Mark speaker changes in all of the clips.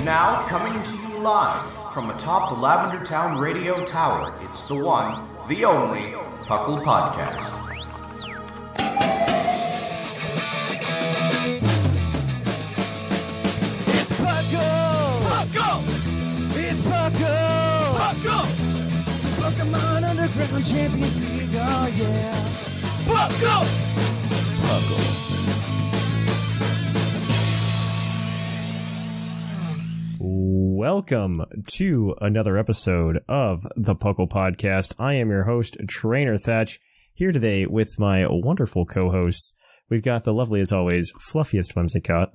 Speaker 1: now, coming to you live from atop the Lavender Town Radio Tower, it's the one, the only, Puclpodcast.
Speaker 2: It's PucL! PucL! It's PucL! PucL! Pokemon Underground Champions League, oh yeah! PucL! PucL.
Speaker 3: Welcome to another episode of the PUCL Podcast. I am your host, Trainer Thatch, here today with my wonderful co-hosts. We've got the lovely, as always, fluffiest Whimsicott.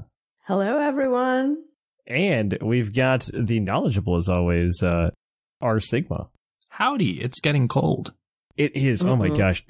Speaker 4: Hello, everyone.
Speaker 3: And we've got the knowledgeable, as always, R.Sigma.
Speaker 5: Howdy, it's getting cold.
Speaker 3: It is. Oh my gosh.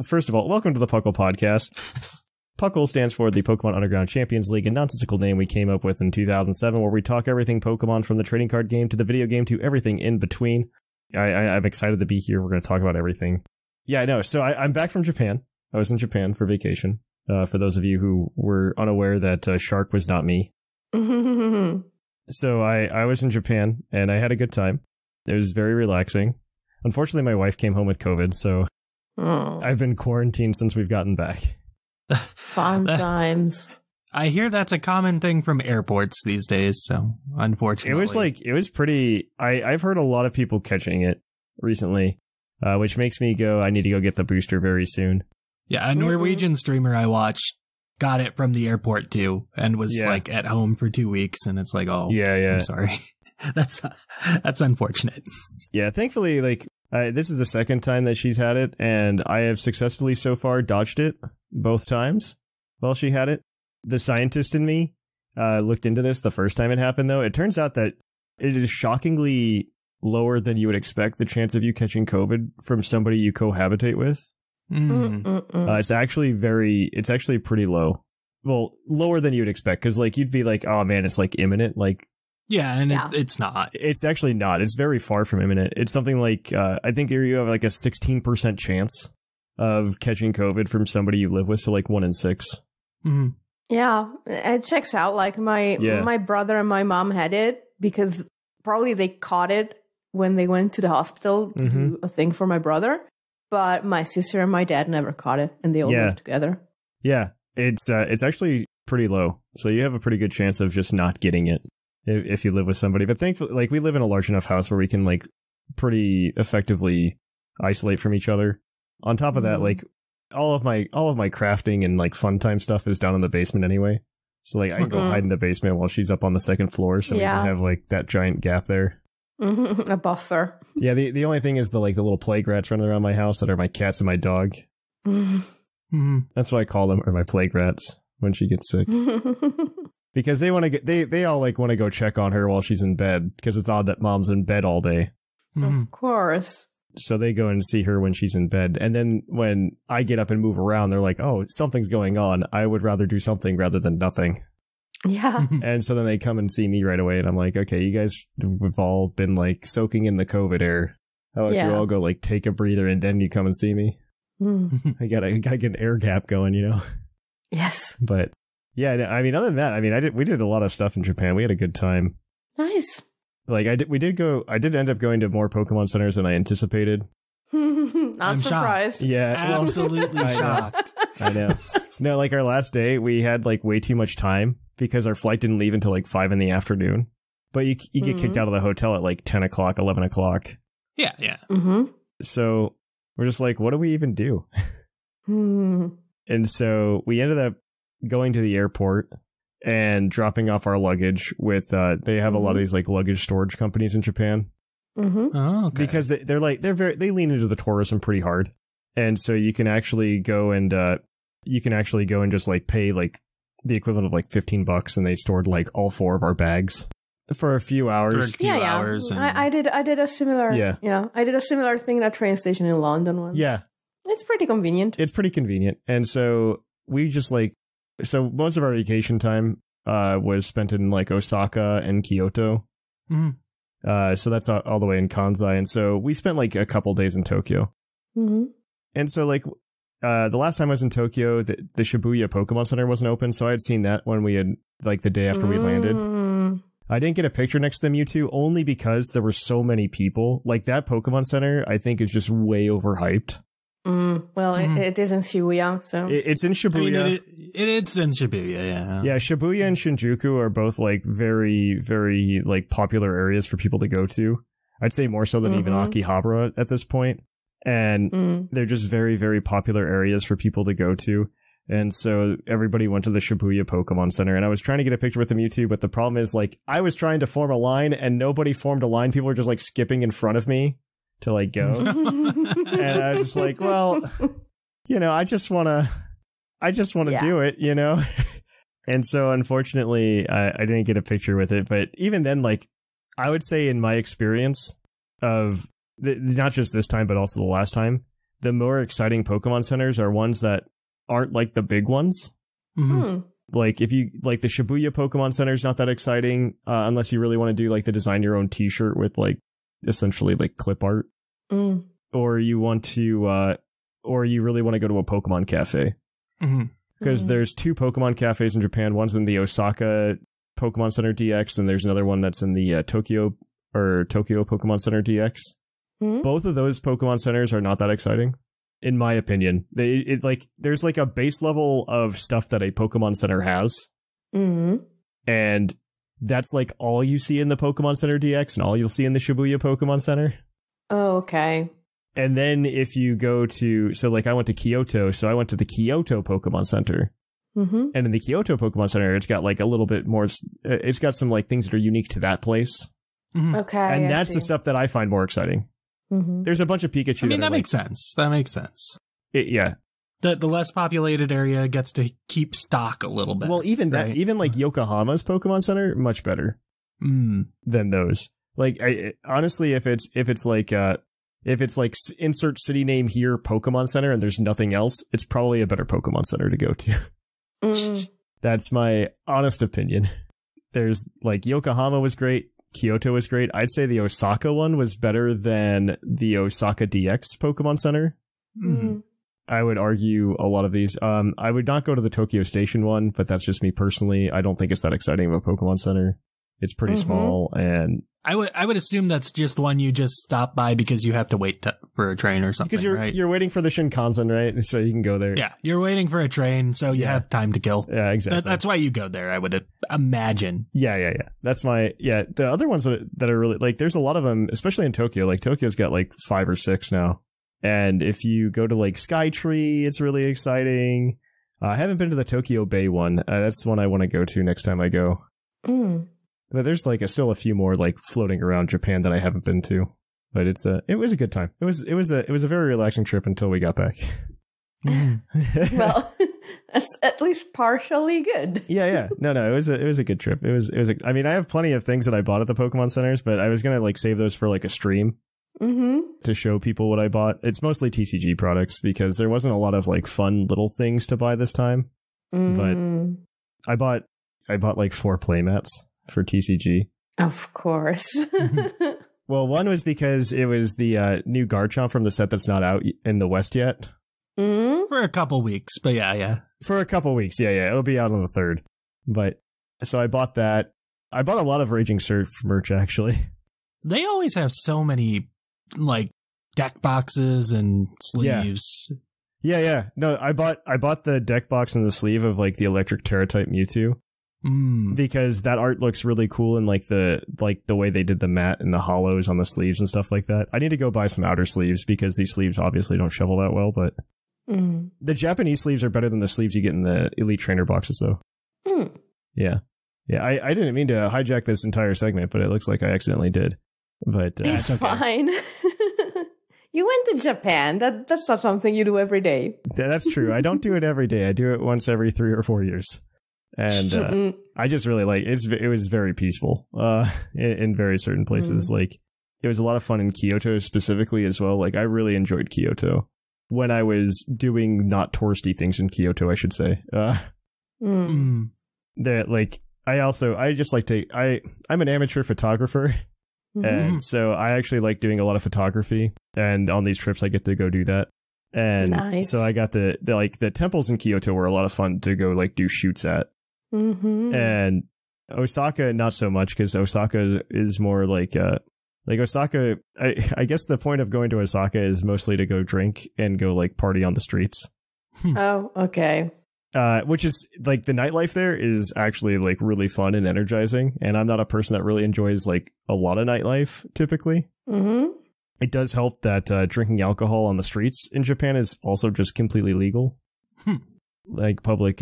Speaker 3: First of all, welcome to the PUCL Podcast. PUCL stands for the Pokemon Underground Champions League, a nonsensical name we came up with in 2007, where we talk everything Pokemon from the trading card game to the video game to everything in between. I'm excited to be here. We're going to talk about everything. Yeah, I know. So I'm back from Japan. I was in Japan for vacation. For those of you who were unaware that Shark was not me. So I was in Japan, and I had a good time. It was very relaxing. Unfortunately, my wife came home with COVID, so I've been quarantined since we've gotten back.
Speaker 4: Fun times.
Speaker 5: I hear that's a common thing from airports these days, so unfortunately.
Speaker 3: It was pretty... I've heard a lot of people catching it recently, which makes me go, I need to go get the booster very soon.
Speaker 5: Yeah, a Norwegian streamer I watched got it from the airport too, and was like at home for 2 weeks, and it's like, oh, yeah. I'm sorry. That's unfortunate. Yeah,
Speaker 3: thankfully, this is the second time that she's had it, and I have successfully so far dodged it both times while she had it. The scientist in me looked into this the first time it happened, though. It turns out that it is shockingly lower than you would expect the chance of you catching COVID from somebody you cohabitate with. It's actually pretty low. Well, lower than you would expect, because you'd be like, oh man, it's imminent.
Speaker 5: Yeah, and it's not. It's
Speaker 3: actually not. It's very far from imminent. It's something like, I think you have a 16% chance of catching COVID from somebody you live with, so 1 in 6.
Speaker 5: Mm-hmm.
Speaker 4: Yeah, it checks out. My brother and my mom had it because probably they caught it when they went to the hospital to do a thing for my brother. But my sister and my dad never caught it, and they all lived together. Yeah,
Speaker 3: it's actually pretty low, so you have a pretty good chance of just not getting it if you live with somebody. But thankfully, we live in a large enough house where we can pretty effectively isolate from each other. On top of that, all of my crafting and fun time stuff is down in the basement anyway. So I can go hide in the basement while she's up on the second floor, so we can have that giant gap there.
Speaker 4: A buffer.
Speaker 3: Yeah, the only thing is the little plague rats running around my house that are my cats and my dog. That's what I call them, or my plague rats when she gets sick. Because they want to they all want to go check on her while she's in bed, because it's odd that mom's in bed all day.
Speaker 4: Of course.
Speaker 3: So they go and see her when she's in bed. And then when I get up and move around, they're like, oh, something's going on. I would rather do something rather than nothing.
Speaker 4: Yeah.
Speaker 3: And so then they come and see me right away. And I'm like, okay, you guys have all been soaking in the COVID air. How about you all go take a breather and then you come and see me? I gotta get an air gap going,
Speaker 4: Yes.
Speaker 3: But yeah, I mean, other than that, we did a lot of stuff in Japan. We had a good time.
Speaker 4: Nice.
Speaker 3: I did end up going to more Pokemon centers than I anticipated.
Speaker 4: I'm surprised.
Speaker 5: Shocked.
Speaker 3: Yeah.
Speaker 5: Absolutely shocked.
Speaker 3: I know. No, our last day, we had way too much time because our flight didn't leave until 5 in the afternoon. But you get kicked out of the hotel at 10 o'clock, 11 o'clock.
Speaker 5: Yeah.
Speaker 3: So we're just what do we even do? And so we ended up going to the airport and dropping off our luggage with, they have a lot of these luggage storage companies in Japan.
Speaker 5: Oh, okay.
Speaker 3: Because they lean into the tourism pretty hard. And so you can actually go and just pay the equivalent of $15, and they stored all 4 of our bags for a few hours.
Speaker 5: Hours. And
Speaker 4: I did a similar, I did a similar thing at a train station in London once.
Speaker 3: Yeah.
Speaker 4: It's pretty convenient.
Speaker 3: And so we just so most of our vacation time was spent in Osaka and Kyoto. So that's all the way in Kansai. And so we spent a couple days in Tokyo. And so the last time I was in Tokyo, the Shibuya Pokemon Center wasn't open. So I had seen that when we had the day after we landed. I didn't get a picture next to the Mewtwo only because there were so many people. Like, that Pokemon Center, I think, is just way overhyped.
Speaker 4: Well, it is in Shibuya, so...
Speaker 3: It's in Shibuya.
Speaker 5: I mean, it's in Shibuya, yeah.
Speaker 3: Yeah, Shibuya and Shinjuku are both, like, very, very, like, popular areas for people to go to. I'd say more so than even Akihabara at this point. And they're just very, very popular areas for people to go to. And so everybody went to the Shibuya Pokemon Center, and I was trying to get a picture with the Mewtwo, but the problem is, like, I was trying to form a line and nobody formed a line. People were just, like, skipping in front of me to, like, go. And I was just like, well, you know, I just want to do it, you know? And so unfortunately, I didn't get a picture with it. But even then, like, I would say in my experience of not just this time, but also the last time, the more exciting Pokemon Centers are ones that aren't like the big ones. Like, if you like the Shibuya Pokemon Center is not that exciting unless you really want to do like the design your own t-shirt with like essentially like clip art, or you want to or you really want to go to a Pokemon cafe, because there's 2 Pokemon cafes in Japan. One's in the Osaka Pokemon Center DX, and there's another one that's in the Tokyo Pokemon Center DX. Both of those Pokemon Centers are not that exciting. In my opinion, there's like a base level of stuff that a Pokemon Center has, and that's like all you see in the Pokemon Center DX and all you'll see in the Shibuya Pokemon Center.
Speaker 4: Oh, okay.
Speaker 3: And then if you go to, so like I went to Kyoto, so I went to the Kyoto Pokemon Center, and in the Kyoto Pokemon Center, it's got like a little bit more. It's got some like things that are unique to that place.
Speaker 4: Okay,
Speaker 3: and that's the stuff that I find more exciting. There's a bunch of Pikachu.
Speaker 5: I mean, that makes sense. That makes sense.
Speaker 3: Yeah.
Speaker 5: The less populated area gets to keep stock a little bit.
Speaker 3: Well, even that, even like Yokohama's Pokemon Center, much better than those. Like, honestly, if it's like insert city name here, Pokemon Center, and there's nothing else, it's probably a better Pokemon Center to go to. That's my honest opinion. There's like Yokohama was great. Kyoto was great. I'd say the Osaka one was better than the Osaka DX Pokemon Center. I would argue a lot of these. I would not go to the Tokyo Station one, but that's just me personally. I don't think it's that exciting of a Pokemon Center. It's pretty small, and
Speaker 5: I would assume that's just one you just stop by because you have to wait for a train or something.
Speaker 3: Because
Speaker 5: right?
Speaker 3: you're waiting for the Shinkansen, right? So you can go there.
Speaker 5: Yeah, you're waiting for a train, so you have time to kill.
Speaker 3: Yeah, exactly.
Speaker 5: That's why you go there, I would imagine.
Speaker 3: Yeah. That's the other ones that are really, like, there's a lot of them, especially in Tokyo. Like, Tokyo's got like 5 or 6 now. And if you go to like Skytree, it's really exciting. I haven't been to the Tokyo Bay one. That's the one I want to go to next time I go. But there's like still a few more like floating around Japan that I haven't been to. But it was a good time. It was a very relaxing trip until we got back.
Speaker 4: Well, that's at least partially good.
Speaker 3: Yeah. No, it was a good trip. I mean, I have plenty of things that I bought at the Pokemon Centers, but I was gonna like save those for like a stream to show people what I bought. It's mostly TCG products because there wasn't a lot of like fun little things to buy this time. But I bought like 4 playmats for TCG.
Speaker 4: Of course.
Speaker 3: Well, one was because it was the new Garchomp from the set that's not out in the West yet.
Speaker 5: For a couple weeks, but yeah.
Speaker 3: For a couple weeks, yeah. It'll be out on the 3rd. But, so I bought that. I bought a lot of Raging Surf merch, actually.
Speaker 5: They always have so many, like, deck boxes and sleeves.
Speaker 3: Yeah. No, I bought the deck box and the sleeve of, like, the Electric Terra-type Mewtwo. Because that art looks really cool, and like the way they did the matte and the hollows on the sleeves and stuff like that. I need to go buy some outer sleeves because these sleeves obviously don't shovel that well, but the Japanese sleeves are better than the sleeves you get in the Elite Trainer boxes, though. Yeah. I didn't mean to hijack this entire segment, but it looks like I accidentally did. But
Speaker 4: it's okay. Fine. You went to Japan. That's not something you do every day.
Speaker 3: That's true. I don't do it every day. I do it once every 3 or 4 years. And I just really like it was very peaceful in very certain places. Like, it was a lot of fun in Kyoto specifically as well. Like, I really enjoyed Kyoto when I was doing not touristy things in Kyoto, I should say. That, like, I'm an amateur photographer, and so I actually like doing a lot of photography, and on these trips I get to go do that. And so I got the temples in Kyoto were a lot of fun to go like do shoots at. And Osaka, not so much, because Osaka is more like Osaka, I guess the point of going to Osaka is mostly to go drink and go like party on the streets.
Speaker 4: Oh, okay.
Speaker 3: Which is like the nightlife there is actually like really fun and energizing. And I'm not a person that really enjoys like a lot of nightlife typically.
Speaker 4: Mm-hmm.
Speaker 3: It does help that drinking alcohol on the streets in Japan is also just completely legal. Like public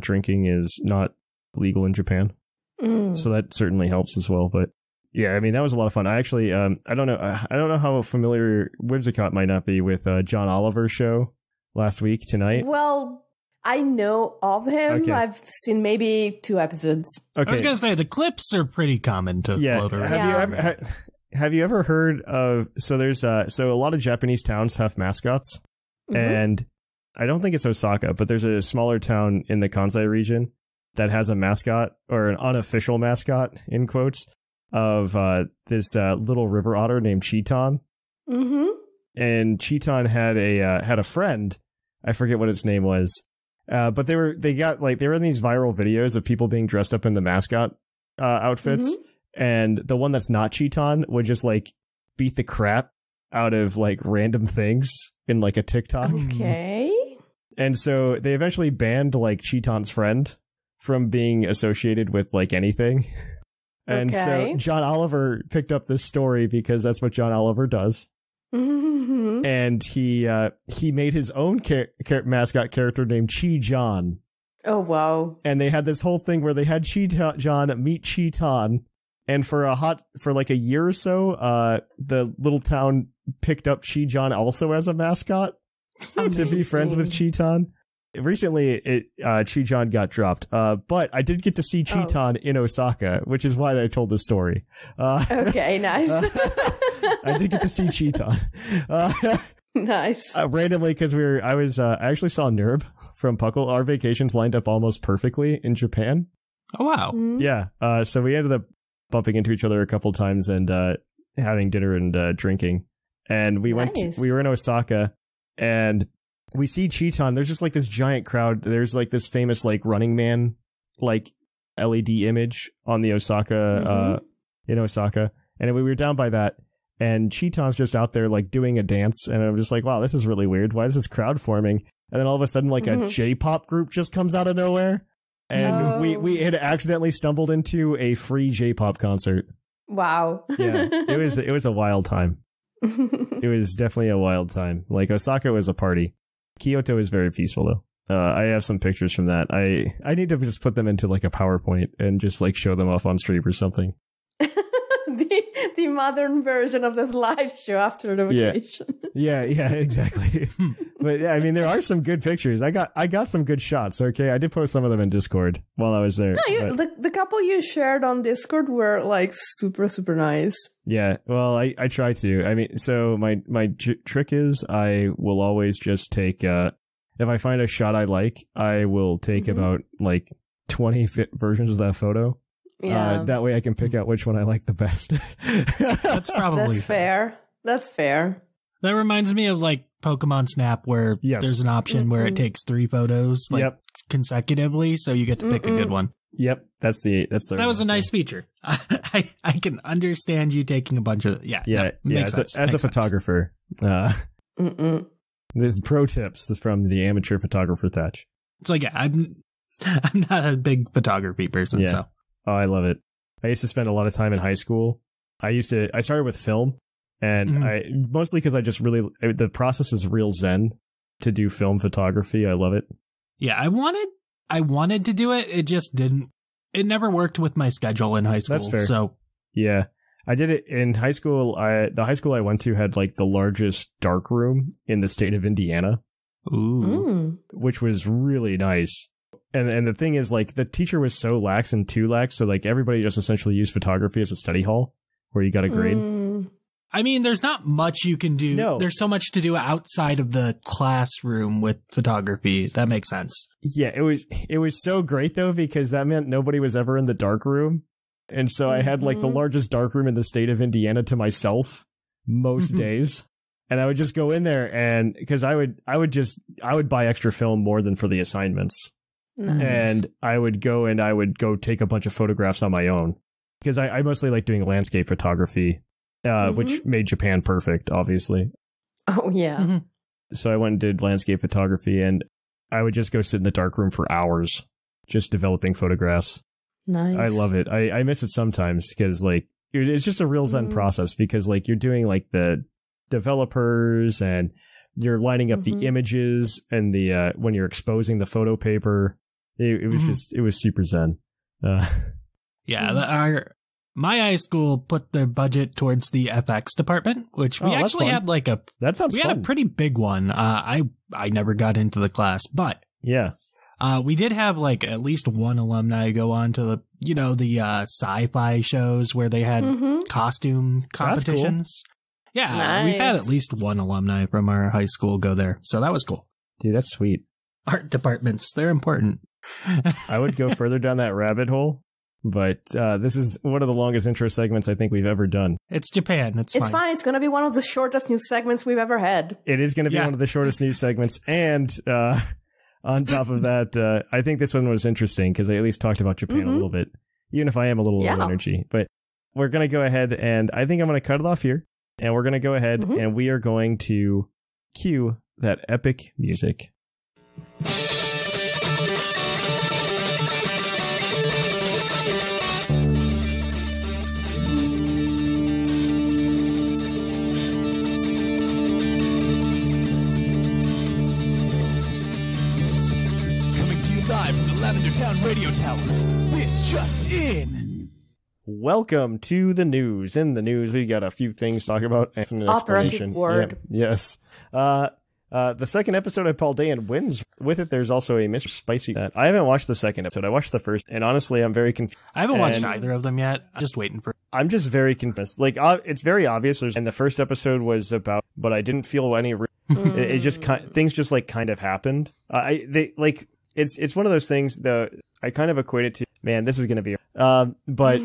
Speaker 3: drinking is not legal in Japan. So that certainly helps as well. But yeah, I mean, that was a lot of fun. I actually, I don't know how familiar Whimsicott might not be with John Oliver's show last week tonight.
Speaker 4: Well, I know of him. Okay. I've seen maybe 2 episodes.
Speaker 5: Okay. I was going to say, the clips are pretty common to float around.
Speaker 3: Have you ever heard of, so there's, so a lot of Japanese towns have mascots, and I don't think it's Osaka, but there's a smaller town in the Kansai region that has a mascot, or an unofficial mascot, in quotes, of this little river otter named Cheeton.
Speaker 4: Mm-hmm.
Speaker 3: And Cheeton had a friend, I forget what its name was, but they were in these viral videos of people being dressed up in the mascot outfits, and the one that's not Cheeton would just like beat the crap out of like random things in like a TikTok.
Speaker 4: Okay.
Speaker 3: And so they eventually banned like Cheeton's friend from being associated with like anything. And so John Oliver picked up this story because that's what John Oliver does. And he made his own mascot character named Chi-John.
Speaker 4: Oh, wow.
Speaker 3: And they had this whole thing where they had Chi-John meet Cheeton. And for like a year or so, the little town picked up Chi-John also as a mascot to be friends with Cheeton. Recently, Chi-John got dropped, but I did get to see Cheeton in Osaka, which is why I told this story.
Speaker 4: Okay, nice.
Speaker 3: I did get to see Cheeton.
Speaker 4: Nice.
Speaker 3: Randomly, because I actually saw Nerb from PUCL. Our vacations lined up almost perfectly in Japan.
Speaker 5: Oh, wow.
Speaker 4: Mm-hmm.
Speaker 3: Yeah. So we ended up bumping into each other a couple times and having dinner and drinking. And we were in Osaka, and we see Cheeton. There's just like this giant crowd. There's like this famous like Running Man like LED image on the Osaka in Osaka, and we were down by that, and Cheeton's just out there like doing a dance, and I'm just like, wow, this is really weird. Why is this crowd forming? And then all of a sudden like a J-pop group just comes out of nowhere, and we had accidentally stumbled into a free J-pop concert.
Speaker 4: Wow.
Speaker 3: Yeah, it was a wild time. It was definitely a wild time. Like Osaka was a party. Kyoto is very peaceful though. I have some pictures from that. I need to just put them into like a PowerPoint and just like show them off on stream or something.
Speaker 4: the modern version of this live show after the vacation.
Speaker 3: Yeah, exactly. But yeah, I mean, there are some good pictures. I got some good shots. Okay, I did post some of them in Discord while I was there.
Speaker 4: No, the couple you shared on Discord were like super, super nice.
Speaker 3: Yeah, well, I try to. I mean, so my trick is I will always just take, if I find a shot I like, I will take about like 20 versions of that photo. Yeah. That way I can pick out which one I like the best.
Speaker 5: That's
Speaker 4: fair. That's fair.
Speaker 5: That reminds me of like Pokemon Snap, where there's an option where it takes 3 photos like consecutively, so you get to pick a good one.
Speaker 3: Yep, that was
Speaker 5: a nice feature. I can understand you taking a bunch of makes sense.
Speaker 3: As a photographer, there's pro tips from the amateur photographer Thatch.
Speaker 5: It's like I'm not a big photography person, so
Speaker 3: I love it. I used to spend a lot of time in high school. I started with film, and I mostly because the process is real zen to do film photography. I love it.
Speaker 5: Yeah, I wanted to do it. It just didn't. It never worked with my schedule in high school.
Speaker 3: That's fair.
Speaker 5: So
Speaker 3: yeah, I did it in high school. The high school I went to had like the largest dark room in the state of Indiana.
Speaker 5: Ooh.
Speaker 3: Which was really nice. And the thing is, like, the teacher was so lax and too lax, so like everybody just essentially used photography as a study hall where you got a grade.
Speaker 5: I mean, there's not much you can do.
Speaker 3: No.
Speaker 5: There's so much to do outside of the classroom with photography. That makes sense.
Speaker 3: Yeah, it was so great though, because that meant nobody was ever in the dark room. And so I had like the largest dark room in the state of Indiana to myself most days. And I would just go in there, and because I would buy extra film more than for the assignments.
Speaker 4: Nice.
Speaker 3: And I would go take a bunch of photographs on my own because I mostly like doing landscape photography, which made Japan perfect, obviously.
Speaker 4: Oh, yeah.
Speaker 5: Mm-hmm.
Speaker 3: So I went and did landscape photography, and I would just go sit in the darkroom for hours just developing photographs.
Speaker 4: Nice.
Speaker 3: I love it. I miss it sometimes because like it's just a real zen process because like you're doing like the developers and you're lining up the images and the when you're exposing the photo paper. It was it was super zen.
Speaker 5: My high school put their budget towards the FX department, which we actually had like a had a pretty big one. I never got into the class, but
Speaker 3: yeah.
Speaker 5: We did have like at least one alumni go on to the sci-fi shows where they had costume competitions. Cool. Yeah,
Speaker 4: nice.
Speaker 5: We've had at least one alumni from our high school go there, so that was cool.
Speaker 3: Dude, that's sweet.
Speaker 5: Art departments, they're important.
Speaker 3: I would go further down that rabbit hole, but this is one of the longest intro segments I think we've ever done.
Speaker 5: It's Japan. It's fine.
Speaker 4: It's going to be one of the shortest news segments we've ever had.
Speaker 3: It is going to be one of the shortest news segments, and on top of that, I think this one was interesting because I at least talked about Japan a little bit, even if I am a little low energy. But we're going to go ahead, and I think I'm going to cut it off here, and we're going to go ahead, and we are going to cue that epic music.
Speaker 2: Live from the Lavender Town Radio Tower. This just in.
Speaker 3: Welcome to the news. In the news, we got a few things to talk about. And an
Speaker 4: Operative word.
Speaker 3: Yeah, yes. The second episode of Paul Day and wins. With it, there's also a Mr. Spicy. I haven't watched the second episode. I watched the first, and honestly, I'm very confused.
Speaker 5: I haven't watched either of them yet. I'm just waiting for.
Speaker 3: I'm just very confused. Like, it's very obvious. And the first episode was about, but I didn't feel any. It just things just like kind of happened. It's one of those things though. I kind of equate it to, man, this is going to be, but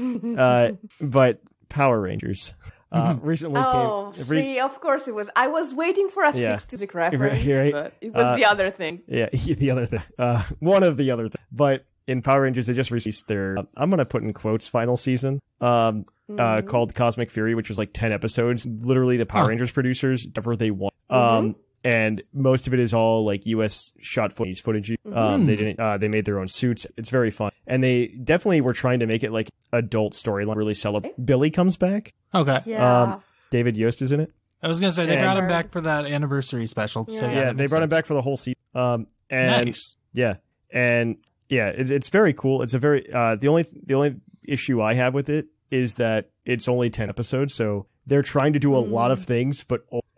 Speaker 3: Power Rangers, recently came.
Speaker 4: Of course it was. I was waiting for a 60s music reference, but it was the other thing.
Speaker 3: Yeah, the other thing. One of the other things. But in Power Rangers, they just released their, I'm going to put in quotes, final season, called Cosmic Fury, which was like 10 episodes. Literally the Power Rangers producers, whatever they want. And most of it is all like US shot footage. They made their own suits. It's very fun. And they definitely were trying to make it like adult storyline, really celebrate. Billy comes back.
Speaker 5: Okay.
Speaker 4: Yeah.
Speaker 3: David Yost is in it.
Speaker 5: I was going to say, they brought him back for that anniversary special.
Speaker 4: Yeah.
Speaker 5: So
Speaker 3: yeah, they brought him back for the whole season.
Speaker 5: Nice.
Speaker 3: Yeah. And yeah, it's very cool. It's a very, the only issue I have with it is that it's only 10 episodes. So they're trying to do a lot of things,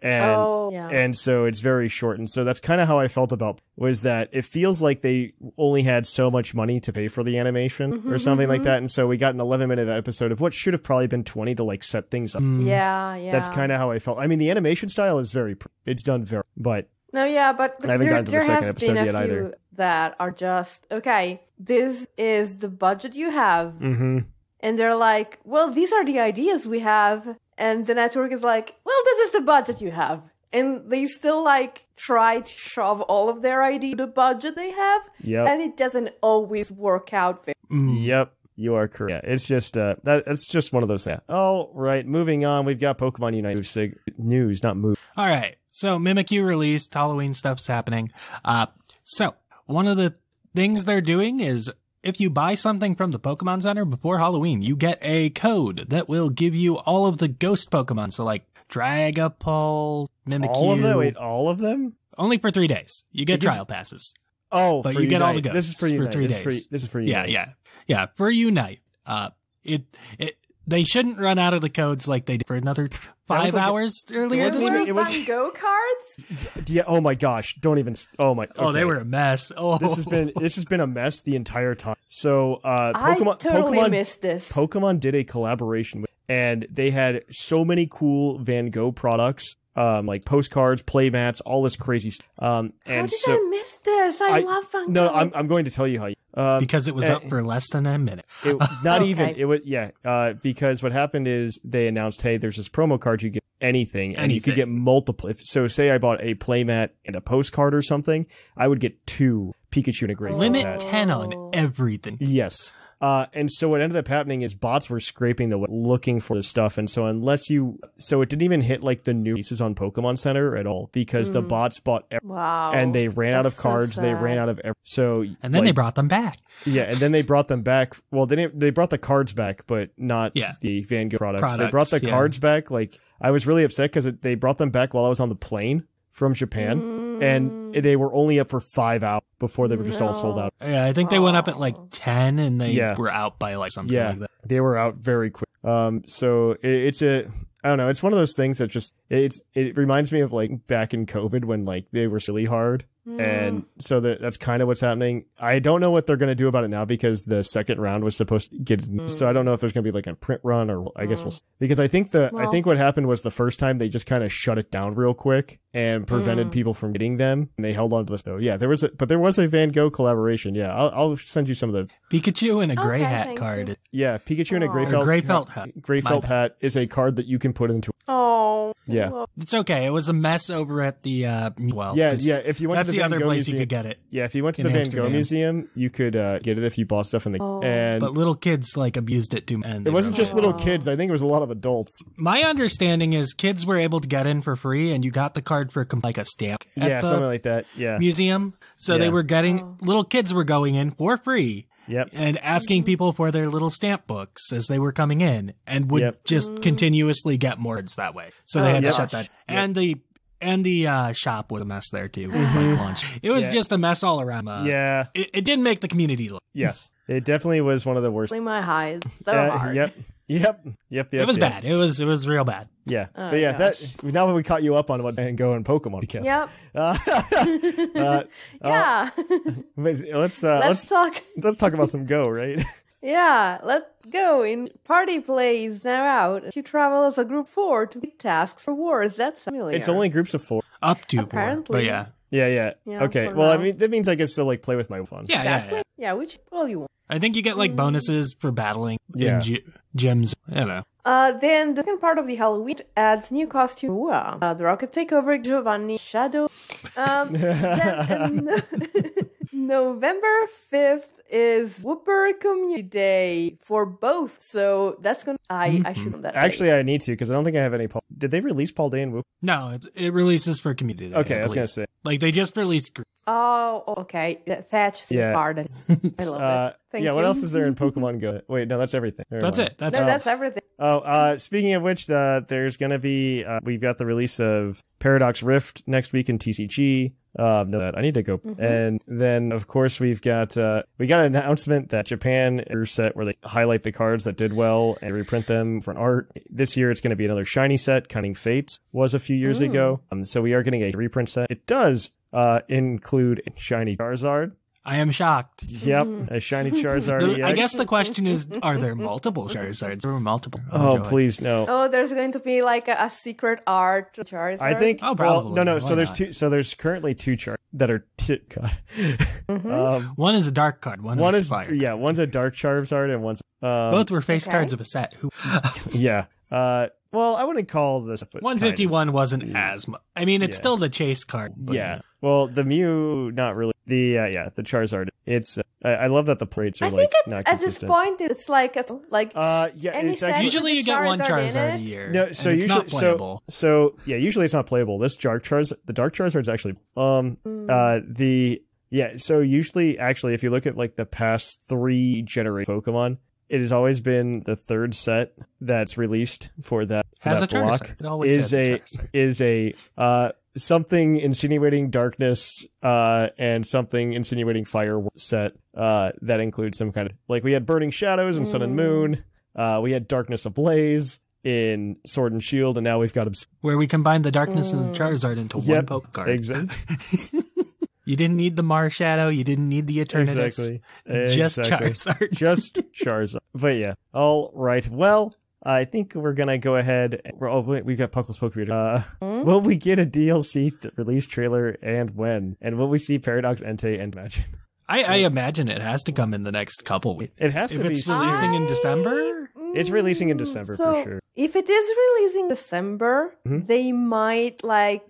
Speaker 3: and so it's very short. And so that's kind of how I felt about was that it feels like they only had so much money to pay for the animation or something like that. And so we got an 11-minute episode of what should have probably been 20 to like set things up.
Speaker 4: Yeah.
Speaker 3: That's kind of how I felt. I mean, the animation style is it's done very, but
Speaker 4: no, yeah, but
Speaker 3: I haven't gotten to the second episode yet either.
Speaker 4: That are just, okay, this is the budget you have. And they're like, well, these are the ideas we have. And the network is like, well, this is the budget you have. And they still like try to shove all of their idea the budget they have. Yep. And it doesn't always work out.
Speaker 3: Yep. You are correct. Yeah, it's just it's just one of those things. Oh, right. Moving on. We've got Pokemon Unite news, not move.
Speaker 5: All right. So Mimikyu released, Halloween stuff's happening. So one of the things they're doing is if you buy something from the Pokemon Center before Halloween, you get a code that will give you all of the ghost Pokemon. So like Dragapult, Mimikyu.
Speaker 3: All of them? Wait, all of them?
Speaker 5: Only for 3 days. You get trial passes.
Speaker 3: Oh,
Speaker 5: but you get all the ghosts.
Speaker 3: This is for Unite.
Speaker 5: 3 days.
Speaker 3: This is for Unite.
Speaker 5: Yeah. For Unite. They shouldn't run out of the codes like they did for another 5 hours earlier this week.
Speaker 4: It was Van Gogh cards?
Speaker 3: Yeah, oh my gosh. Don't even, oh my. Okay.
Speaker 5: Oh, they were a mess. Oh.
Speaker 3: This has been a mess the entire time. So,
Speaker 4: Pokemon missed this.
Speaker 3: Pokemon did a collaboration with, and they had so many cool Van Gogh products, like postcards, playmats, all this crazy stuff.
Speaker 4: How did I miss this? I love Van Gogh.
Speaker 3: No, I'm going to tell you how you.
Speaker 5: Because it was up for less than a minute.
Speaker 3: Not even. It was, because what happened is they announced, hey, there's this promo card you get, anything, and you could get multiple. So say I bought a playmat and a postcard or something, I would get 2 Pikachu and a Great
Speaker 5: Limit 10 on everything.
Speaker 3: Yes. And so what ended up happening is bots were scraping the web looking for the stuff. And so it didn't even hit like the new pieces on Pokemon Center at all because the bots bought and they ran out of cards. They ran out of
Speaker 5: and then they brought them back.
Speaker 3: Yeah. And then they brought them back. Well, they brought the cards back, but not the Van Gogh products. They brought the cards back. Like I was really upset because they brought them back while I was on the plane from Japan, and they were only up for 5 hours before they were just all sold out.
Speaker 5: Yeah, I think they went up at like 10, and they were out by like something like that.
Speaker 3: They were out very quick. So I don't know. It's one of those things that just it reminds me of like back in COVID when like they were silly hard. And so that's kind of what's happening. I don't know what they're going to do about it now because the second round was supposed to get so I don't know if there's going to be like a print run or I guess we'll see. Because I think what happened was the first time they just kind of shut it down real quick and prevented people from getting them, and they held on to this. So yeah, there was a Van Gogh collaboration. Yeah, I'll send you some of the
Speaker 5: Pikachu and a gray hat card.
Speaker 3: Yeah, Pikachu and a gray felt hat. Gray felt hat is a card that you can put into. Yeah,
Speaker 5: it's okay. It was a mess over at the
Speaker 3: If you went
Speaker 5: that's
Speaker 3: to
Speaker 5: the other place you could get it.
Speaker 3: Yeah, if you went to the Van Gogh Museum, you could get it if you bought stuff in the
Speaker 5: but little kids like abused it too much.
Speaker 3: It wasn't just little kids. I think it was a lot of adults.
Speaker 5: My understanding is kids were able to get in for free, and you got the card for like a stamp.
Speaker 3: Something like that. Yeah,
Speaker 5: museum. So they were getting little kids were going in for free.
Speaker 3: Yep.
Speaker 5: And asking people for their little stamp books as they were coming in, and would just continuously get more cards that way. So they had to shut that. And the shop was a mess there too. Like lunch. It was just a mess all around. It didn't make the community look.
Speaker 3: Yes. It definitely was one of the worst.
Speaker 4: My highs. So hard.
Speaker 3: Yep.
Speaker 5: It was bad. It was real bad.
Speaker 3: Yeah. But now that we caught you up on what Van Gogh and Pokemon.
Speaker 4: Yep.
Speaker 3: Let's talk about some Go, right?
Speaker 4: Yeah, let's go. In Party Plays now out. You travel as a group 4 to complete tasks for wars. That's familiar.
Speaker 3: It's only groups of 4.
Speaker 5: Up to
Speaker 4: apparently.
Speaker 5: 4. But yeah.
Speaker 3: Yeah. Okay. Well, I mean, that means I can still like play with my fun.
Speaker 5: Yeah,
Speaker 4: exactly. Yeah, which all you want.
Speaker 5: I think you get like bonuses for battling in gyms. I don't know.
Speaker 4: Then the second part of the Halloween adds new costume. The Rocket Takeover, Giovanni Shadow. November 5th is Whooper Community Day for both. So that's going to... I should know that.
Speaker 3: Actually, I need to because I don't think I have any... Did they release Paul Day and Whoop?
Speaker 5: No, it releases for Community Day.
Speaker 3: Okay, I was going to say.
Speaker 5: Like they just released...
Speaker 4: Oh, okay. Thatch card. I love it. Thank you.
Speaker 3: What else is there in Pokemon Go? Wait, no, that's everything.
Speaker 5: That's it.
Speaker 4: That's everything.
Speaker 3: Speaking of which, there's going to be... we've got the release of Paradox Rift next week in TCG. I need to go. And then, of course, we got an announcement that Japan is set where they highlight the cards that did well and reprint them for an art. This year, it's going to be another shiny set. Cunning Fates was a few years ago. So we are getting a reprint set. It does include shiny Charizard.
Speaker 5: I am shocked.
Speaker 3: Yep, a shiny Charizard.
Speaker 5: I guess the question is, are there multiple Charizards? There were multiple.
Speaker 3: Oh, please, no.
Speaker 4: Oh, there's going to be like a secret art Charizard.
Speaker 3: I think.
Speaker 5: Oh, probably.
Speaker 3: No. So there's two. So there's currently 2 Charizards that are.
Speaker 5: One is a dark card. One is fire.
Speaker 3: Yeah, one's a dark Charizard and one's.
Speaker 5: Both were face cards of a set.
Speaker 3: Yeah. Well, I wouldn't call this.
Speaker 5: 151 wasn't as much. I mean, it's still the chase card.
Speaker 3: Yeah. Well, the Mew, not really. The Charizard. It's. I love that the plates are not consistent.
Speaker 4: At this point, it's like
Speaker 5: usually you get one Charizard a year.
Speaker 3: No, so usually it's not playable. Usually it's not playable. This the Dark Charizard's actually So usually, actually, if you look at like the past 3 generation Pokemon, it has always been the 3rd set that's released for that block.
Speaker 5: It always
Speaker 3: is a something insinuating darkness and something insinuating fire set that includes some kind of like we had Burning Shadows in Sun and Moon. We had Darkness Ablaze in Sword and Shield, and now we've got
Speaker 5: where we combined the darkness and the Charizard into one Poke card.
Speaker 3: Exactly.
Speaker 5: You didn't need the Mars Shadow. You didn't need the Eternatus.
Speaker 3: Exactly.
Speaker 5: Just Charizard.
Speaker 3: Just Charizard. But yeah. All right. Well, I think we're going to go ahead. We've got Puckle's Pokemeter. Will we get a DLC release trailer and when? And will we see Paradox, Entei, and Magic?
Speaker 5: I imagine it has to come in the next couple weeks.
Speaker 3: It has to be.
Speaker 5: If it's releasing in December?
Speaker 3: It's releasing in December for sure.
Speaker 4: if it is releasing December, they might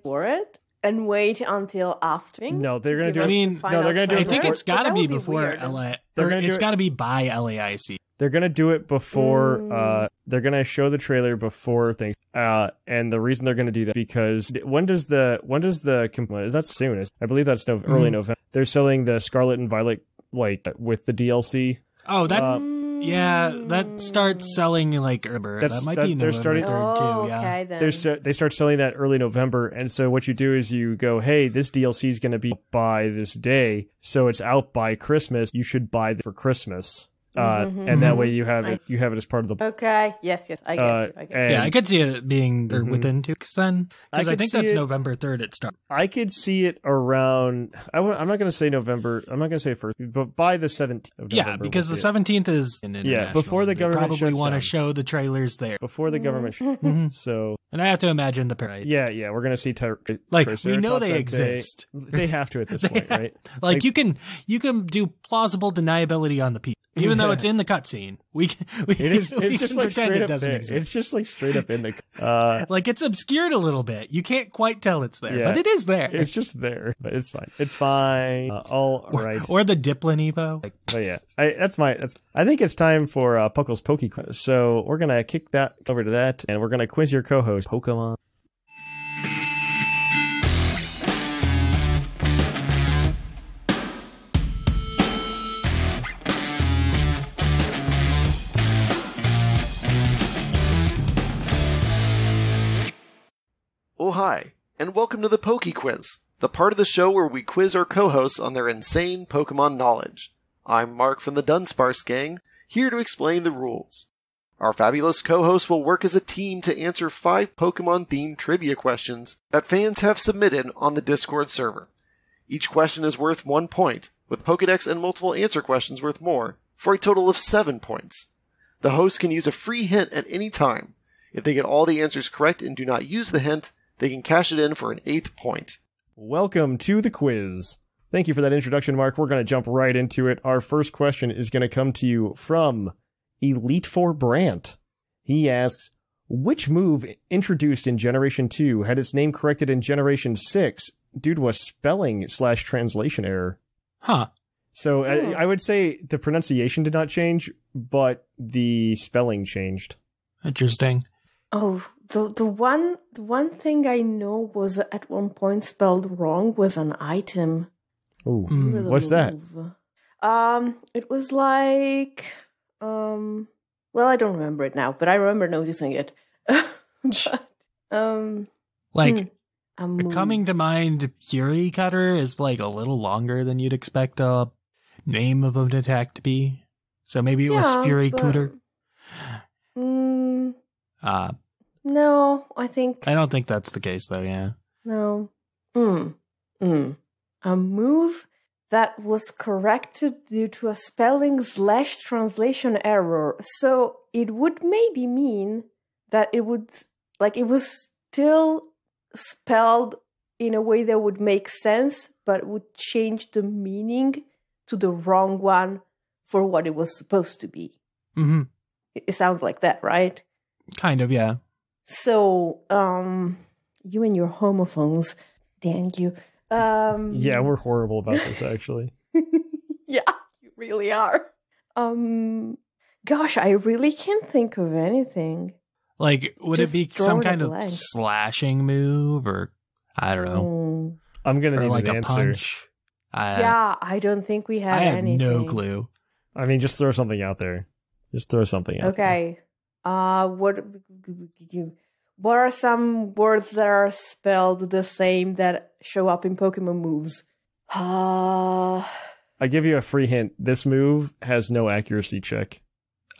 Speaker 4: for it and wait until after.
Speaker 3: No, they're going to do it.
Speaker 5: I mean,
Speaker 3: no, they're going to do it.
Speaker 5: I think it's got to be before LA. It's got to be by LAIC.
Speaker 3: They're going to do it before, they're going to show the trailer before things. And the reason they're going to do that, because when does the, is that soon? I believe that's early November. They're selling the Scarlet and Violet, with the DLC.
Speaker 5: Oh, that starts selling that might be November 3rd too. Yeah.
Speaker 4: Okay, then.
Speaker 3: They start selling that early November, and so what you do is you go, hey, this DLC is going to be by this day, so it's out by Christmas. You should buy it for Christmas. And that way you have it as part of the.
Speaker 4: Okay. Yes. I get you.
Speaker 5: Yeah, I could see it being within 2 weeks then, because I think that's November 3rd it starts.
Speaker 3: I could see it around. I'm not going to say November. I'm not going to say first, but by the 17th of November.
Speaker 5: Yeah, because the 17th is
Speaker 3: before the government
Speaker 5: probably want to show the trailers there
Speaker 3: before the government. So,
Speaker 5: and I have to imagine the price.
Speaker 3: Yeah, we're going to see
Speaker 5: we know they exist.
Speaker 3: They have to at this point, right?
Speaker 5: You can do plausible deniability on the people. Even though it's in the cutscene,
Speaker 3: it's just straight up there. It's just straight up in the
Speaker 5: it's obscured a little bit. You can't quite tell it's there, but it is there.
Speaker 3: It's just there, but it's fine. It's fine. All right.
Speaker 5: Or the Diplin Evo.
Speaker 3: But yeah, I think it's time for Puckle's Poke Quiz. So we're gonna kick that over to that, and we're gonna quiz your co-host Pokemon.
Speaker 6: Oh, hi, and welcome to the Poke Quiz, the part of the show where we quiz our co-hosts on their insane Pokemon knowledge. I'm Mark from the Dunsparce gang, here to explain the rules. Our fabulous co-hosts will work as a team to answer 5 Pokemon-themed trivia questions that fans have submitted on the Discord server. Each question is worth 1 point, with Pokedex and multiple answer questions worth more, for a total of 7 points. The host can use a free hint at any time. If they get all the answers correct and do not use the hint, they can cash it in for an 8th point.
Speaker 3: Welcome to the quiz. Thank you for that introduction, Mark. We're going to jump right into it. Our first question is going to come to you from Elite Four Brant. He asks, which move introduced in Generation 2 had its name corrected in Generation 6 due to a spelling/translation error?
Speaker 5: Huh.
Speaker 3: So I would say the pronunciation did not change, but the spelling changed.
Speaker 5: Interesting.
Speaker 4: Oh, the one thing I know was at one point spelled wrong was an item.
Speaker 3: Oh, what's that?
Speaker 4: It was well, I don't remember it now, but I remember noticing it.
Speaker 5: Coming to mind, Fury Cutter is a little longer than you'd expect a name of an attack to be. So maybe it was Fury Cooter.
Speaker 4: No, I don't
Speaker 5: think that's the case, though, yeah.
Speaker 4: No. A move that was corrected due to a spelling/translation error. So it would maybe mean that it was still spelled in a way that would make sense, but would change the meaning to the wrong one for what it was supposed to be.
Speaker 5: Mm-hmm.
Speaker 4: It sounds like that, right?
Speaker 5: Kind of, yeah.
Speaker 4: So, you and your homophones, dang you.
Speaker 3: Yeah, we're horrible about this, actually.
Speaker 4: Yeah, you really are. Gosh, I really can't think of anything.
Speaker 5: Would it be some kind of slashing move, or I don't know?
Speaker 3: I'm gonna need an answer.
Speaker 5: Punch.
Speaker 4: I don't think we have anything.
Speaker 5: I have no clue.
Speaker 3: I mean, just throw something out there.
Speaker 4: Okay. What are some words that are spelled the same that show up in Pokemon moves?
Speaker 3: I give you a free hint. This move has no accuracy check.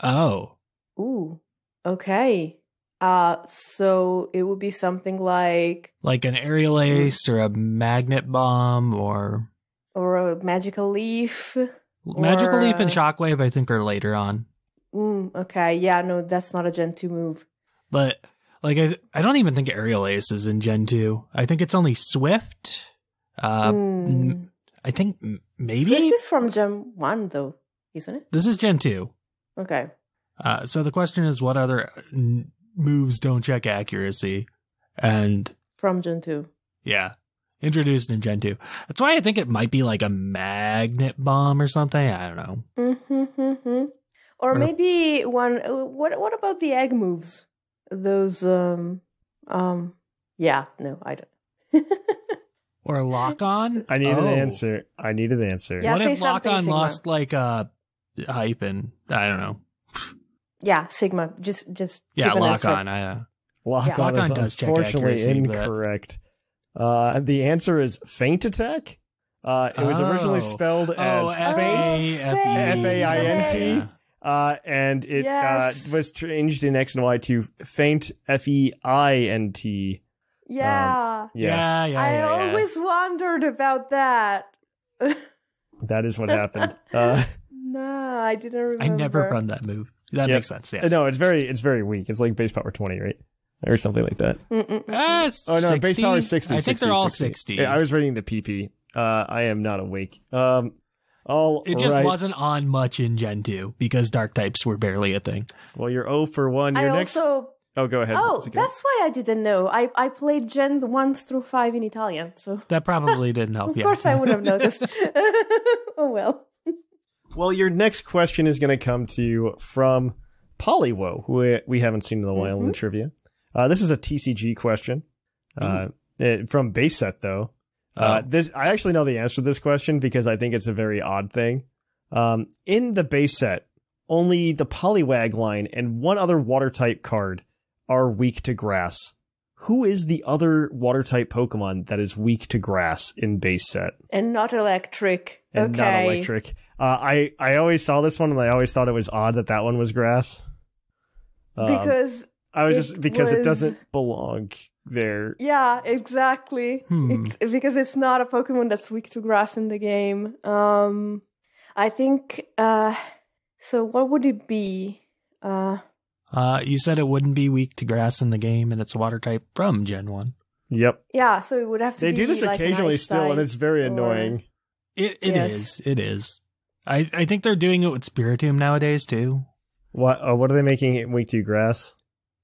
Speaker 5: Oh.
Speaker 4: Ooh. Okay. So it would be something like
Speaker 5: an aerial ace or a magnet bomb or
Speaker 4: a magical leaf.
Speaker 5: Magical leaf and shockwave, I think, are later on.
Speaker 4: Okay, yeah, no, that's not a Gen 2 move.
Speaker 5: But, I don't even think Aerial Ace is in Gen 2. I think it's only Swift. I think maybe...
Speaker 4: Swift is from Gen 1, though, isn't it?
Speaker 5: This is Gen 2.
Speaker 4: Okay.
Speaker 5: So the question is, what other moves don't check accuracy. And
Speaker 4: from Gen 2.
Speaker 5: Yeah. Introduced in Gen 2. That's why I think it might be like a magnet bomb or something. I don't know.
Speaker 4: Or maybe one. What about the egg moves? Those. Yeah. No, I don't.
Speaker 5: Or lock on.
Speaker 3: I need an answer.
Speaker 4: Yeah,
Speaker 5: what if lock on
Speaker 4: Sigma.
Speaker 5: lost like a hype and I don't know.
Speaker 4: Yeah, Sigma. Just.
Speaker 5: Yeah,
Speaker 4: give an
Speaker 5: lock
Speaker 4: answer.
Speaker 5: on.
Speaker 3: Lock on is
Speaker 5: does check
Speaker 3: unfortunately
Speaker 5: accuracy,
Speaker 3: incorrect. The answer is feint attack. It was originally spelled as feint, F-A-I-N-T. And it was changed in X and Y to feint, F-E-I-N-T.
Speaker 4: Yeah. I always wondered about that.
Speaker 3: That is what happened.
Speaker 4: No, I didn't remember.
Speaker 5: I never run that move. That makes sense. Yes.
Speaker 3: No, it's very weak. It's like base power 20, right? Or something like that.
Speaker 5: Oh no,
Speaker 3: 60? Base power 60.
Speaker 5: I think they're all 60.
Speaker 3: Yeah, I was reading the PP. I am not awake.
Speaker 5: It just wasn't on much in Gen 2 because dark types were barely a thing.
Speaker 3: Well, you're 0 for 1. Your next. Oh, go ahead.
Speaker 4: That's why I didn't know. I played Gen 1 through 5 in Italian, so
Speaker 5: that probably didn't help.
Speaker 4: Of course, I would have noticed. Oh well.
Speaker 3: Well, your next question is going to come to you from Polywo, who we haven't seen in a while in the trivia. This is a TCG question from base set, though. I actually know the answer to this question because I think it's a very odd thing. In the base set, only the Poliwag line and one other water type card are weak to grass. Who is the other water type Pokemon that is weak to grass in base set?
Speaker 4: And not electric.
Speaker 3: And not electric. I always saw this one and I always thought it was odd that one was grass.
Speaker 4: Because
Speaker 3: it doesn't belong there.
Speaker 4: Yeah, exactly. Because it's not a Pokemon that's weak to grass in the game. I think. So what would it be?
Speaker 5: You said it wouldn't be weak to grass in the game, and it's a water type from Gen 1.
Speaker 3: Yep.
Speaker 4: Yeah, so it would have to be.
Speaker 3: They do this
Speaker 4: like
Speaker 3: occasionally still, and it's very annoying.
Speaker 5: It is. I think they're doing it with Spiritomb nowadays too.
Speaker 3: What are they making it weak to grass?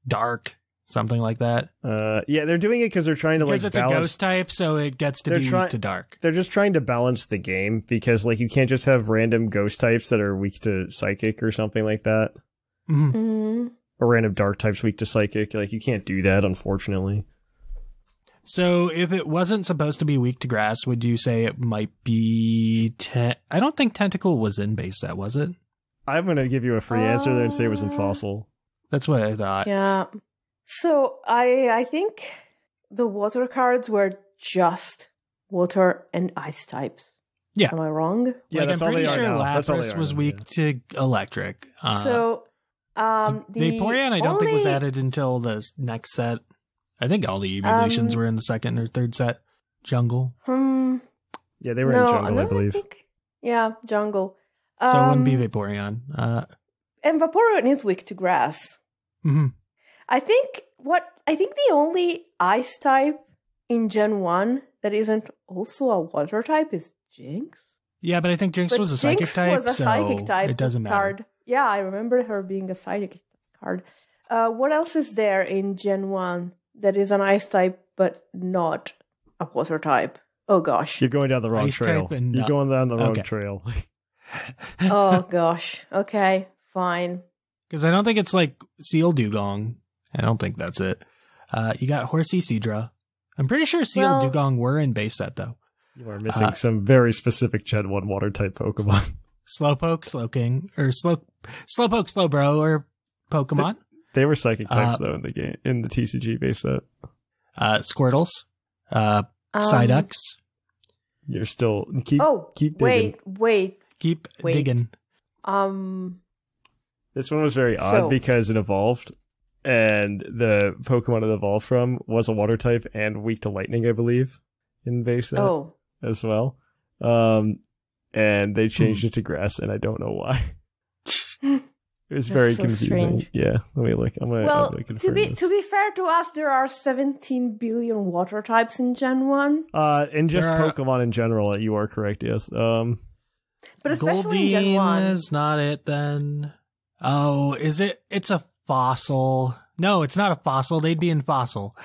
Speaker 5: Dark, something like that.
Speaker 3: Yeah, they're doing it because they're trying to
Speaker 5: because it's
Speaker 3: balance.
Speaker 5: A ghost type, so it gets to be weak to dark.
Speaker 3: They're just trying to balance the game because you can't just have random ghost types that are weak to psychic or something like that. Or random dark types weak to psychic. You can't do that, unfortunately.
Speaker 5: So if it wasn't supposed to be weak to grass, would you say it might be... I don't think Tentacle was in base set, was it?
Speaker 3: I'm going to give you a free answer there and say it was in Fossil.
Speaker 5: That's what I thought.
Speaker 4: Yeah. So I think the water cards were just water and ice types.
Speaker 5: Yeah.
Speaker 4: Am I wrong?
Speaker 3: Yeah,
Speaker 5: I'm pretty sure Lapras was weak to electric.
Speaker 4: The
Speaker 5: Vaporeon I don't think was added until the next set. I think all the evolutions were in the second or third set. Jungle.
Speaker 3: Yeah, they were in Jungle, I believe.
Speaker 4: Jungle.
Speaker 5: So it wouldn't be Vaporeon.
Speaker 4: And Vaporeon is weak to grass. I think the only ice type in Gen 1 that isn't also a water type is Jinx.
Speaker 5: Yeah, but I think Jinx was a psychic type.
Speaker 4: Was a psychic type.
Speaker 5: It doesn't matter.
Speaker 4: Card. Yeah, I remember her being a psychic card. What else is there in Gen 1 that is an ice type but not a water type? Oh gosh.
Speaker 3: You're going down the wrong trail. You're going down the wrong trail.
Speaker 4: Oh gosh. Okay, fine.
Speaker 5: Because I don't think it's Seal Dugong. I don't think that's it. You got Horsey Seadra. I'm pretty sure Seal Dugong were in base set though.
Speaker 3: You are missing some very specific Gen 1 water type Pokemon.
Speaker 5: Slowpoke, Slowking, or Slowpoke, Slowbro, or Pokemon.
Speaker 3: They were psychic types though in the game, in the TCG base set.
Speaker 5: Squirtles, Psyducks.
Speaker 3: You're still keep digging.
Speaker 4: Wait.
Speaker 5: Keep digging.
Speaker 3: This one was very odd because it evolved, and the Pokemon it evolved from was a water type and weak to lightning, I believe, in base set as well. And they changed it to grass, and I don't know why. It was very confusing. Strange. Yeah, let me look. I'm gonna confirm this.
Speaker 4: To be fair to us, there are 17 billion water types in Gen 1.
Speaker 3: In just Pokemon in general, you are correct. Yes.
Speaker 4: But especially in Gen 1,
Speaker 5: is not it then. Oh, is it? It's a fossil. No, it's not a fossil. They'd be in fossil.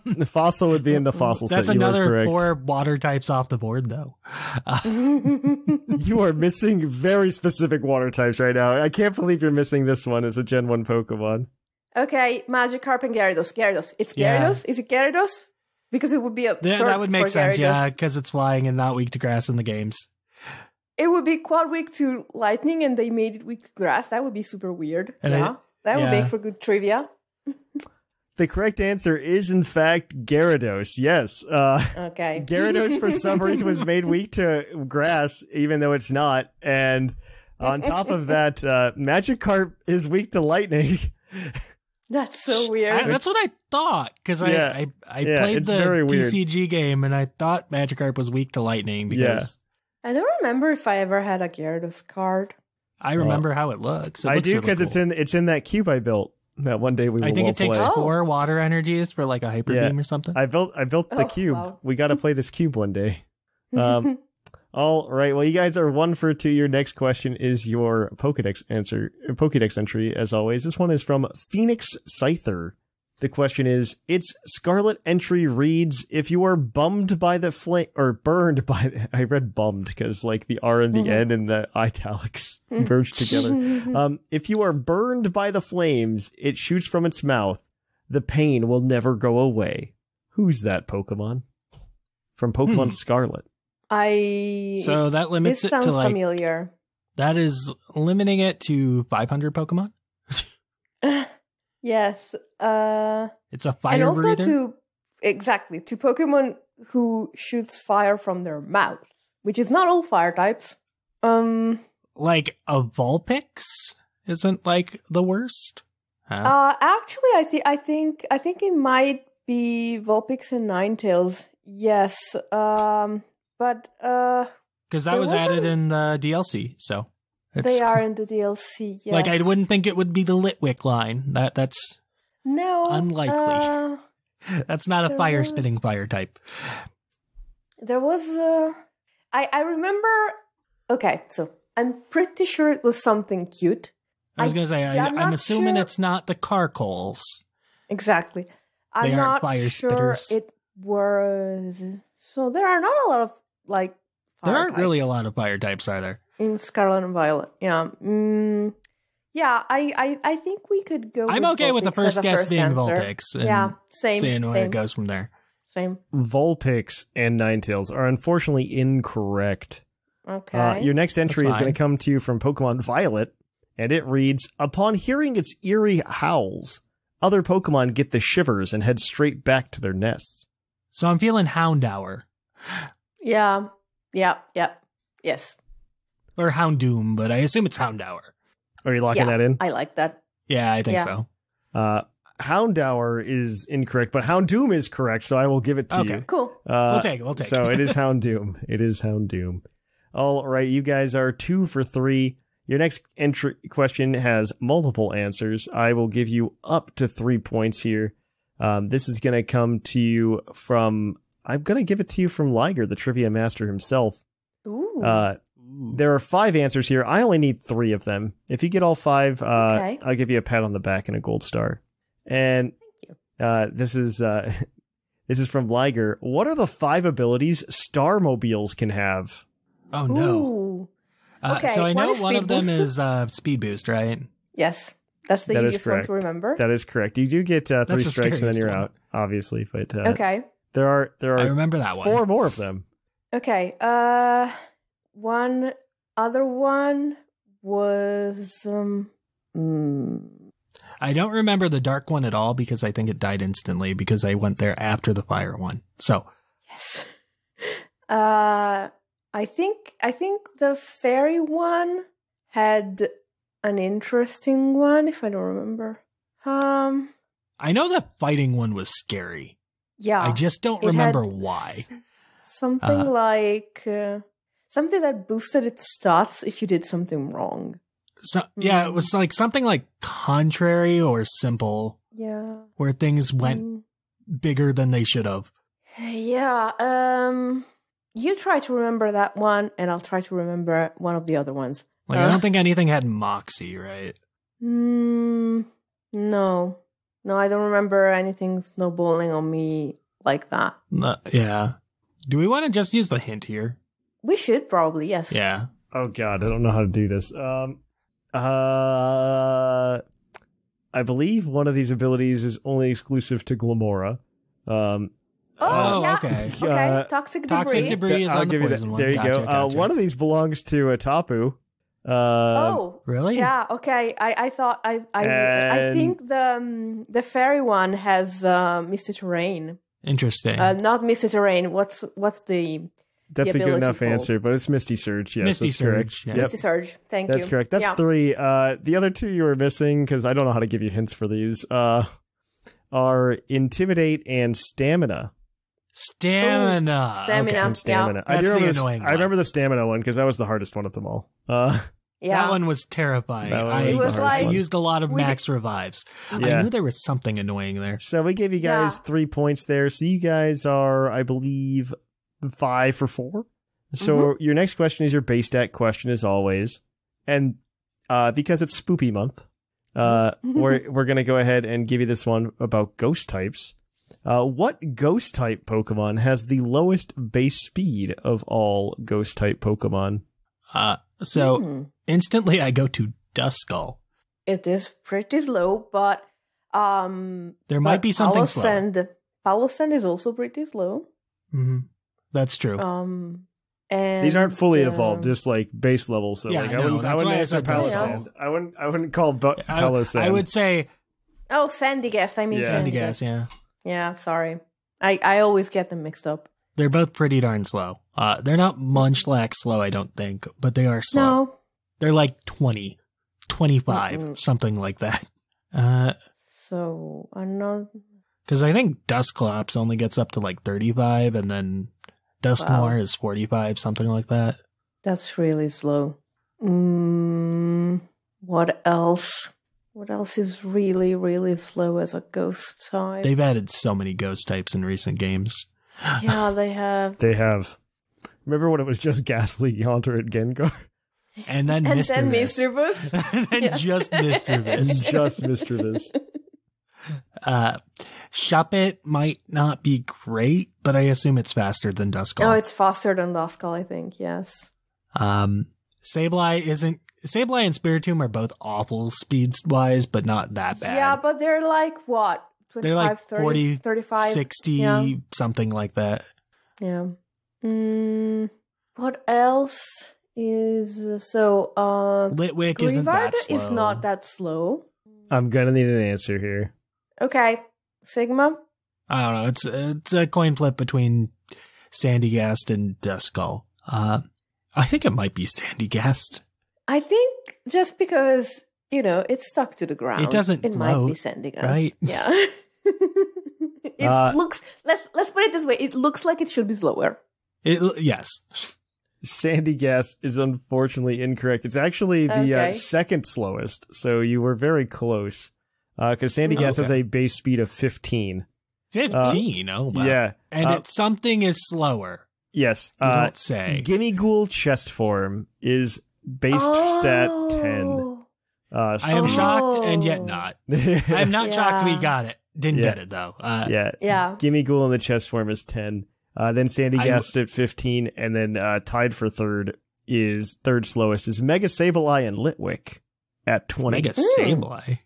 Speaker 3: The fossil would be in the fossil set.
Speaker 5: That's another 4 water types off the board, though.
Speaker 3: You are missing very specific water types right now. I can't believe you're missing this one as a Gen 1 Pokemon.
Speaker 4: Okay, Magikarp and Gyarados. Gyarados. It's Gyarados? Is it Gyarados? Because it would be absurd.
Speaker 5: That would make sense,
Speaker 4: Gyarados.
Speaker 5: yeah, because it's flying and not weak to grass in the games.
Speaker 4: It would be quite weak to lightning and they made it weak to grass. That would be super weird.
Speaker 5: And
Speaker 4: that would make for good trivia.
Speaker 3: The correct answer is, in fact, Gyarados. Yes.
Speaker 4: Okay.
Speaker 3: Gyarados, for some reason, was made weak to grass, even though it's not. And on top of that, Magikarp is weak to lightning.
Speaker 4: That's so weird.
Speaker 5: That's what I thought, because I played the TCG game, and I thought Magikarp was weak to lightning, because...
Speaker 4: I don't remember if I ever had a Gyarados card.
Speaker 5: I remember how it looks.
Speaker 3: I do, because it's in that cube I built. That one day we will
Speaker 5: I think it takes
Speaker 3: play.
Speaker 5: 4 water energies for like a hyper beam or something.
Speaker 3: I built the cube. Wow. We got to play this cube one day. All right. Well, you guys are 1 for 2. Your next question is your Pokédex entry, as always. This one is from Phoenix Scyther. The question is, its Scarlet entry reads, if you are bummed by the flame, or burned by, I read bummed because like the R in the N and the italics merged together. If you are burned by the flames, it shoots from its mouth. The pain will never go away. Who's that Pokemon? From Pokemon Scarlet.
Speaker 5: So that limits
Speaker 4: this
Speaker 5: it to like...
Speaker 4: familiar.
Speaker 5: That is limiting it to 500 Pokemon?
Speaker 4: Yes.
Speaker 5: It's a fire
Speaker 4: and also
Speaker 5: breather?
Speaker 4: to Pokemon who shoots fire from their mouth, which is not all fire types.
Speaker 5: Like a Vulpix isn't like the worst?
Speaker 4: Huh? Actually, I think it might be Vulpix and Ninetales. Yes. But
Speaker 5: because that was added in the DLC, so
Speaker 4: they are in the DLC. Yes.
Speaker 5: Like I wouldn't think it would be the Litwick line. That's unlikely. That's not a fire spitting fire type.
Speaker 4: There was I remember. Okay, so I'm pretty sure it was something cute.
Speaker 5: I was gonna say I'm assuming it's not the Carcoals.
Speaker 4: Exactly. I'm not
Speaker 5: fire
Speaker 4: sure
Speaker 5: spitters.
Speaker 4: It was. So there are not a lot of like.
Speaker 5: There aren't really a lot of fire types, are there?
Speaker 4: In Scarlet and Violet, yeah. Yeah, I think we could go.
Speaker 5: I'm okay with the first guess being Vulpix.
Speaker 4: Yeah, same.
Speaker 5: Seeing where it goes from there.
Speaker 4: Same.
Speaker 3: Vulpix and Ninetales are unfortunately incorrect.
Speaker 4: Okay.
Speaker 3: Your next entry is going to come to you from Pokemon Violet, and it reads, upon hearing its eerie howls, other Pokemon get the shivers and head straight back to their nests.
Speaker 5: So I'm feeling Houndour.
Speaker 4: Yeah. Yes.
Speaker 5: Or Houndoom, but I assume it's Houndour.
Speaker 3: Are you locking that in?
Speaker 4: I like that.
Speaker 5: Yeah, I think so.
Speaker 3: Houndour is incorrect, but Houndoom is correct, so I will give it to you.
Speaker 4: Cool.
Speaker 5: We'll take it.
Speaker 3: So it is Houndoom. It is Houndoom. All right, you guys are 2 for 3. Your next entry question has multiple answers. I will give you up to 3 points here. This is going to come to you from... I'm going to give it to you from Liger, the trivia master himself.
Speaker 4: Ooh.
Speaker 3: There are 5 answers here. I only need 3 of them. If you get all 5, I'll give you a pat on the back and a gold star. And this is from Liger. What are the 5 abilities Starmobiles can have?
Speaker 5: Oh no!
Speaker 4: Okay,
Speaker 5: so I know one of them is Speed Boost, right?
Speaker 4: Yes, that's the easiest one to remember.
Speaker 3: That is correct. You do get 3 strikes and then you're out, obviously. But
Speaker 4: okay,
Speaker 3: there are.
Speaker 5: I remember that one.
Speaker 3: 4 more of them.
Speaker 4: Okay. One other one was
Speaker 5: I don't remember the dark one at all because I think it died instantly because I went there after the fire one. So
Speaker 4: yes. I think the fairy one had an interesting one, if I don't remember.
Speaker 5: I know the fighting one was scary.
Speaker 4: Yeah.
Speaker 5: I just don't remember why.
Speaker 4: Something like something that boosted its stats if you did something wrong.
Speaker 5: So yeah, it was like something like contrary or simple.
Speaker 4: Yeah.
Speaker 5: Where things went bigger than they should have.
Speaker 4: Yeah. You try to remember that one, and I'll try to remember one of the other ones.
Speaker 5: Like I don't think anything had Moxie, right?
Speaker 4: No. No, I don't remember anything snowballing on me like that.
Speaker 5: Yeah. Do we want to just use the hint here?
Speaker 4: We should probably, yes.
Speaker 5: Yeah.
Speaker 3: Oh god, I don't know how to do this. I believe one of these abilities is only exclusive to Glamora.
Speaker 4: Yeah.
Speaker 5: Okay.
Speaker 4: Okay, toxic debris.
Speaker 5: Toxic debris is
Speaker 3: I'll
Speaker 5: on the
Speaker 3: give you
Speaker 5: poison one.
Speaker 3: There you
Speaker 5: Gotcha,
Speaker 3: go.
Speaker 5: gotcha.
Speaker 3: One of these belongs to a Tapu.
Speaker 5: Really?
Speaker 4: Yeah, okay. I thought I
Speaker 3: And-
Speaker 4: think the fairy one has Misty Terrain.
Speaker 5: Interesting.
Speaker 4: Not Misty Terrain. What's the
Speaker 3: That's a good
Speaker 4: ability
Speaker 3: enough
Speaker 4: called?
Speaker 3: answer, but it's Misty Surge. Yes,
Speaker 5: Misty
Speaker 3: that's
Speaker 5: Surge,
Speaker 3: correct.
Speaker 5: yeah.
Speaker 3: Yep.
Speaker 4: Misty Surge? Thank you.
Speaker 3: That's correct. That's
Speaker 4: Yeah.
Speaker 3: 3. The other 2 you were missing, because I don't know how to give you hints for these, are Intimidate and Stamina.
Speaker 5: Stamina.
Speaker 4: Stamina.
Speaker 3: And Stamina.
Speaker 5: That's
Speaker 3: I do remember
Speaker 5: the annoying
Speaker 3: I remember the Stamina one, because that was the hardest one of them all.
Speaker 4: Yeah.
Speaker 5: That one was terrifying.
Speaker 3: That one
Speaker 5: I,
Speaker 3: was
Speaker 4: the hardest
Speaker 5: I
Speaker 4: one.
Speaker 5: used a lot of max revives.
Speaker 3: Yeah.
Speaker 5: I knew there was something annoying there.
Speaker 3: So we gave you guys 3 points there. So you guys are, I believe, 5 for 4. So your next question is your base stat question, as always. And because it's Spoopy month, we're going to go ahead and give you this one about ghost types. What ghost type Pokemon has the lowest base speed of all ghost type Pokemon?
Speaker 5: Instantly I go to Duskull.
Speaker 4: It is pretty slow, but
Speaker 5: There might be something slow.
Speaker 4: Palossand is also pretty slow.
Speaker 5: Mm-hmm. That's true.
Speaker 4: And
Speaker 3: these aren't fully evolved, just like base level. So
Speaker 5: Yeah,
Speaker 3: like
Speaker 5: I
Speaker 3: I
Speaker 5: know.
Speaker 3: wouldn't
Speaker 5: That's why I
Speaker 3: answer
Speaker 5: said
Speaker 3: Palossand. I wouldn't call Palossand.
Speaker 5: I would say
Speaker 4: Oh, Sandygast. I mean
Speaker 3: Yeah.
Speaker 5: Sandygast, yeah.
Speaker 4: Yeah, sorry. I always get them mixed up.
Speaker 5: They're both pretty darn slow. They're not Munchlax slow, I don't think, but they are slow.
Speaker 4: No.
Speaker 5: They're like 20, 25, something like that.
Speaker 4: So, I'm not...
Speaker 5: Because I think Dusclops only gets up to like 35, and then Dusknoir is 45, something like that.
Speaker 4: That's really slow. What else? What else is really, really slow as a ghost type?
Speaker 5: They've added so many ghost types in recent games.
Speaker 4: Yeah, they have.
Speaker 3: They have. Remember when it was just Ghastly, Haunter, and Gengar?
Speaker 5: And then
Speaker 4: And
Speaker 5: Mr.
Speaker 4: then
Speaker 5: Vis.
Speaker 4: Mr. Bus.
Speaker 5: And then
Speaker 4: Yes.
Speaker 5: just Mr. Vis.
Speaker 3: Just Mr. This.
Speaker 5: Shuppet might not be great, but I assume it's faster than Duskull.
Speaker 4: Oh, it's faster than Duskull, I think, yes.
Speaker 5: Sableye isn't. Sableye and Spiritomb are both awful speed-wise, but not that bad.
Speaker 4: Yeah, but they're like, what? 25,
Speaker 5: They're like
Speaker 4: 30,
Speaker 5: 40,
Speaker 4: 35?
Speaker 5: 60,
Speaker 4: Yeah.
Speaker 5: something like that.
Speaker 4: Yeah. What else is... So,
Speaker 5: Litwick isn't
Speaker 4: Greavard
Speaker 5: that slow.
Speaker 4: is not that slow.
Speaker 3: I'm gonna need an answer here.
Speaker 4: Okay. Sigma?
Speaker 5: I don't know. It's a coin flip between Sandygast and Duskull. I think it might be Sandygast.
Speaker 4: I think just because, it's stuck to the ground.
Speaker 5: It doesn't
Speaker 4: It
Speaker 5: float,
Speaker 4: might be Sandygast.
Speaker 5: right?
Speaker 4: Yeah. It looks... Let's put it this way. It looks like it should be slower.
Speaker 5: Yes.
Speaker 3: Sandygast is unfortunately incorrect. It's actually the
Speaker 4: Okay.
Speaker 3: second slowest, so you were very close. Because Sandygast has a base speed of 15.
Speaker 5: 15? Oh, wow.
Speaker 3: Yeah.
Speaker 5: And something is slower.
Speaker 3: Yes.
Speaker 5: You don't say.
Speaker 3: Gimmighoul chest form is base stat 10.
Speaker 5: I am shocked and yet not. I'm not shocked we
Speaker 4: Yeah.
Speaker 5: got it. Didn't
Speaker 3: Yeah.
Speaker 5: get it, though.
Speaker 3: Yeah. Gimmighoul in the chest form is 10. Then Sandygast at 15, and then tied for third slowest is Mega Sableye and Litwick at 20.
Speaker 5: Mega Sableye.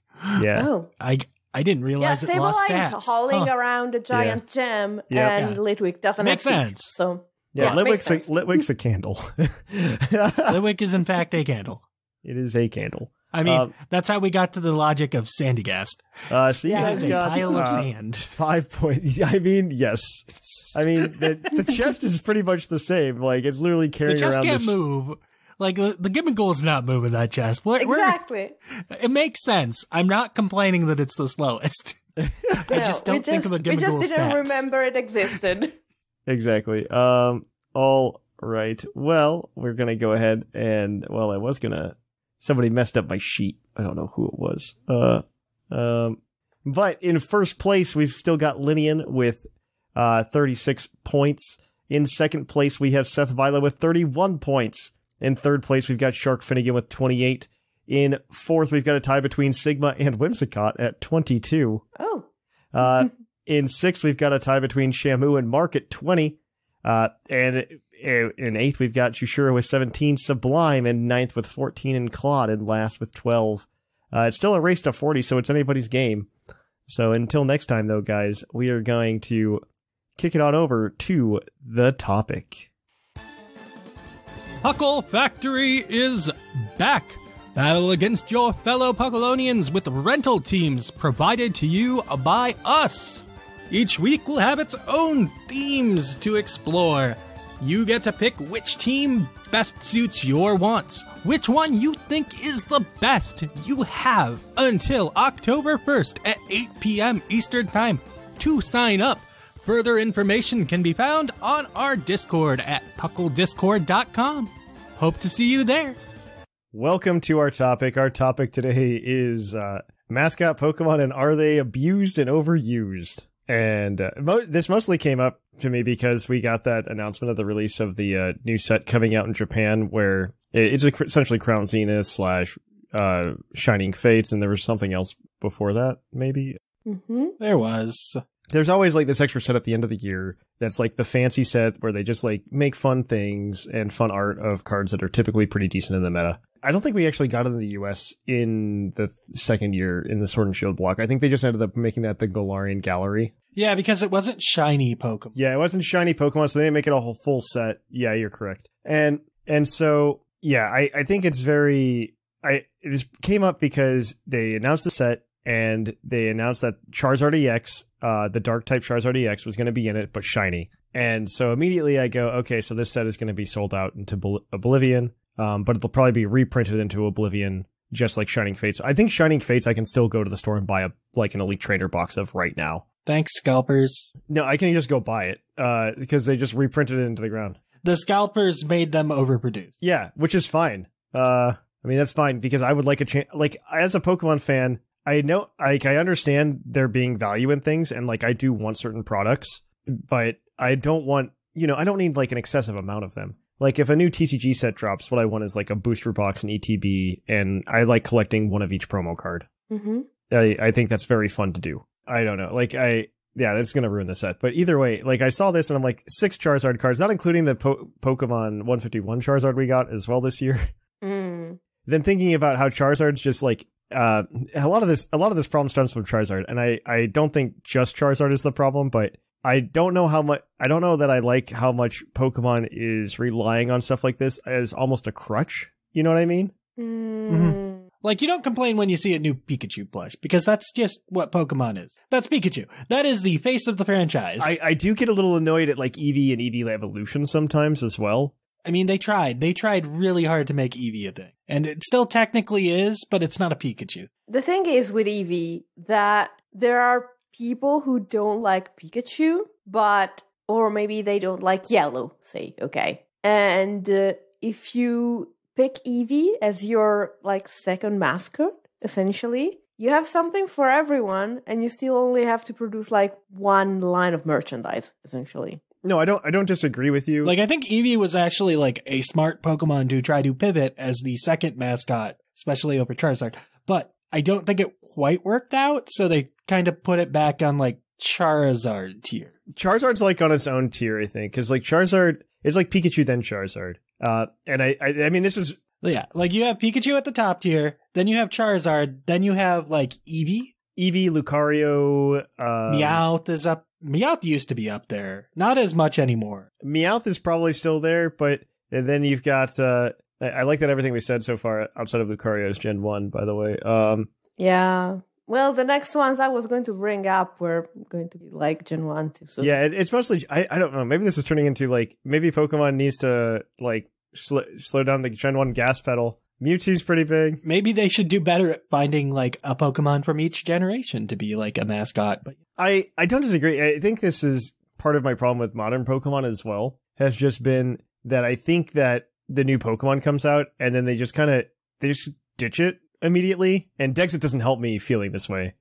Speaker 3: Yeah.
Speaker 4: Oh.
Speaker 5: I didn't realize it lost
Speaker 4: Sableye
Speaker 5: stats.
Speaker 4: is hauling around a giant gem, and Litwick doesn't
Speaker 5: Makes
Speaker 4: have feet,
Speaker 5: sense.
Speaker 4: So,
Speaker 3: Yeah,
Speaker 4: makes sense.
Speaker 3: Litwick's a candle.
Speaker 5: Litwick is, in fact, a candle.
Speaker 3: It is a candle.
Speaker 5: I mean, that's how we got to the logic of Sandygast.
Speaker 3: So you
Speaker 4: Yeah,
Speaker 3: guys
Speaker 5: It's a
Speaker 3: got
Speaker 5: pile of sand.
Speaker 3: 5 points. I mean, yes. I mean, the chest is pretty much the same. Like, it's literally
Speaker 5: The
Speaker 3: carrying
Speaker 5: chest
Speaker 3: around
Speaker 5: can't
Speaker 3: this.
Speaker 5: move. Like, the Gimmighoul is not moving that chest.
Speaker 4: Exactly.
Speaker 5: It makes sense. I'm not complaining that it's the slowest. I just don't think of the
Speaker 4: We
Speaker 5: Gimmighoul
Speaker 4: just didn't
Speaker 5: stats.
Speaker 4: remember it existed.
Speaker 3: Exactly. All right. Well, we're gonna go ahead and somebody messed up my sheet. I don't know who it was. But in first place, we've still got Linian with 36 points. In second place, we have Seth Vila with 31 points. In third place, we've got Shark Finnegan with 28. In fourth, we've got a tie between Sigma and Whimsicott at 22.
Speaker 4: Oh.
Speaker 3: In sixth, we've got a tie between Shamu and Mark at 20. And in eighth, we've got Shushura with 17, Sublime in ninth with 14, and Claude in last with 12. It's still a race to 40, so it's anybody's game. So until next time, though, guys, we are going to kick it on over to the topic.
Speaker 5: Puckle Factory is back. Battle against your fellow Puckalonians with rental teams provided to you by us. Each week will have its own themes to explore. You get to pick which team best suits your wants, which one you think is the best. You have until October 1st at 8 p.m. Eastern Time to sign up. Further information can be found on our Discord at pucklediscord.com. Hope to see you there.
Speaker 3: Welcome to our topic. Our topic today is Mascot Pokemon and are they abused and overused? And this mostly came up to me because we got that announcement of the release of the new set coming out in Japan, where it's essentially Crown Zenith / Shining Fates, and there was something else before that, maybe?
Speaker 4: Mm-hmm.
Speaker 5: There was.
Speaker 3: There's always like this extra set at the end of the year that's like the fancy set where they just like make fun things and fun art of cards that are typically pretty decent in the meta. I don't think we actually got it in the US in the second year in the Sword and Shield block. I think they just ended up making that the Galarian Gallery.
Speaker 5: Yeah, because it wasn't shiny Pokemon.
Speaker 3: Yeah, it wasn't shiny Pokemon, so they didn't make it a whole full set. Yeah, you're correct. And so, yeah, I think it's very... This came up because they announced the set, and they announced that Charizard EX, the Dark-type Charizard EX, was going to be in it, but shiny. And so immediately I go, okay, so this set is going to be sold out into Oblivion, but it'll probably be reprinted into Oblivion, just like Shining Fates. I think Shining Fates I can still go to the store and buy an Elite Trainer box of right now.
Speaker 5: Thanks, scalpers.
Speaker 3: No, I can just go buy it, because they just reprinted it into the ground.
Speaker 5: The scalpers made them overproduce.
Speaker 3: Yeah, which is fine. I mean, that's fine, because I would like a chance, like, as a Pokemon fan, I know, like, I understand there being value in things, and, like, I do want certain products, but I don't want, I don't need, like, an excessive amount of them. Like, if a new TCG set drops, what I want is, like, a booster box, an ETB, and I like collecting one of each promo card.
Speaker 4: Mm-hmm.
Speaker 3: I think that's very fun to do. I don't know, like, yeah, that's going to ruin the set. But either way, like, I saw this, and I'm like, 6 Charizard cards, not including the Pokemon 151 Charizard we got as well this year.
Speaker 4: Mm.
Speaker 3: Then thinking about how Charizard's just, like, a lot of this problem stems from Charizard, and I don't think just Charizard is the problem, but I don't know that I like how much Pokemon is relying on stuff like this as almost a crutch. You know what I mean?
Speaker 4: Mm.
Speaker 3: Mm-hmm.
Speaker 5: Like, you don't complain when you see a new Pikachu plush, because that's just what Pokemon is. That's Pikachu. That is the face of the franchise.
Speaker 3: I do get a little annoyed at, like, Eevee and Eevee Evolution sometimes as well.
Speaker 5: I mean, they tried really hard to make Eevee a thing. And it still technically is, but it's not a Pikachu.
Speaker 4: The thing is with Eevee that there are people who don't like Pikachu, or maybe they don't like yellow, say, okay. And if you pick Eevee as your, like, second mascot, essentially, you have something for everyone, and you still only have to produce, like, one line of merchandise, essentially.
Speaker 3: No, I don't disagree with you.
Speaker 5: Like, I think Eevee was actually, like, a smart Pokemon to try to pivot as the second mascot, especially over Charizard. But I don't think it quite worked out, so they kind of put it back on, like, Charizard tier.
Speaker 3: Charizard's, like, on its own tier, I think, because, like, Charizard is like Pikachu then Charizard. And I mean, this is...
Speaker 5: Yeah, like, you have Pikachu at the top tier, then you have Charizard, then you have, like, Eevee,
Speaker 3: Lucario...
Speaker 5: Meowth is up. Meowth used to be up there. Not as much anymore.
Speaker 3: Meowth is probably still there, but then you've got... I like that everything we said so far outside of Lucario is Gen 1, by the way.
Speaker 4: Yeah. Well, the next ones I was going to bring up were going to be like Gen 1 too. So.
Speaker 3: Yeah, it's mostly... I don't know. Maybe this is turning into, like... Maybe Pokemon needs to, like, slow down the Gen 1 gas pedal. Mewtwo's pretty big.
Speaker 5: Maybe they should do better at finding, like, a Pokemon from each generation to be, like, a mascot. But
Speaker 3: I don't disagree. I think this is part of my problem with modern Pokemon as well, has just been that I think that the new Pokemon comes out and then they just ditch it immediately. And Dexit doesn't help me feeling this way.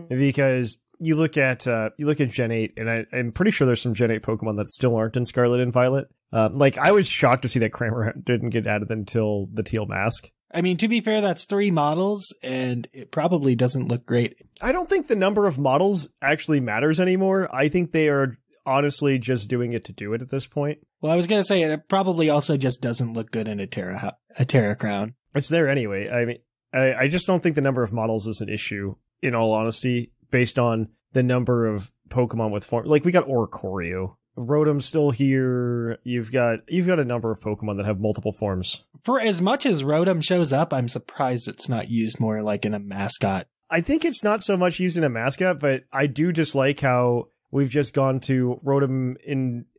Speaker 3: Because you look at Gen 8, and I'm pretty sure there's some Gen 8 Pokemon that still aren't in Scarlet and Violet. Like, I was shocked to see that Kramer didn't get added until the Teal Mask.
Speaker 5: I mean, to be fair, that's 3 models, and it probably doesn't look great.
Speaker 3: I don't think the number of models actually matters anymore. I think they are honestly just doing it to do it at this point.
Speaker 5: Well, I was going to say, it probably also just doesn't look good in a Terra crown.
Speaker 3: It's there anyway. I mean, I just don't think the number of models is an issue, in all honesty, based on the number of Pokemon with form. Like, we got Oricorio. Rotom's still here. You've got a number of Pokemon that have multiple forms.
Speaker 5: For as much as Rotom shows up, I'm surprised it's not used more like in a mascot.
Speaker 3: I think it's not so much used in a mascot, but I do dislike how we've just gone to Rotom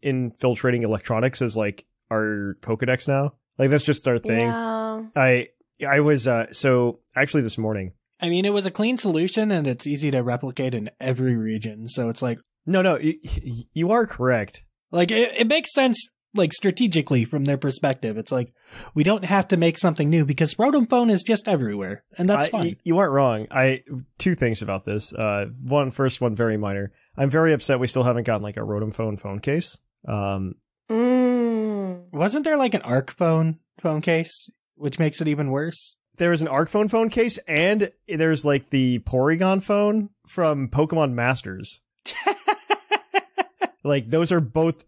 Speaker 3: infiltrating electronics as like our Pokedex now. Like, that's just our thing.
Speaker 4: Yeah.
Speaker 3: I was so actually this morning.
Speaker 5: I mean, it was a clean solution and it's easy to replicate in every region. So it's like,
Speaker 3: no, you are correct.
Speaker 5: Like, it makes sense, like, strategically from their perspective. It's like, we don't have to make something new because Rotom Phone is just everywhere, and that's fine.
Speaker 3: You aren't wrong. 2 things about this. First one, very minor. I'm very upset we still haven't gotten, like, a Rotom phone case.
Speaker 5: Wasn't there, like, an Arc phone case, which makes it even worse?
Speaker 3: There is an Arc phone case, and there's, like, the Porygon phone from Pokemon Masters. Like, those are both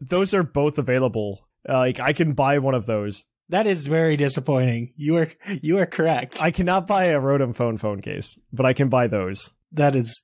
Speaker 3: available. Like, I can buy one of those.
Speaker 5: That is very disappointing. You are correct.
Speaker 3: I cannot buy a Rotom phone case, but I can buy those.
Speaker 5: That is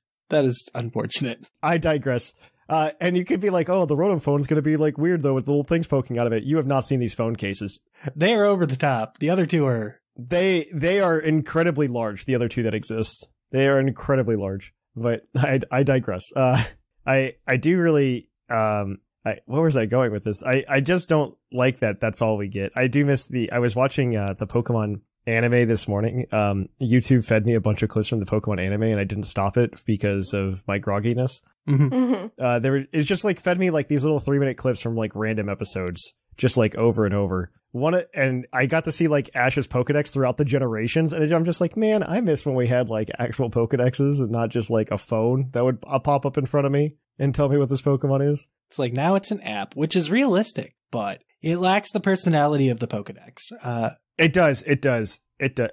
Speaker 5: unfortunate.
Speaker 3: I digress. And you could be like, oh, the Rotom phone is going to be like weird though with little things poking out of it. You have not seen these phone cases.
Speaker 5: They are over the top. The other 2 are.
Speaker 3: They are incredibly large. The other 2 that exist, they are incredibly large. But I digress. I do really. Where was I going with this? I just don't like that. That's all we get. I do miss I was watching the Pokemon anime this morning. YouTube fed me a bunch of clips from the Pokemon anime, and I didn't stop it because of my grogginess.
Speaker 5: Mm-hmm.
Speaker 3: It's just like fed me like these little 3-minute clips from like random episodes, just like over and over. And I got to see like Ash's Pokedex throughout the generations, and I'm just like, man, I miss when we had like actual Pokedexes and not just like a phone that would pop up in front of me and tell me what this Pokemon is.
Speaker 5: It's like, now it's an app, which is realistic, but it lacks the personality of the Pokedex.
Speaker 3: It does.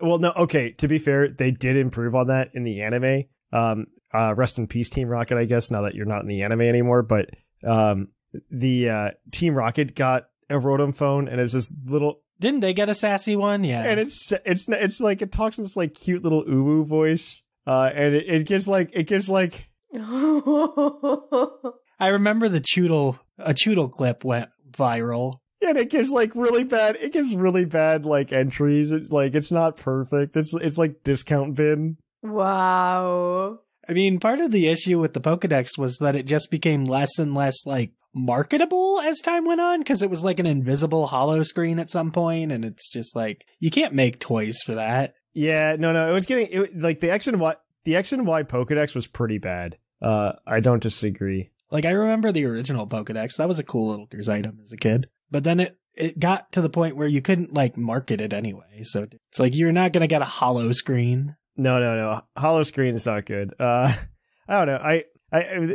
Speaker 3: Well, no, okay, to be fair, they did improve on that in the anime. Rest in peace, Team Rocket, I guess, now that you're not in the anime anymore, but the Team Rocket got a Rotom phone, and it's this little...
Speaker 5: Didn't they get a sassy one? Yeah.
Speaker 3: And it's like, it talks in this like cute little uwu voice, and it gives like...
Speaker 5: I remember a Choodle clip went viral.
Speaker 3: And it gives like really bad like entries. It's not perfect. It's like discount bin.
Speaker 4: Wow.
Speaker 5: I mean, part of the issue with the Pokedex was that it just became less and less like marketable as time went on, because it was like an invisible hollow screen at some point, and it's just like, you can't make toys for that.
Speaker 3: Yeah, no, like the X and Y Pokedex was pretty bad. I don't disagree.
Speaker 5: Like, I remember the original Pokedex. That was a cool little item as a kid. But then it got to the point where you couldn't, like, market it anyway. So it's like, you're not going to get a hollow screen.
Speaker 3: No. Hollow screen is not good. I don't know.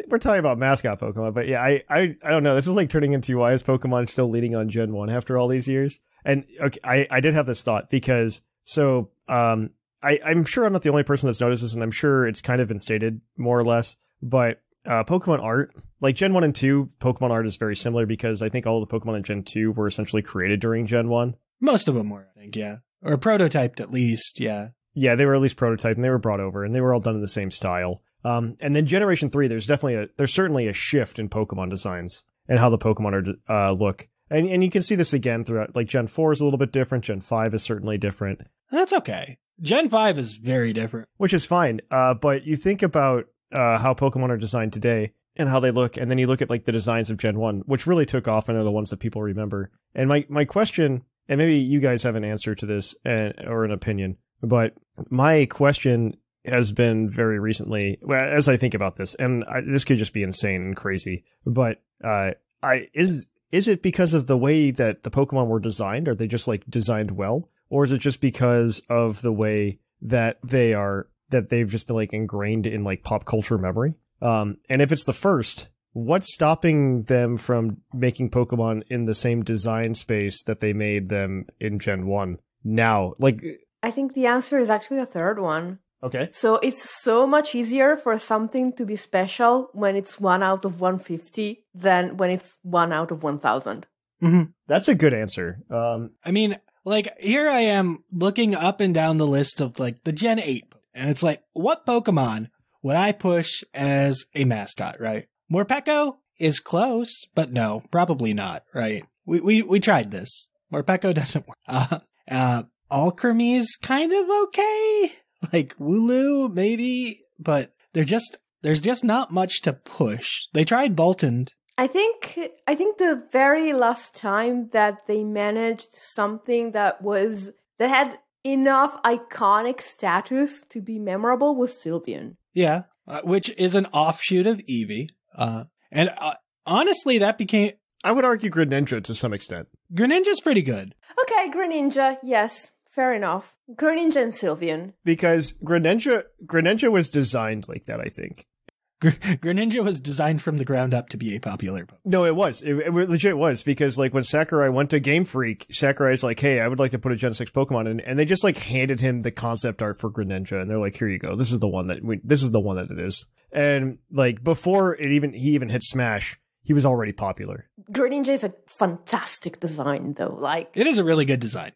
Speaker 3: We're talking about mascot Pokemon, but yeah, I don't know. This is like turning into why is Pokemon still leading on Gen 1 after all these years? And okay, I did have this thought because, so, I'm sure I'm not the only person that's noticed this, and I'm sure it's kind of been stated more or less, but Pokemon art, like Gen 1 and 2, Pokemon art is very similar because I think all of the Pokemon in Gen 2 were essentially created during Gen 1.
Speaker 5: Most of them were, I think, yeah. Or prototyped at least, yeah.
Speaker 3: Yeah, they were at least prototyped, and they were brought over, and they were all done in the same style. And then Generation 3, there's certainly a shift in Pokemon designs and how the Pokemon are look. And you can see this again throughout, like Gen 4 is a little bit different, Gen 5 is certainly different.
Speaker 5: That's okay. Gen 5 is very different.
Speaker 3: Which is fine, but you think about how Pokemon are designed today and how they look, and then you look at like the designs of Gen 1, which really took off and are the ones that people remember. And my question, and maybe you guys have an answer to this or an opinion, but my question has been very recently, as I think about this, and this could just be insane and crazy, but is it because of the way that the Pokemon were designed? Are they just like designed well? Or is it just because of the way that they've just been like ingrained in like pop culture memory? And if it's the first, what's stopping them from making Pokemon in the same design space that they made them in Gen 1 now? Like,
Speaker 4: I think the answer is actually a third one.
Speaker 3: Okay.
Speaker 4: So it's so much easier for something to be special when it's 1 out of 150 than when it's 1 out of 1,000.
Speaker 5: Mm-hmm.
Speaker 3: That's a good answer.
Speaker 5: I mean, like, here I am looking up and down the list of, like, the Gen 8. And it's like, what Pokemon would I push as a mascot, right? Morpeko is close, but no, probably not, right? We tried this. Morpeko doesn't work. Alchemy's kind of okay. Like, Wooloo, maybe, but there's just not much to push. They tried Boltund.
Speaker 4: I think the very last time that they managed something that had enough iconic status to be memorable was Sylveon.
Speaker 5: Yeah, which is an offshoot of Eevee. And honestly, that became...
Speaker 3: I would argue Greninja to some extent.
Speaker 5: Greninja's pretty good.
Speaker 4: Okay, Greninja, yes. Fair enough. Greninja and Sylveon.
Speaker 3: Because Greninja was designed like that, I think.
Speaker 5: Greninja was designed from the ground up to be a popular Pokemon.
Speaker 3: No, it was. It legit was. Because, like, when Sakurai went to Game Freak, Sakurai's like, hey, I would like to put a Gen 6 Pokemon in. And they just, like, handed him the concept art for Greninja. And they're like, here you go. This is the one that it is. And, like, before he even hit Smash, he was already popular.
Speaker 4: Greninja is a fantastic design, though. Like,
Speaker 5: it is a really good design.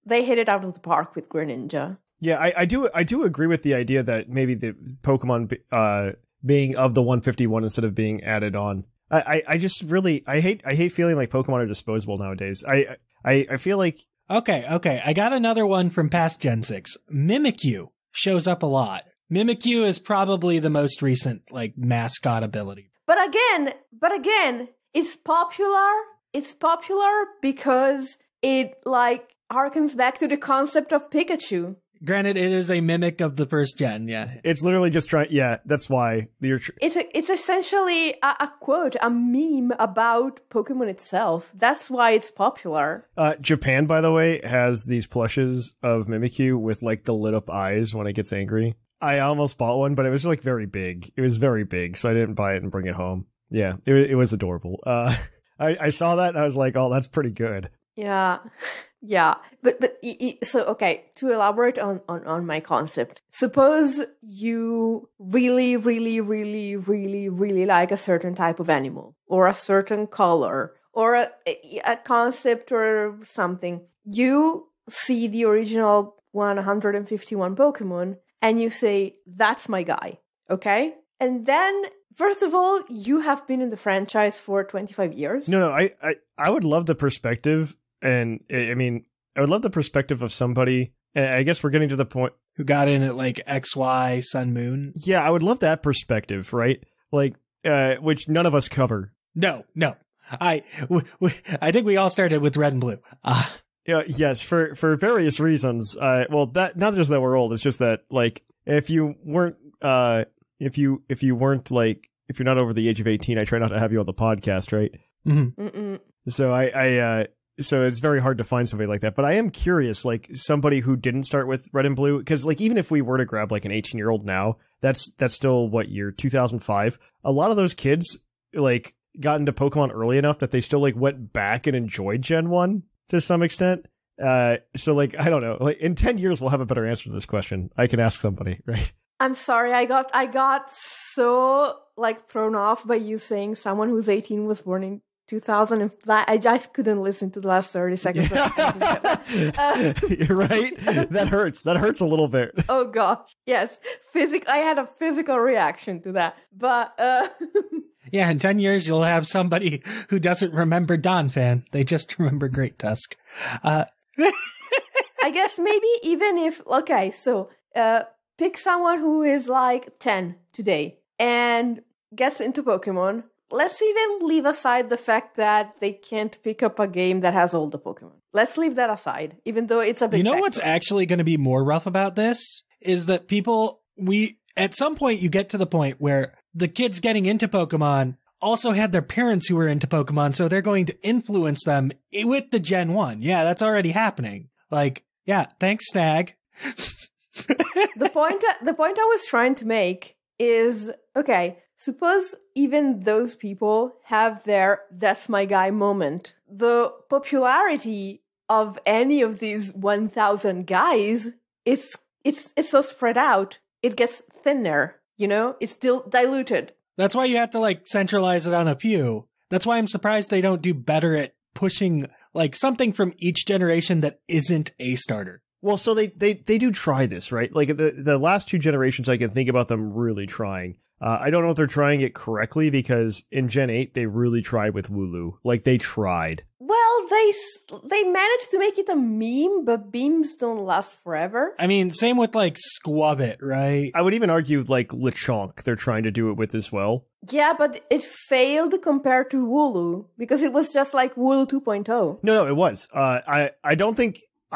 Speaker 4: They hit it out of the park with Greninja.
Speaker 3: Yeah, I do agree with the idea that maybe the Pokemon being of the 151 instead of being added on. I just really I hate feeling like Pokemon are disposable nowadays. I feel like
Speaker 5: Okay, I got another one from past Gen 6. Mimikyu shows up a lot. Mimikyu is probably the most recent, like, mascot ability.
Speaker 4: But again, it's popular. It's popular because it, like, harkens back to the concept of Pikachu.
Speaker 5: Granted, it is a mimic of the first gen, yeah.
Speaker 3: It's literally just trying, yeah, that's why.
Speaker 4: It's essentially a quote, a meme about Pokemon itself. That's why it's popular.
Speaker 3: Japan, by the way, has these plushes of Mimikyu with, like, the lit up eyes when it gets angry. I almost bought one, but it was, like, very big. It was very big, so I didn't buy it and bring it home. Yeah, it was adorable. I saw that and I was like, oh, that's pretty good.
Speaker 4: Yeah. Yeah, but so, okay, to elaborate on my concept, suppose you really, really, really, really, really like a certain type of animal, or a certain color, or a concept or something. You see the original 151 Pokemon, and you say, that's my guy, okay? And then, first of all, you have been in the franchise for 25 years.
Speaker 3: No, I would love the perspective. And I mean, I would love the perspective of somebody, and I guess we're getting to the point
Speaker 5: who got in at like XY Sun Moon.
Speaker 3: Yeah, I would love that perspective, right? Like, which none of us cover.
Speaker 5: No. I think we all started with red and blue.
Speaker 3: Yeah, yes, for various reasons. Well, that not just that we're old, it's just that, like, if you weren't if you're not over the age of 18, I try not to have you on the podcast, right?
Speaker 5: Mm-hmm.
Speaker 3: So so it's very hard to find somebody like that. But I am curious, like, somebody who didn't start with red and blue, because, like, even if we were to grab, like, an 18-year-old now, that's still, what year? 2005? A lot of those kids, like, got into Pokemon early enough that they still, like, went back and enjoyed Gen 1 to some extent. So, like, I don't know. Like, in 10 years, we'll have a better answer to this question. I can ask somebody, right?
Speaker 4: I'm sorry, I got so, like, thrown off by you saying someone who's 18 was born in 2000, and I just couldn't listen to the last 30 seconds.
Speaker 3: You're right. That hurts. That hurts a little bit.
Speaker 4: Oh gosh, yes. I had a physical reaction to that. But
Speaker 5: yeah, in 10 years you'll have somebody who doesn't remember Donphan. They just remember Great Tusk.
Speaker 4: I guess maybe even if so pick someone who is like 10 today and gets into Pokemon. Let's even leave aside the fact that they can't pick up a game that has all the Pokemon. Let's leave that aside, even though it's a big factor.
Speaker 5: What's actually going to be more rough about this is that at some point you get to the point where the kids getting into Pokemon also had their parents who were into Pokemon, so they're going to influence them with the Gen 1. Yeah, that's already happening. Like, yeah, thanks, Snag.
Speaker 4: The point I was trying to make is, okay, suppose even those people have their "that's my guy" moment. The popularity of any of these 1,000 guys, it's so spread out. It gets thinner, It's still diluted.
Speaker 5: That's why you have to centralize it on a few. That's why I'm surprised they don't do better at pushing something from each generation that isn't a starter.
Speaker 3: Well, so they do try this, right? Like the last 2 generations, I can think about them really trying. I don't know if they're trying it correctly, because in Gen 8, they really tried with Wooloo. They tried.
Speaker 4: Well, they managed to make it a meme, but memes don't last forever.
Speaker 5: I mean, same with Squabbit, right?
Speaker 3: I would even argue Lechonk, they're trying to do it with as well.
Speaker 4: Yeah, but it failed compared to Wooloo, because it was just like Wooloo 2.0.
Speaker 3: No, it was. I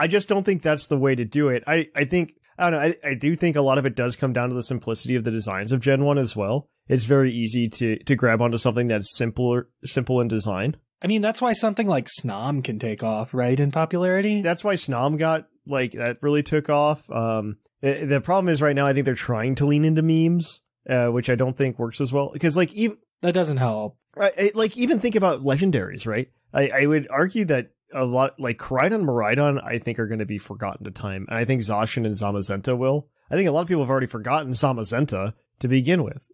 Speaker 3: just don't think that's the way to do it. I think, I don't know, I do think a lot of it does come down to the simplicity of the designs of Gen 1 as well. It's very easy to grab onto something that's simple in design.
Speaker 5: I mean, that's why something like Snom can take off, right, in popularity?
Speaker 3: That's why Snom got, that really took off. The problem is right now, I think they're trying to lean into memes, which I don't think works as well. Because, even...
Speaker 5: That doesn't help.
Speaker 3: Even think about legendaries, right? I would argue that a lot, Koraidon and Miraidon, I think are going to be forgotten to time. And I think Zacian and Zamazenta will. I think a lot of people have already forgotten Zamazenta to begin with.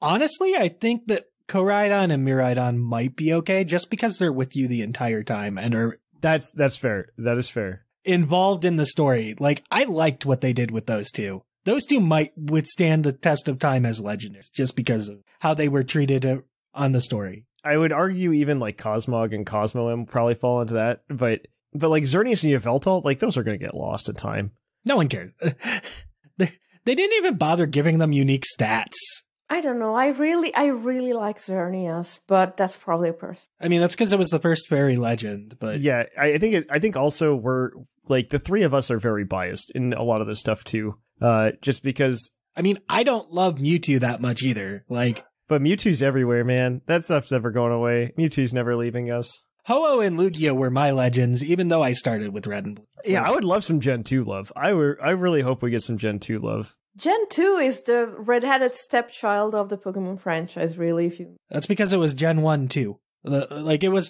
Speaker 5: Honestly, I think that Koraidon and Miraidon might be okay just because they're with you the entire time and are...
Speaker 3: That's fair. That is fair.
Speaker 5: Involved in the story. I liked what they did with those two. Those two might withstand the test of time as legendaries just because of how they were treated on the story.
Speaker 3: I would argue even Cosmog and Cosmoem probably fall into that, but Xerneas and Yveltal, those are going to get lost in time.
Speaker 5: No one cares. They didn't even bother giving them unique stats.
Speaker 4: I don't know. I really like Xerneas, but that's probably a person.
Speaker 5: I mean, that's because it was the first fairy legend, but
Speaker 3: yeah, I think also we're the 3 of us are very biased in a lot of this stuff too. Just because,
Speaker 5: I mean, I don't love Mewtwo that much either.
Speaker 3: But Mewtwo's everywhere, man. That stuff's never going away. Mewtwo's never leaving us.
Speaker 5: Ho-Oh and Lugia were my legends, even though I started with Red and Blue.
Speaker 3: Yeah, I would love some Gen 2 love. I really hope we get some Gen 2 love.
Speaker 4: Gen 2 is the redheaded stepchild of the Pokemon franchise, really.
Speaker 5: That's because it was Gen 1 too. It's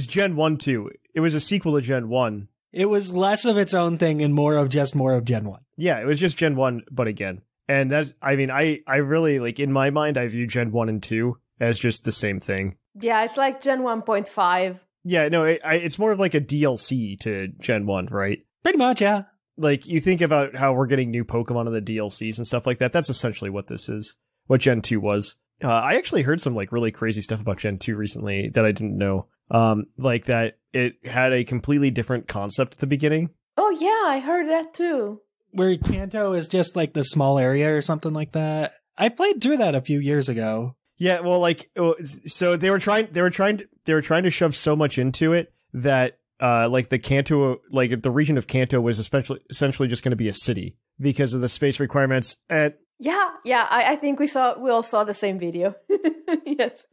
Speaker 3: Gen 1 too. It was a sequel to Gen 1.
Speaker 5: It was less of its own thing and more of Gen 1.
Speaker 3: Yeah, it was just Gen 1, but again. And that's, I really, in my mind, I view Gen 1 and 2 as just the same thing.
Speaker 4: Yeah, it's like Gen 1.5.
Speaker 3: Yeah, no, it's more of a DLC to Gen 1, right?
Speaker 5: Pretty much, yeah.
Speaker 3: You think about how we're getting new Pokemon in the DLCs and stuff like that. That's essentially what this is, what Gen 2 was. I actually heard some really crazy stuff about Gen 2 recently that I didn't know. That it had a completely different concept at the beginning.
Speaker 4: Oh yeah, I heard that too.
Speaker 5: Where Kanto is just the small area or something like that. I played through that a few years ago.
Speaker 3: Yeah, well, so they were trying to shove so much into it that the Kanto, the region of Kanto was essentially just going to be a city because of the space requirements. And
Speaker 4: yeah, I think we all saw the same video. Yes.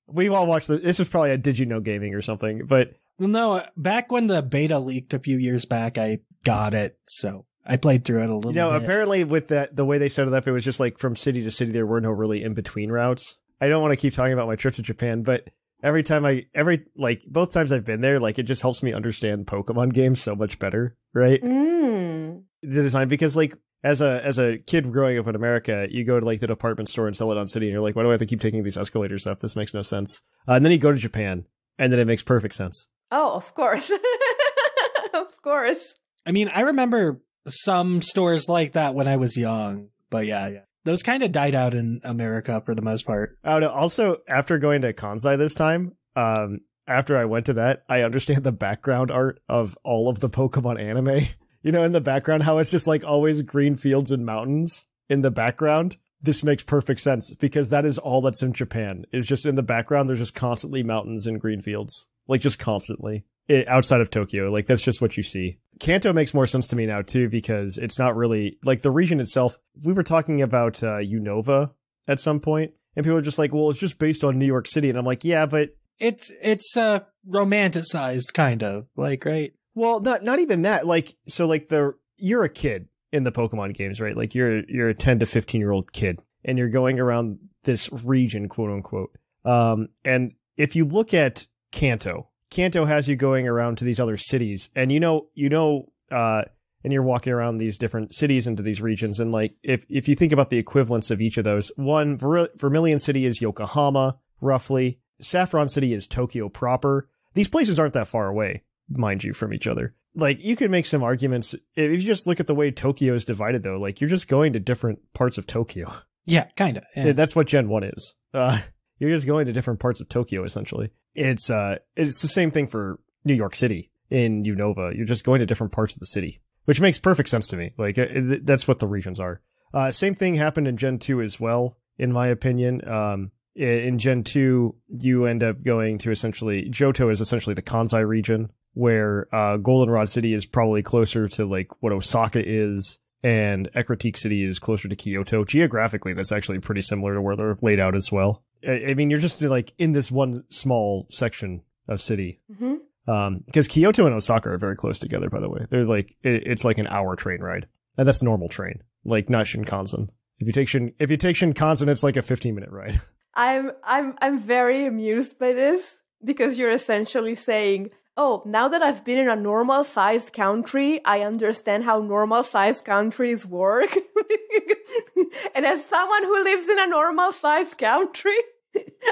Speaker 3: We all watched this was probably a Did You Know Gaming or something, but
Speaker 5: well, no, back when the beta leaked a few years back, I got it, so I played through it a little bit.
Speaker 3: Apparently with the way they set it up, it was just from city to city, there were no really in-between routes. I don't want to keep talking about my trip to Japan, but both times I've been there, it just helps me understand Pokemon games so much better, right?
Speaker 4: The
Speaker 3: design, because as a kid growing up in America, you go to the department store in Celadon City and you're like, why do I have to keep taking these escalators up? This makes no sense. And then you go to Japan and then it makes perfect sense.
Speaker 4: Oh, of course. Of course.
Speaker 5: I mean, I remember some stores like that when I was young, but yeah. Those kind of died out in America for the most part.
Speaker 3: Oh no, also after going to Kansai this time, after I went to that, I understand the background art of all of the Pokemon anime. In the background, how it's just always green fields and mountains in the background. This makes perfect sense because that is all that's in Japan. Is just in the background, there's just constantly mountains and green fields. Just constantly. Outside of Tokyo, that's just what you see. Kanto makes more sense to me now too, because it's not really, the region itself, we were talking about Unova at some point, and people are just well, it's just based on New York City, and I'm yeah, but...
Speaker 5: It's romanticized, kind of, right?
Speaker 3: Well, not even that, you're a kid in the Pokemon games, right? You're a 10 to 15-year-old kid, and you're going around this region, quote unquote. And if you look at Kanto, Kanto has you going around to these other cities, and and you're walking around these different cities into these regions, and like if you think about the equivalents of each of those, one Vermilion City is Yokohama, roughly. Saffron City is Tokyo proper. These places aren't that far away, mind you, from each other. Like, you could make some arguments if you just look at the way Tokyo is divided, though. Like, you're just going to different parts of Tokyo.
Speaker 5: Yeah, kind of. Yeah.
Speaker 3: That's what Gen 1 is. You're just going to different parts of Tokyo, essentially. It's the same thing for New York City in Unova. You're just going to different parts of the city, which makes perfect sense to me. Like, that's what the regions are. Same thing happened in Gen 2 as well, in my opinion. In Gen 2, you end up going to essentially, Johto is essentially the Kansai region, where Goldenrod City is probably closer to like what Osaka is, and Ecruteak City is closer to Kyoto. Geographically, that's actually pretty similar to where they're laid out as well. I mean, you're just like in this one small section of city. Because Kyoto and Osaka are very close together, by the way. They're like, it's like an hour train ride. And that's normal train, like not Shinkansen. If you take Shinkansen, it's like a 15-minute ride.
Speaker 4: I'm very amused by this, because you're essentially saying, oh, now that I've been in a normal-sized country, I understand how normal-sized countries work. And as someone who lives in a normal-sized country,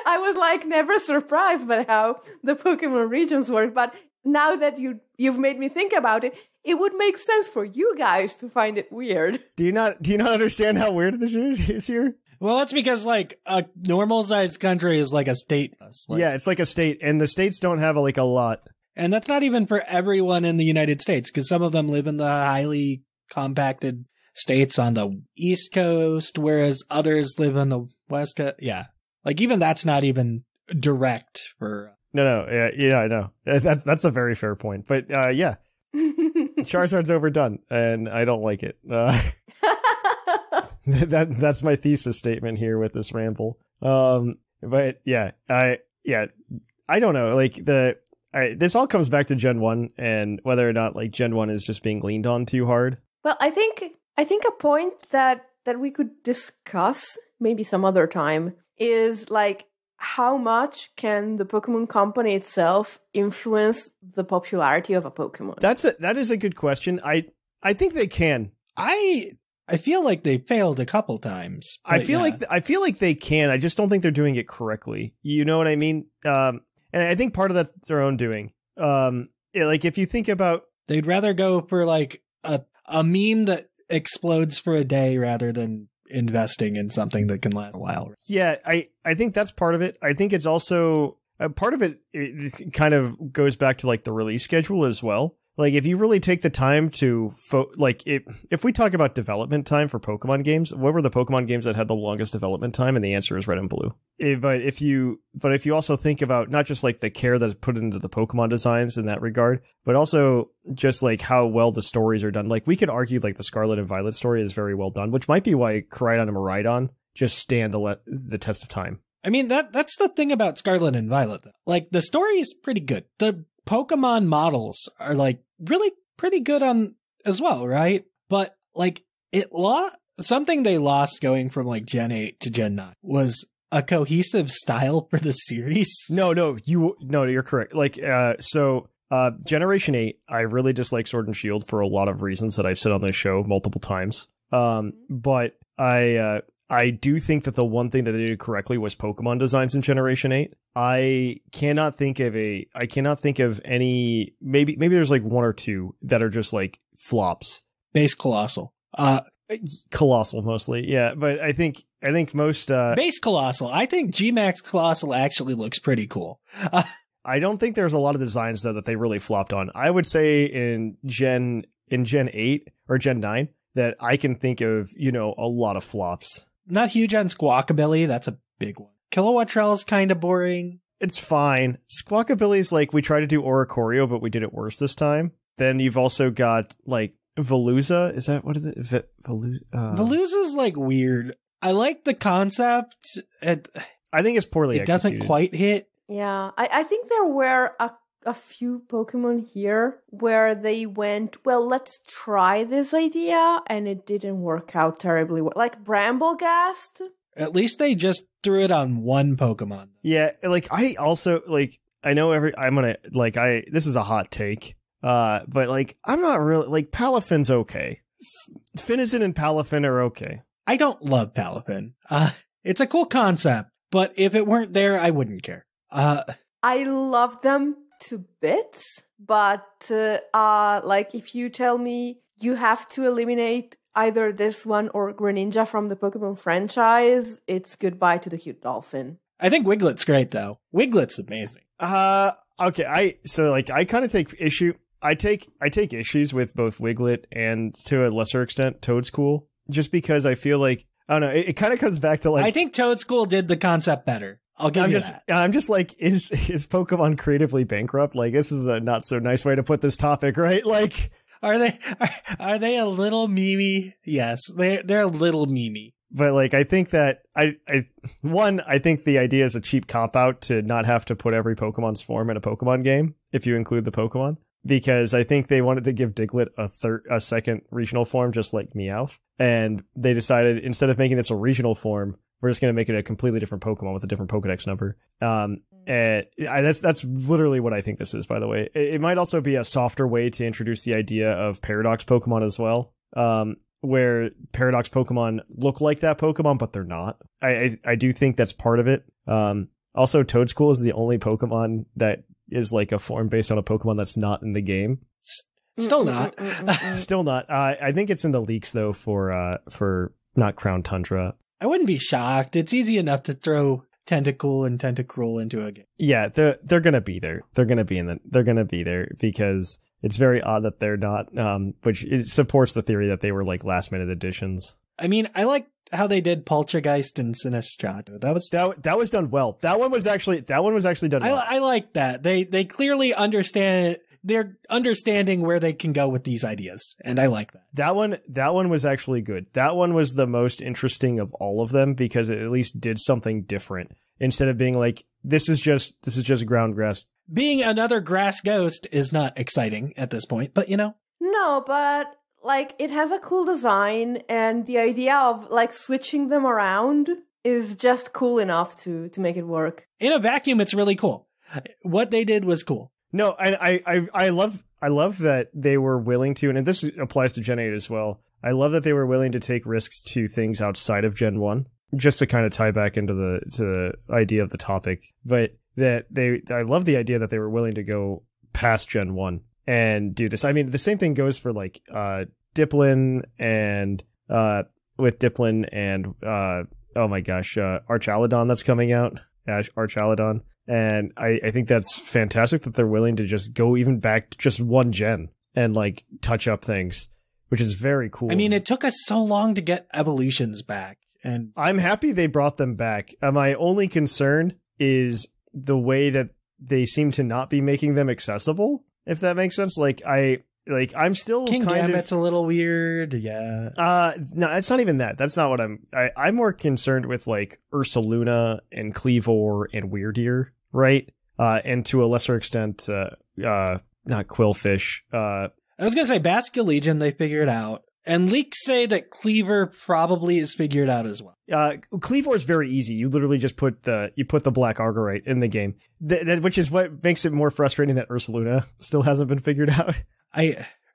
Speaker 4: I was like never surprised by how the Pokemon regions work. But now that you've made me think about it, it would make sense for you guys to find it weird. Do you not understand how weird this is here?
Speaker 5: Well, that's because, like, a normal-sized country is like a state.
Speaker 3: Yeah, it's like a state, and the states don't have, a lot.
Speaker 5: And that's not even for everyone in the United States, because some of them live in the highly compacted states on the East Coast, whereas others live on the West Coast. Yeah. Like, even that's not even direct for...
Speaker 3: No, yeah, I know. That's a very fair point. But, yeah. Charizard's overdone, and I don't like it. That's my thesis statement here with this ramble. But yeah, I don't know. Like this all comes back to Gen 1 and whether or not like Gen 1 is just being leaned on too hard.
Speaker 4: Well, I think a point that we could discuss maybe some other time is like how much can the Pokemon Company itself influence the popularity of a Pokemon?
Speaker 3: That is a good question. I think they can.
Speaker 5: I feel like they failed a couple times.
Speaker 3: I feel like they can. I just don't think they're doing it correctly. You know what I mean? And I think part of that's their own doing. Like if you think about,
Speaker 5: they'd rather go for like a meme that explodes for a day rather than investing in something that can last a while.
Speaker 3: Yeah, I think that's part of it. I think it's also part of it. It kind of goes back to like the release schedule as well. Like, if you really take the time to, if we talk about development time for Pokemon games, what were the Pokemon games that had the longest development time? And the answer is Red and Blue. But if you also think about not just like the care that's put into the Pokemon designs in that regard, but also just like how well the stories are done. Like, we could argue like the Scarlet and Violet story is very well done, which might be why Koraidon and Miraidon just stand the test of time.
Speaker 5: I mean, that's the thing about Scarlet and Violet, though. Like, the story is pretty good. The Pokemon models are like really pretty good on as well, right? But like something they lost going from like Gen 8 to Gen 9 was a cohesive style for the series.
Speaker 3: No, you're correct. Like Generation 8, I really dislike Sword and Shield for a lot of reasons that I've said on this show multiple times. But I do think that the one thing that they did correctly was Pokemon designs in Generation 8. I cannot think of any, maybe there's like one or two that are just like flops.
Speaker 5: Base Colossal.
Speaker 3: Colossal mostly, yeah. But I think most
Speaker 5: Base Colossal. I think G-Max Colossal actually looks pretty cool.
Speaker 3: I don't think there's a lot of designs though that they really flopped on. I would say in Gen 8 or Gen 9 that I can think of, a lot of flops.
Speaker 5: Not huge on Squawkabilly. That's a big one. Kilowattrell is kind of boring.
Speaker 3: It's fine. Squawkabilly's like, we tried to do Oricorio, but we did it worse this time. Then you've also got like Veluza. Is that, what is it?
Speaker 5: Veluza's like weird. I like the concept.
Speaker 3: I think it's poorly executed.
Speaker 5: It doesn't quite hit.
Speaker 4: Yeah. I think there were a few Pokemon here where they went, well, let's try this idea, and it didn't work out terribly well. Like Bramblegast.
Speaker 5: At least they just threw it on one Pokemon.
Speaker 3: Yeah, like I also like this is a hot take. But like, I'm not really, like, Palafin's okay. Finizen and Palafin are okay.
Speaker 5: I don't love Palafin. It's a cool concept, but if it weren't there, I wouldn't care.
Speaker 4: I love them to bits, but like, if you tell me you have to eliminate either this one or Greninja from the Pokemon franchise, it's goodbye to the cute dolphin.
Speaker 5: I think Wiglet's great, though. Wiglet's amazing.
Speaker 3: Okay. I kind of take issue. I take issues with both Wiglet and, to a lesser extent, Toadscool, just because I feel like, I don't know, it kind of comes back to like,
Speaker 5: I think Toadscool did the concept better. I'll give you that.
Speaker 3: I'm just like, is Pokemon creatively bankrupt? Like, this is a not so nice way to put this topic, right? Like,
Speaker 5: are they a little memey? Yes, they're a little memey.
Speaker 3: But like, I think that I think the idea is a cheap cop out to not have to put every Pokemon's form in a Pokemon game if you include the Pokemon, because I think they wanted to give Diglett a second regional form, just like Meowth, and they decided instead of making this a regional form, we're just going to make it a completely different Pokemon with a different Pokedex number. And that's literally what I think this is, by the way. It might also be a softer way to introduce the idea of Paradox Pokemon as well, where Paradox Pokemon look like that Pokemon, but they're not. I do think that's part of it. Also, Toadscool is the only Pokemon that is like a form based on a Pokemon that's not in the game.
Speaker 5: Still not.
Speaker 3: Still not. I think it's in the leaks, though, for not Crown Tundra.
Speaker 5: I wouldn't be shocked. It's easy enough to throw Tentacool and Tentacruel into a game.
Speaker 3: Yeah, they're gonna be there. They're gonna be there because it's very odd that they're not. Which it supports the theory that they were like last minute additions.
Speaker 5: I mean, I like how they did Poltergeist and Sinistrato.
Speaker 3: That was done well. That one was actually done well.
Speaker 5: I like that. They clearly understand. They're understanding where they can go with these ideas, and I like that.
Speaker 3: That one was actually good. That one was the most interesting of all of them because it at least did something different instead of being like, this is just ground grass.
Speaker 5: Being another grass ghost is not exciting at this point, but you know.
Speaker 4: No, but like, it has a cool design, and the idea of like switching them around is just cool enough to make it work.
Speaker 5: In a vacuum, it's really cool. What they did was cool.
Speaker 3: No, I love that they were willing to, and this applies to Gen 8 as well. I love that they were willing to take risks to things outside of Gen 1, just to kind of tie back into the idea of the topic. But I love the idea that they were willing to go past Gen 1 and do this. I mean, the same thing goes for like Dipplin and with Dipplin and oh my gosh, Archaludon that's coming out, Archaludon. And I think that's fantastic that they're willing to just go even back to just one gen and like touch up things, which is very cool.
Speaker 5: I mean, it took us so long to get evolutions back, and I'm
Speaker 3: happy they brought them back. My only concern is the way that they seem to not be making them accessible, if that makes sense. I'm still
Speaker 5: King Gambit's a little weird, yeah.
Speaker 3: No, it's not even that. That's not what I'm more concerned with, like Ursaluna and Cleavor and Weirdeer, right? And to a lesser extent, not Quillfish.
Speaker 5: I was gonna say Basculegion they figured out, and leaks say that Cleaver probably is figured out as well.
Speaker 3: Cleavor is very easy. You literally just put the Black Argorite in the game, which is what makes it more frustrating that Ursaluna still hasn't been figured out.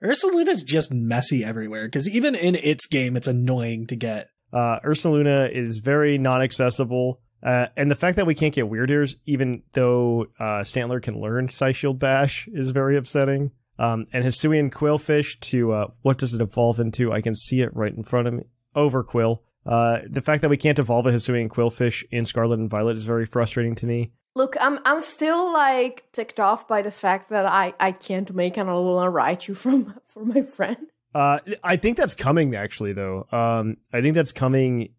Speaker 5: Ursaluna's just messy everywhere, because even in its game, it's annoying to get.
Speaker 3: Ursaluna is very non-accessible, and the fact that we can't get Weirdeers, even though Stantler can learn Psyshield Bash, is very upsetting. And Hisuian Quillfish to, what does it evolve into? I can see it right in front of me. Overquill. The fact that we can't evolve a Hisuian Quillfish in Scarlet and Violet is very frustrating to me.
Speaker 4: Look, I'm still like ticked off by the fact that I can't make an Alolan Raichu for my friend.
Speaker 3: I think that's coming actually though. I think that's coming.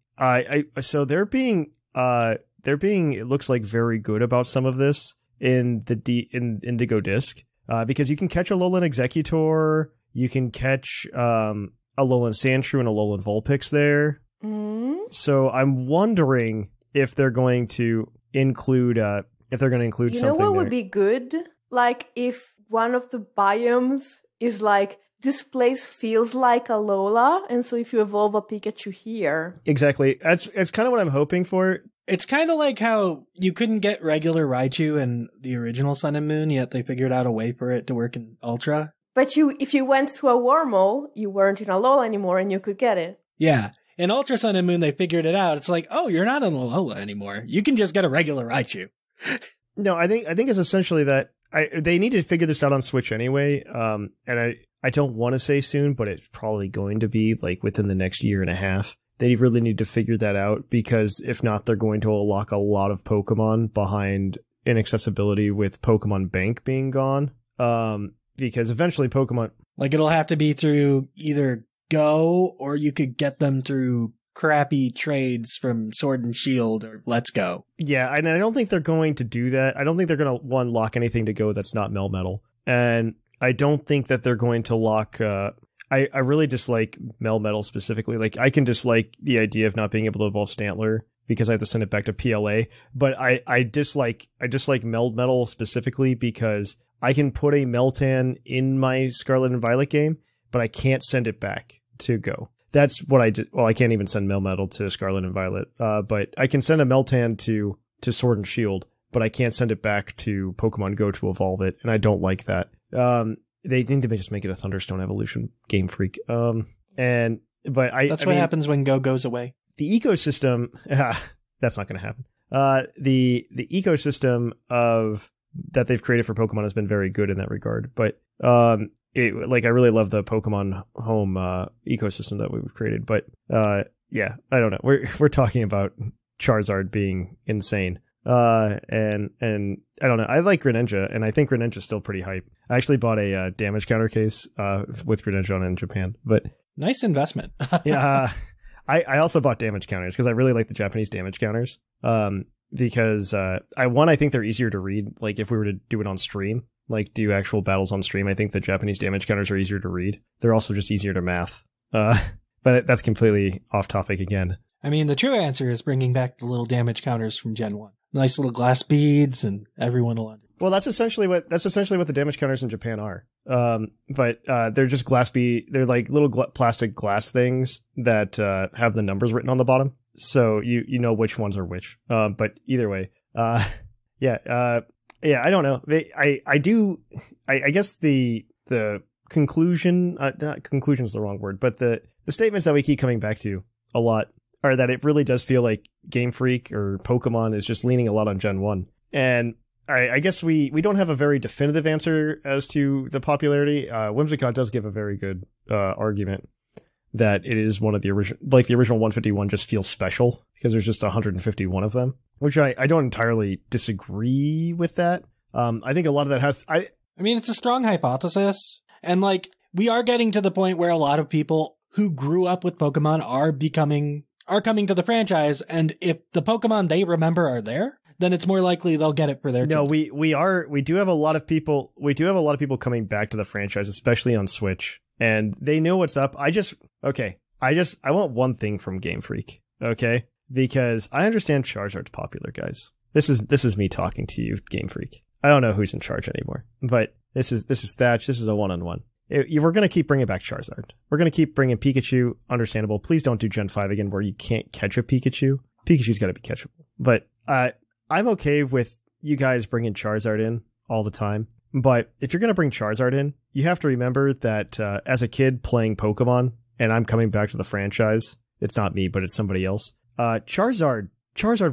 Speaker 3: So they're being it looks like very good about some of this in in Indigo Disc. Because you can catch a Alolan Executor, you can catch a Alolan Sandshrew and a Alolan Vulpix there.
Speaker 4: Mm.
Speaker 3: So I'm wondering if they're going to include something.
Speaker 4: You know what would be good? Like if one of the biomes is like this place feels like Alola, and so if you evolve a Pikachu here...
Speaker 3: Exactly. It's kind of what I'm hoping for.
Speaker 5: It's kind of like how you couldn't get regular Raichu in the original Sun and Moon, yet they figured out a way for it to work in Ultra.
Speaker 4: But if you went to a Wormhole, you weren't in Alola anymore, and you could get it.
Speaker 5: Yeah. In Ultra Sun and Moon, they figured it out. It's like, oh, you're not in Alola anymore. You can just get a regular Raichu.
Speaker 3: No, I think it's essentially that they need to figure this out on Switch anyway. And I don't want to say soon, but it's probably going to be like within the next year and a half. They really need to figure that out, because if not, they're going to unlock a lot of Pokemon behind inaccessibility with Pokemon Bank being gone. Because eventually Pokemon...
Speaker 5: Like, it'll have to be through either Go, or you could get them through crappy trades from Sword and Shield or Let's Go.
Speaker 3: Yeah, and I don't think they're going to do that. I don't think they're going to, lock anything to Go that's not Melmetal. And I don't think that they're going to lock... I really dislike Melmetal specifically. Like, I can dislike the idea of not being able to evolve Stantler because I have to send it back to PLA. But I dislike Melmetal specifically because I can put a Meltan in my Scarlet and Violet game, but I can't send it back to Go. That's what I did. Well, I can't even send Melmetal to Scarlet and Violet. But I can send a Meltan to Sword and Shield, but I can't send it back to Pokemon Go to evolve it, and I don't like that. They need to just make it a Thunderstone evolution, Game Freak. That's what
Speaker 5: happens when Go goes away.
Speaker 3: The ecosystem, that's not going to happen. The ecosystem that they've created for Pokemon has been very good in that regard. But I really love the Pokemon Home ecosystem that we've created. But yeah, I don't know. We're talking about Charizard being insane. And I don't know. I like Greninja, and I think Greninja's still pretty hype. I actually bought a damage counter case with Greninja on in Japan, but
Speaker 5: nice investment.
Speaker 3: Yeah, I also bought damage counters because I really like the Japanese damage counters. Because I think they're easier to read. Like if we were to do it on stream, like do actual battles on stream, I think the Japanese damage counters are easier to read. They're also just easier to math. But that's completely off topic again.
Speaker 5: I mean, the true answer is bringing back the little damage counters from Gen 1. Nice little glass beads, and everyone will understand.
Speaker 3: Well, that's essentially what the damage counters in Japan are. But they're just they're like little plastic glass things that have the numbers written on the bottom, so you know which ones are which. But either way, yeah, I don't know. I guess the conclusion, not conclusion is the wrong word, but the statements that we keep coming back to a lot are that it really does feel like Game Freak or Pokemon is just leaning a lot on Gen 1. And I guess we don't have a very definitive answer as to the popularity. Whimsicott does give a very good argument that it is one of the original, like the original 151 just feels special because there's just 151 of them, which I don't entirely disagree with that. I think a lot of that has... I
Speaker 5: mean, it's a strong hypothesis. And like, we are getting to the point where a lot of people who grew up with Pokemon are coming to the franchise, and if the Pokemon they remember are there, then it's more likely they'll get it for their
Speaker 3: children. We do have a lot of people coming back to the franchise, especially on Switch, and they know what's up. I want one thing from Game Freak, okay? Because I understand Charizard's popular, guys. This is me talking to you, Game Freak. I don't know who's in charge anymore, but this is Thatch. This is a one-on-one. We're going to keep bringing back Charizard. We're going to keep bringing Pikachu. Understandable. Please don't do Gen 5 again where you can't catch a Pikachu. Pikachu's got to be catchable. But I'm okay with you guys bringing Charizard in all the time. But if you're going to bring Charizard in, you have to remember that as a kid playing Pokemon, and I'm coming back to the franchise, it's not me, but it's somebody else. Charizard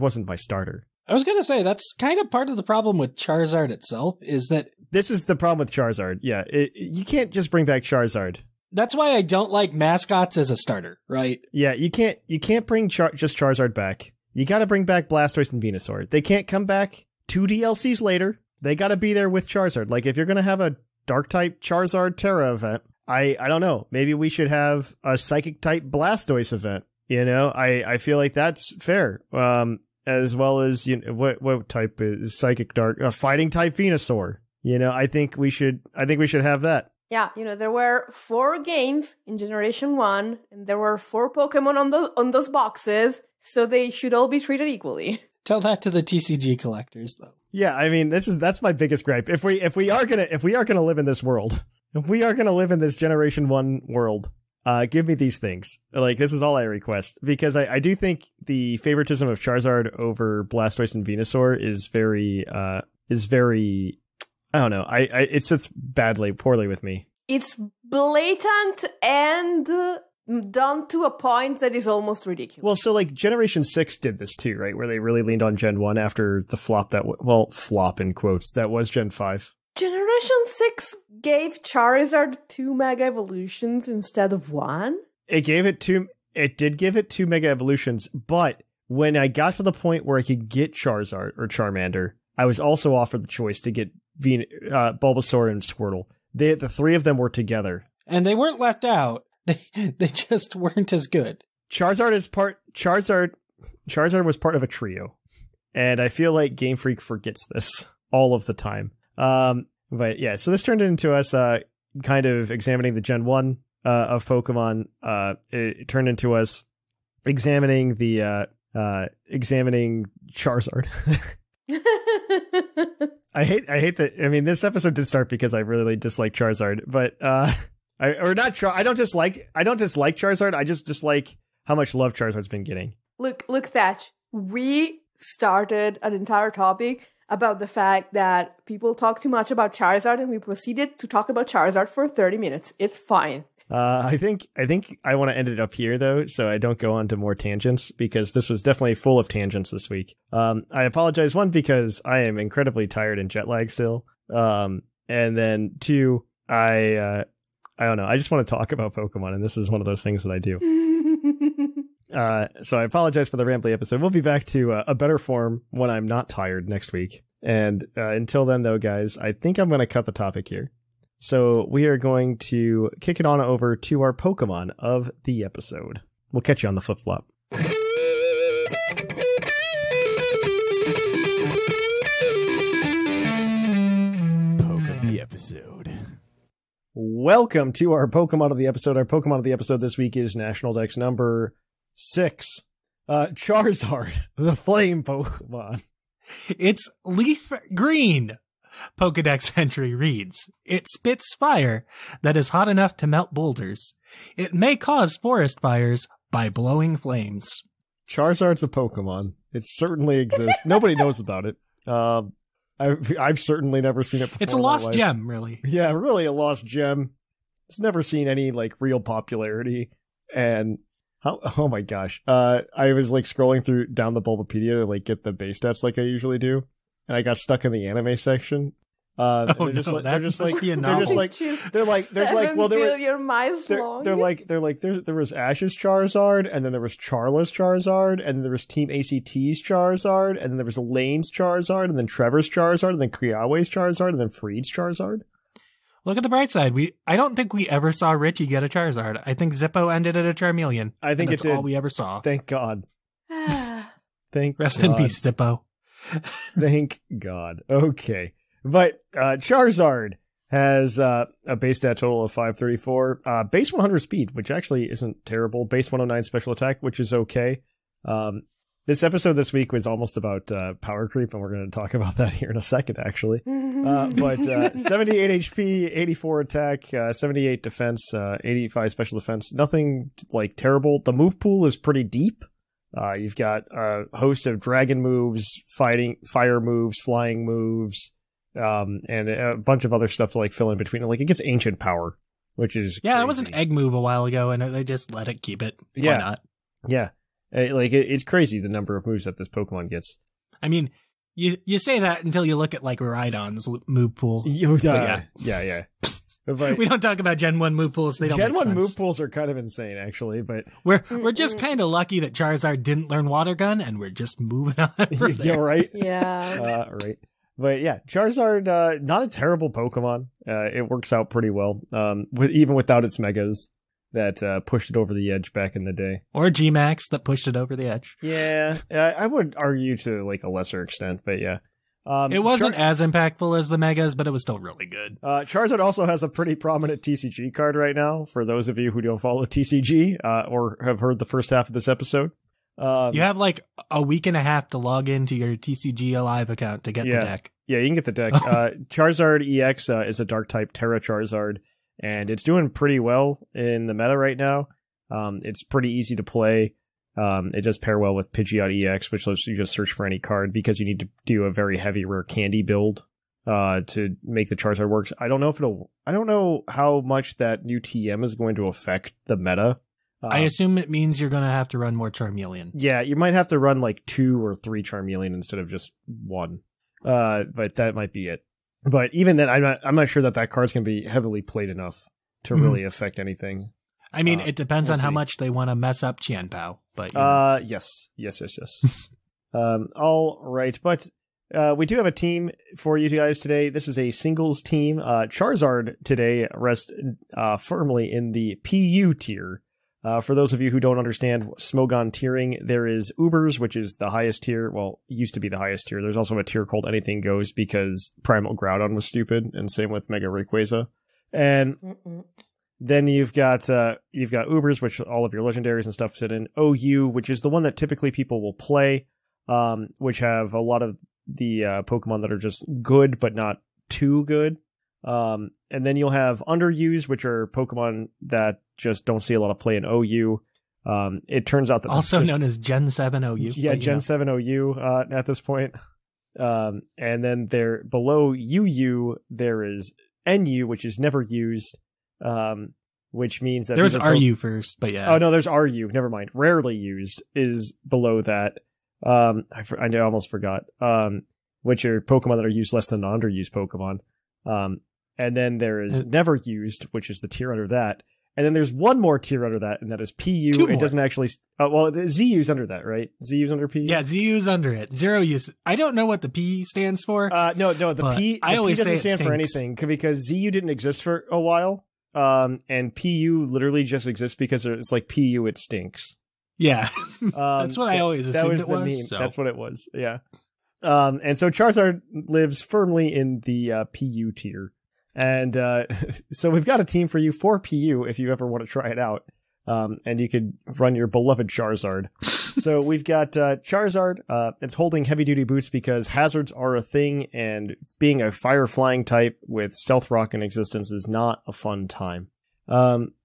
Speaker 3: wasn't my starter.
Speaker 5: I was going to say, that's kind of part of the problem with Charizard itself, is that...
Speaker 3: This is the problem with Charizard. Yeah, you can't just bring back Charizard.
Speaker 5: That's why I don't like Mascots as a starter, right?
Speaker 3: Yeah, you can't bring just Charizard back. You got to bring back Blastoise and Venusaur. They can't come back 2 DLCs later. They got to be there with Charizard. Like, if you're going to have a Dark-type Charizard Terra event, I don't know. Maybe we should have a Psychic-type Blastoise event. You know, I feel like that's fair. As well as, you know, what type is Psychic Dark? Fighting type Venusaur. You know, I think we should have that.
Speaker 4: Yeah, you know, there were 4 games in Generation 1, and there were 4 Pokemon on those boxes, so they should all be treated equally.
Speaker 5: Tell that to the TCG collectors, though.
Speaker 3: Yeah, I mean, that's my biggest gripe. If we are gonna live in this world, we are going to live in this Generation 1 world. Give me these things. Like, this is all I request. Because I do think the favoritism of Charizard over Blastoise and Venusaur is very, I don't know. It sits poorly with me.
Speaker 4: It's blatant and done to a point that is almost ridiculous.
Speaker 3: Well, so like Generation 6 did this too, right? Where they really leaned on Gen 1 after the flop flop in quotes, that was Gen 5.
Speaker 4: Generation 6 gave Charizard 2 Mega Evolutions instead of 1?
Speaker 3: It did give it 2 Mega Evolutions, but when I got to the point where I could get Charizard or Charmander, I was also offered the choice to get Bulbasaur and Squirtle. The three of them were together.
Speaker 5: And they weren't left out. They just weren't as good.
Speaker 3: Charizard was part of a trio. And I feel like Game Freak forgets this all of the time. But yeah, so this turned into us kind of examining the Gen 1 of Pokemon. It turned into us examining examining Charizard. I hate that. I mean, this episode did start because I really dislike Charizard, but I don't dislike Charizard. I just dislike how much love Charizard's been getting.
Speaker 4: Look, Thatch. We started an entire topic about the fact that people talk too much about Charizard, and we proceeded to talk about Charizard for 30 minutes. It's fine.
Speaker 3: I think I want to end it up here, though, so I don't go on to more tangents, because this was definitely full of tangents this week. I apologize, one, because I am incredibly tired and jet lagged still. And then two, I don't know. I just want to talk about Pokemon, and this is one of those things that I do. So I apologize for the rambly episode. We'll be back to a better form when I'm not tired next week. And until then, though, guys, I think I'm going to cut the topic here. So we are going to kick it on over to our Pokemon of the episode. We'll catch you on the flip-flop.
Speaker 2: Poke of the episode.
Speaker 3: Welcome to our Pokemon of the episode. Our Pokemon of the episode this week is National Dex number 6. Charizard, the flame Pokemon.
Speaker 5: It's leaf green. Pokedex entry reads, it spits fire that is hot enough to melt boulders. It may cause forest fires by blowing flames.
Speaker 3: Charizard's a Pokemon. It certainly exists. Nobody knows about it. I've certainly never seen it before.
Speaker 5: It's a lost gem, really.
Speaker 3: Yeah, really a lost gem. It's never seen any like real popularity. And oh my gosh. I was like scrolling down the Bulbapedia to like get the base stats like I usually do. And I got stuck in the anime section. They're like, there was Ash's Charizard, and then there was Charla's Charizard, and then there was Team ACT's Charizard, and then there was Elaine's Charizard, and then Trevor's Charizard, and then Kriawe's Charizard, and then Freed's Charizard.
Speaker 5: Look at the bright side. I don't think we ever saw Richie get a Charizard. I think Zippo ended at a Charmeleon.
Speaker 3: I think
Speaker 5: that's
Speaker 3: it did.
Speaker 5: all we ever saw.
Speaker 3: Thank God.
Speaker 5: Rest in peace, Zippo.
Speaker 3: Thank God. Okay. But Charizard has a base stat total of 534, base 100 speed, which actually isn't terrible, base 109 special attack, which is okay. This episode this week was almost about power creep, and we're going to talk about that here in a second, actually. But 78 HP, 84 attack, 78 defense, 85 special defense. Nothing like terrible. The move pool is pretty deep. You've got a host of dragon moves, fire moves, flying moves, and a bunch of other stuff to like fill in between. Like it gets ancient power, which is crazy.
Speaker 5: It was an egg move a while ago, and they just let it keep it. Why not?
Speaker 3: Yeah. It's crazy the number of moves that this Pokemon gets.
Speaker 5: I mean, you say that until you look at like Rhydon's move pool.
Speaker 3: Yeah. But
Speaker 5: we don't talk about Gen 1 move pools. They don't
Speaker 3: Gen
Speaker 5: make
Speaker 3: 1
Speaker 5: sense.
Speaker 3: move pools are kind of insane, actually. But
Speaker 5: we're just kind of lucky that Charizard didn't learn Water Gun, and we're just moving on.
Speaker 3: Yeah, right.
Speaker 4: Yeah.
Speaker 3: Right. But yeah, Charizard, not a terrible Pokemon. It works out pretty well. Even without its megas that pushed it over the edge back in the day,
Speaker 5: or G-Max that pushed it over the edge.
Speaker 3: Yeah, I would argue to like a lesser extent, but yeah.
Speaker 5: It wasn't as impactful as the Megas, but it was still really good.
Speaker 3: Charizard also has a pretty prominent TCG card right now, for those of you who don't follow TCG or have heard the first half of this episode.
Speaker 5: You have like a week and a half to log into your TCG Alive account to get the deck.
Speaker 3: Yeah, you can get the deck. Charizard EX is a Dark-type Terra Charizard. and it's doing pretty well in the meta right now. It's pretty easy to play. It does pair well with Pidgeot EX, which lets you just search for any card because you need to do a very heavy rare candy build to make the Charizard work. I don't know how much that new TM is going to affect the meta.
Speaker 5: I assume it means you're going to have to run more Charmeleon.
Speaker 3: Yeah, you might have to run like 2 or 3 Charmeleon instead of just 1. But that might be it. But even then, I'm not sure that card's going to be heavily played enough to really affect anything.
Speaker 5: I mean, it depends on how much they want to mess up Qianpao. But
Speaker 3: yes. All right, but we do have a team for you guys today. This is a singles team. Charizard today rests firmly in the PU tier. For those of you who don't understand Smogon tiering, there is Ubers, which is the highest tier. Well, used to be the highest tier. There's also a tier called Anything Goes because Primal Groudon was stupid, and same with Mega Rayquaza. And then you've got Ubers, which all of your legendaries and stuff sit in. OU, which is the one that typically people will play, which have a lot of the Pokemon that are just good but not too good. And then you'll have Underused, which are Pokemon that just don't see a lot of play in OU. It turns out that
Speaker 5: also known as Gen 7 OU.
Speaker 3: Yeah, Gen 7 OU at this point. And then there below UU there is NU, which is never used. Which means that
Speaker 5: there's RU first, but yeah.
Speaker 3: Oh no, there's RU. Never mind. Rarely used is below that. I almost forgot. Which are Pokemon that are used less than underused Pokemon. And then there is never used, which is the tier under that. And then there's one more tier under that, and that is PU. It doesn't actually. Well, ZU's under that, right? ZU's under PU.
Speaker 5: Yeah, ZU's under it. Zero use. I don't know what the P stands for.
Speaker 3: No. The P. I always P doesn't stand for anything because ZU didn't exist for a while. And PU literally just exists because it's like PU. It stinks.
Speaker 5: Yeah, that's what I always assumed
Speaker 3: that was
Speaker 5: it
Speaker 3: the
Speaker 5: was.
Speaker 3: Meme.
Speaker 5: So.
Speaker 3: That's what it was. Yeah. And so Charizard lives firmly in the PU tier. And so we've got a team for you for PU if you ever want to try it out. And you could run your beloved Charizard. So we've got Charizard. It's holding heavy-duty boots because hazards are a thing, and being a fire-flying type with Stealth Rock in existence is not a fun time.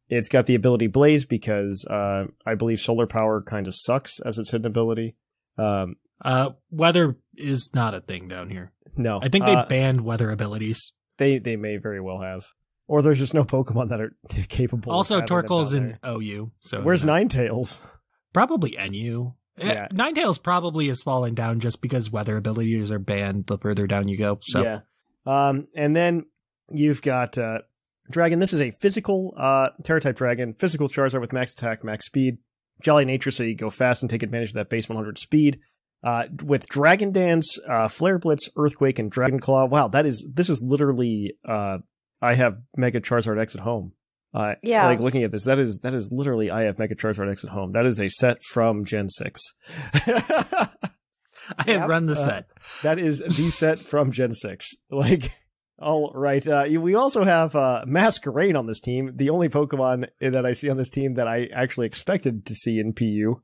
Speaker 3: It's got the ability Blaze because I believe Solar Power kind of sucks as its hidden ability.
Speaker 5: Weather is not a thing down here.
Speaker 3: No.
Speaker 5: I think they banned weather abilities.
Speaker 3: They may very well have. Or there's just no Pokemon that are capable
Speaker 5: also,
Speaker 3: of having
Speaker 5: Torkoal's in OU. So
Speaker 3: where's Ninetales?
Speaker 5: Probably NU. Yeah. Ninetales probably is falling down just because weather abilities are banned the further down you go. So.
Speaker 3: Yeah. And then you've got Dragon. This is a physical Terra-type Dragon. Physical Charizard with max attack, max speed. Jolly nature, so you go fast and take advantage of that base 100 speed. With Dragon Dance, Flare Blitz, Earthquake, and Dragon Claw. Wow, this is literally I have Mega Charizard X at home.
Speaker 4: Yeah.
Speaker 3: Like looking at this, that is literally I have Mega Charizard X at home. That is a set from Gen 6.
Speaker 5: I have run the set.
Speaker 3: That is the set from Gen 6. Like, all right. We also have Masquerain on this team. The only Pokemon that I see on this team that I actually expected to see in PU.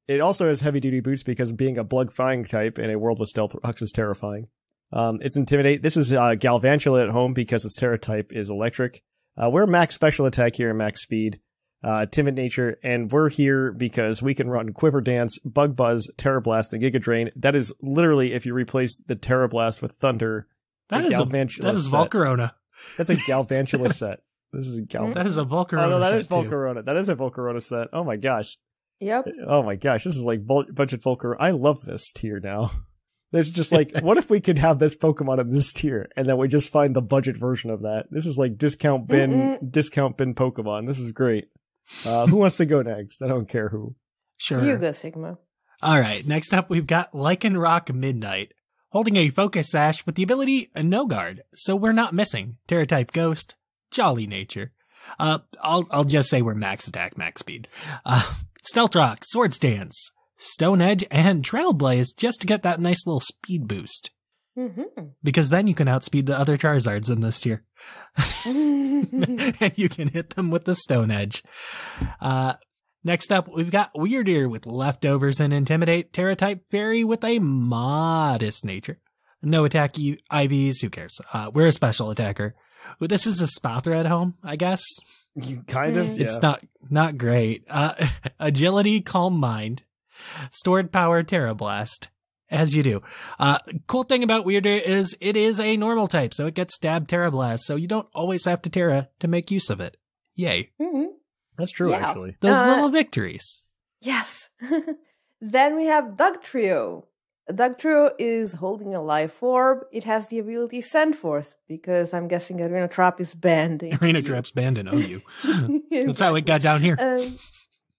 Speaker 3: It also has heavy-duty boots because being a Blug-Flying type in a world with Stealth Rocks is terrifying. It's Intimidate. This is Galvantula at home because its Terra type is electric. We're max special attack here and max speed. Timid nature, and we're here because we can run Quiver Dance, Bug Buzz, Terra Blast, and Giga Drain. That is literally if you replace the Terra Blast with Thunder.
Speaker 5: That is Volcarona.
Speaker 3: That's a Galvantula set. This is
Speaker 5: That is a Volcarona.
Speaker 3: Oh no, that is
Speaker 5: set
Speaker 3: Volcarona.
Speaker 5: Too.
Speaker 3: That is a Volcarona set. Oh my gosh.
Speaker 4: Yep.
Speaker 3: Oh my gosh, this is like budget Volcarona. I love this tier now. There's just like, what if we could have this Pokemon in this tier, and then we just find the budget version of that? This is like discount bin Pokemon. This is great. Who wants to go next? I don't care who.
Speaker 5: Sure.
Speaker 4: You go, Sigma.
Speaker 5: All right. Next up, we've got Lycanroc Midnight, holding a Focus Sash with the ability No Guard, so we're not missing Terra-type Ghost, Jolly Nature. I'll just say we're max attack, max speed. Stealth Rock, Sword Stance, Stone Edge, and Trailblaze just to get that nice little speed boost.
Speaker 4: Mm-hmm.
Speaker 5: Because then you can outspeed the other Charizards in this tier. And you can hit them with the Stone Edge. Next up, we've got Weirdeer with Leftovers and Intimidate, Terra-type Fairy with a modest nature. No attack IVs, who cares? We're a special attacker. Well, this is a Spathra at home, I guess.
Speaker 3: Kind of, yeah.
Speaker 5: It's not great. Agility, Calm Mind, Stored Power, Terra Blast. As you do. Cool thing about Weirder is it is a normal type, so it gets Stab, Terra Blast, so you don't always have to Terra to make use of it. Yay.
Speaker 4: Mm-hmm.
Speaker 3: That's true, actually.
Speaker 5: Those little victories.
Speaker 4: Yes. Then we have Dugtrio. Dugtrio is holding a life orb. It has the ability Send Forth, because I'm guessing Arena Trap is banned.
Speaker 5: Arena Trap's banned in OU. That's how it got down here.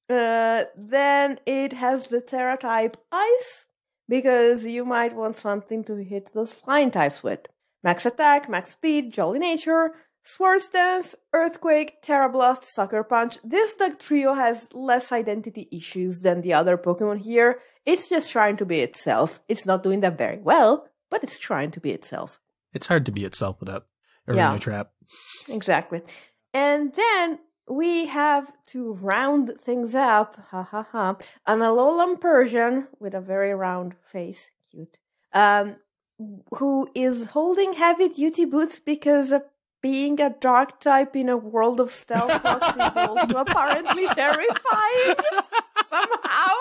Speaker 4: Then it has the Terra type Ice, because you might want something to hit those flying types with. Max Attack, Max Speed, Jolly Nature, Swords Dance, Earthquake, Terra Blast, Sucker Punch. This Dugtrio has less identity issues than the other Pokemon here. It's just trying to be itself. It's not doing that very well, but it's trying to be itself.
Speaker 5: It's hard to be itself without Arena Trap.
Speaker 4: Exactly. And then we have to round things up, an Alolan Persian with a very round face, cute, who is holding heavy-duty boots because being a dark type in a world of stealth is also apparently terrifying somehow.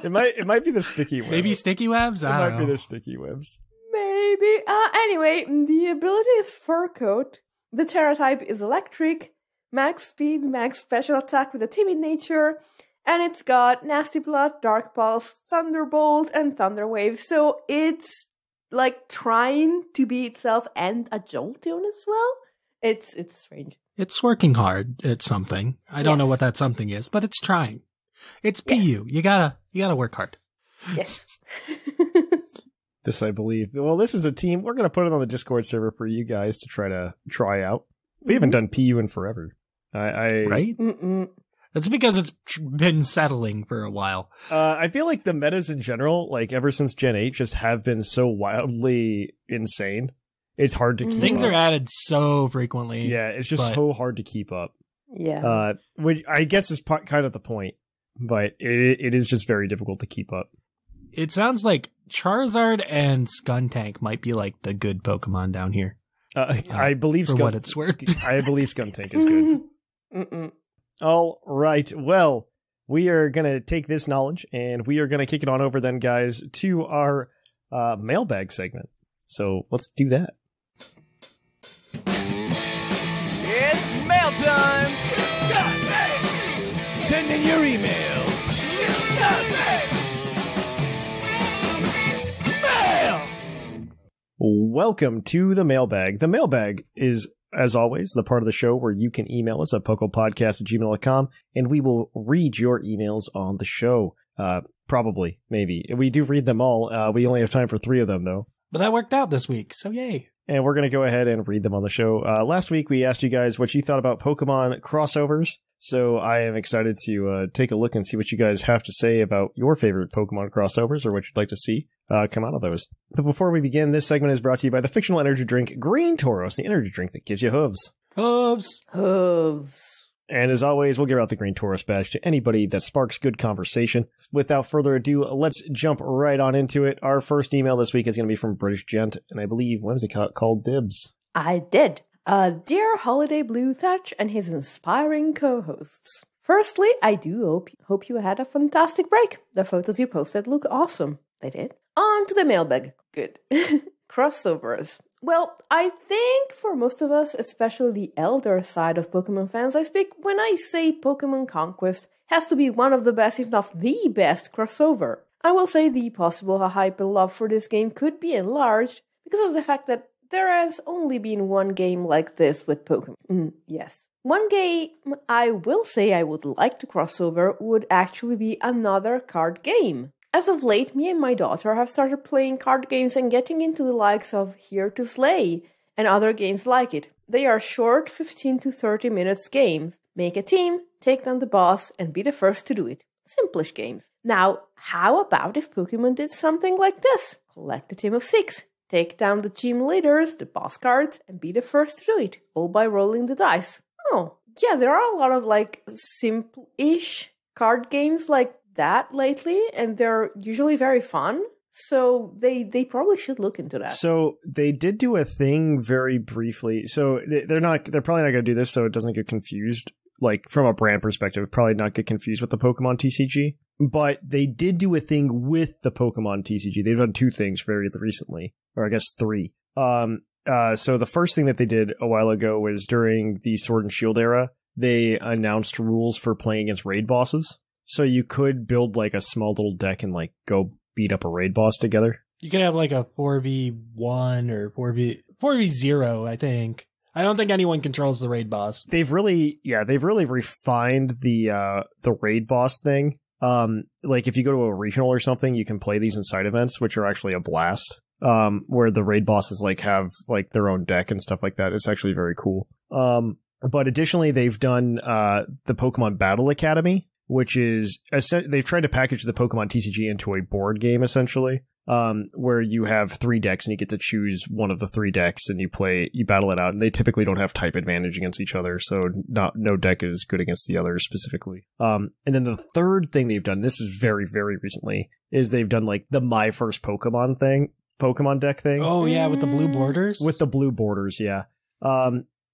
Speaker 3: It might be the sticky webs.
Speaker 5: Maybe sticky webs?
Speaker 3: It might be the sticky webs.
Speaker 4: Maybe. Anyway, the ability is Fur Coat. The Terra type is Electric. Max Speed, Max Special Attack with a Timid Nature. And it's got Nasty Blood, Dark Pulse, Thunderbolt, and Thunder Wave. So it's like trying to be itself and a Jolteon as well. It's strange.
Speaker 5: It's working hard at something. I don't know what that something is, but it's trying. It's PU. You gotta work hard.
Speaker 4: Yes.
Speaker 3: This, I believe. Well, this is a team. We're going to put it on the Discord server for you guys to try out. We haven't done PU in forever.
Speaker 5: Right? Mm-mm. That's because it's been settling for a while.
Speaker 3: I feel like the metas in general, like ever since Gen 8, just have been so wildly insane. It's hard to keep
Speaker 5: Things
Speaker 3: up.
Speaker 5: are added so frequently.
Speaker 3: Yeah, it's just so hard to keep up.
Speaker 4: Yeah.
Speaker 3: Which I guess is kind of the point, but it is just very difficult to keep up.
Speaker 5: It sounds like Charizard and Skuntank might be like the good Pokemon down here.
Speaker 3: I believe
Speaker 5: for what it's worth.
Speaker 3: I believe Skuntank is good.
Speaker 4: Mm-mm.
Speaker 3: All right. Well, we are going to take this knowledge and we are going to kick it on over then, guys, to our mailbag segment. So let's do that.
Speaker 2: It's mail time! Send in your emails! Mail!
Speaker 3: Welcome to the mailbag. The mailbag is, as always, the part of the show where you can email us at puclpodcast@gmail.com and we will read your emails on the show. Probably, maybe. We do read them all. We only have time for 3 of them, though.
Speaker 5: But that worked out this week, so yay.
Speaker 3: And we're going to go ahead and read them on the show. Last week, we asked you guys what you thought about Pokemon crossovers. So I am excited to take a look and see what you guys have to say about your favorite Pokemon crossovers or what you'd like to see come out of those. But before we begin, this segment is brought to you by the fictional energy drink Green Tauros, the energy drink that gives you hooves.
Speaker 5: Hooves.
Speaker 4: Hooves.
Speaker 3: And as always, we'll give out the Green Tauros badge to anybody that sparks good conversation. Without further ado, let's jump right on into it. Our first email this week is going to be from British Gent, and I believe Whimsicott called dibs.
Speaker 4: I did. Dear Holiday Blue, Thatch, and his inspiring co-hosts. Firstly, I do hope you had a fantastic break. The photos you posted look awesome. They did. On to the mailbag. Good. Crossovers. Well, I think for most of us, especially the elder side of Pokemon fans I speak, when I say Pokemon Conquest has to be one of the best, if not the best, crossover. I will say the possible hype and love for this game could be enlarged because of the fact that there has only been one game like this with Pokemon. Yes. One game I will say I would like to cross over would actually be another card game. As of late, me and my daughter have started playing card games and getting into the likes of Here to Slay and other games like it. They are short 15 to 30 minutes games. Make a team, take down the boss, and be the first to do it. Simplish games. Now, how about if Pokemon did something like this? Collect a team of 6. Take down the gym leaders, the boss cards, and be the first to do it, all by rolling the dice. Oh, yeah, there are a lot of, simple-ish card games like that lately, and they're usually very fun. So they probably should look into that.
Speaker 3: So they did do a thing very briefly. So they're probably not going to do this so it doesn't get confused. Like from a brand perspective, probably not get confused with the Pokemon TCG. But they did do a thing with the Pokemon TCG. They've done 2 things very recently, or I guess 3. So the first thing that they did a while ago was during the Sword and Shield era, they announced rules for playing against raid bosses. So you could build like a small little deck and like go beat up a raid boss together.
Speaker 5: You could have like a 4v1 or 4v0, I think. I don't think anyone controls the raid boss.
Speaker 3: They've really refined the raid boss thing. Like if you go to a regional or something, you can play these in side events, which are actually a blast. Where the raid bosses like have like their own deck and stuff like that. It's actually very cool. But additionally, they've done the Pokemon Battle Academy, which is they've tried to package the Pokemon TCG into a board game essentially. Where you have 3 decks and you get to choose one of the 3 decks and you battle it out, and they typically don't have type advantage against each other, so no deck is good against the other specifically. And then the third thing they've done, this is very, very recently, is they've done like the My First Pokemon deck thing.
Speaker 5: Oh yeah, with the blue borders?
Speaker 3: With the blue borders, yeah.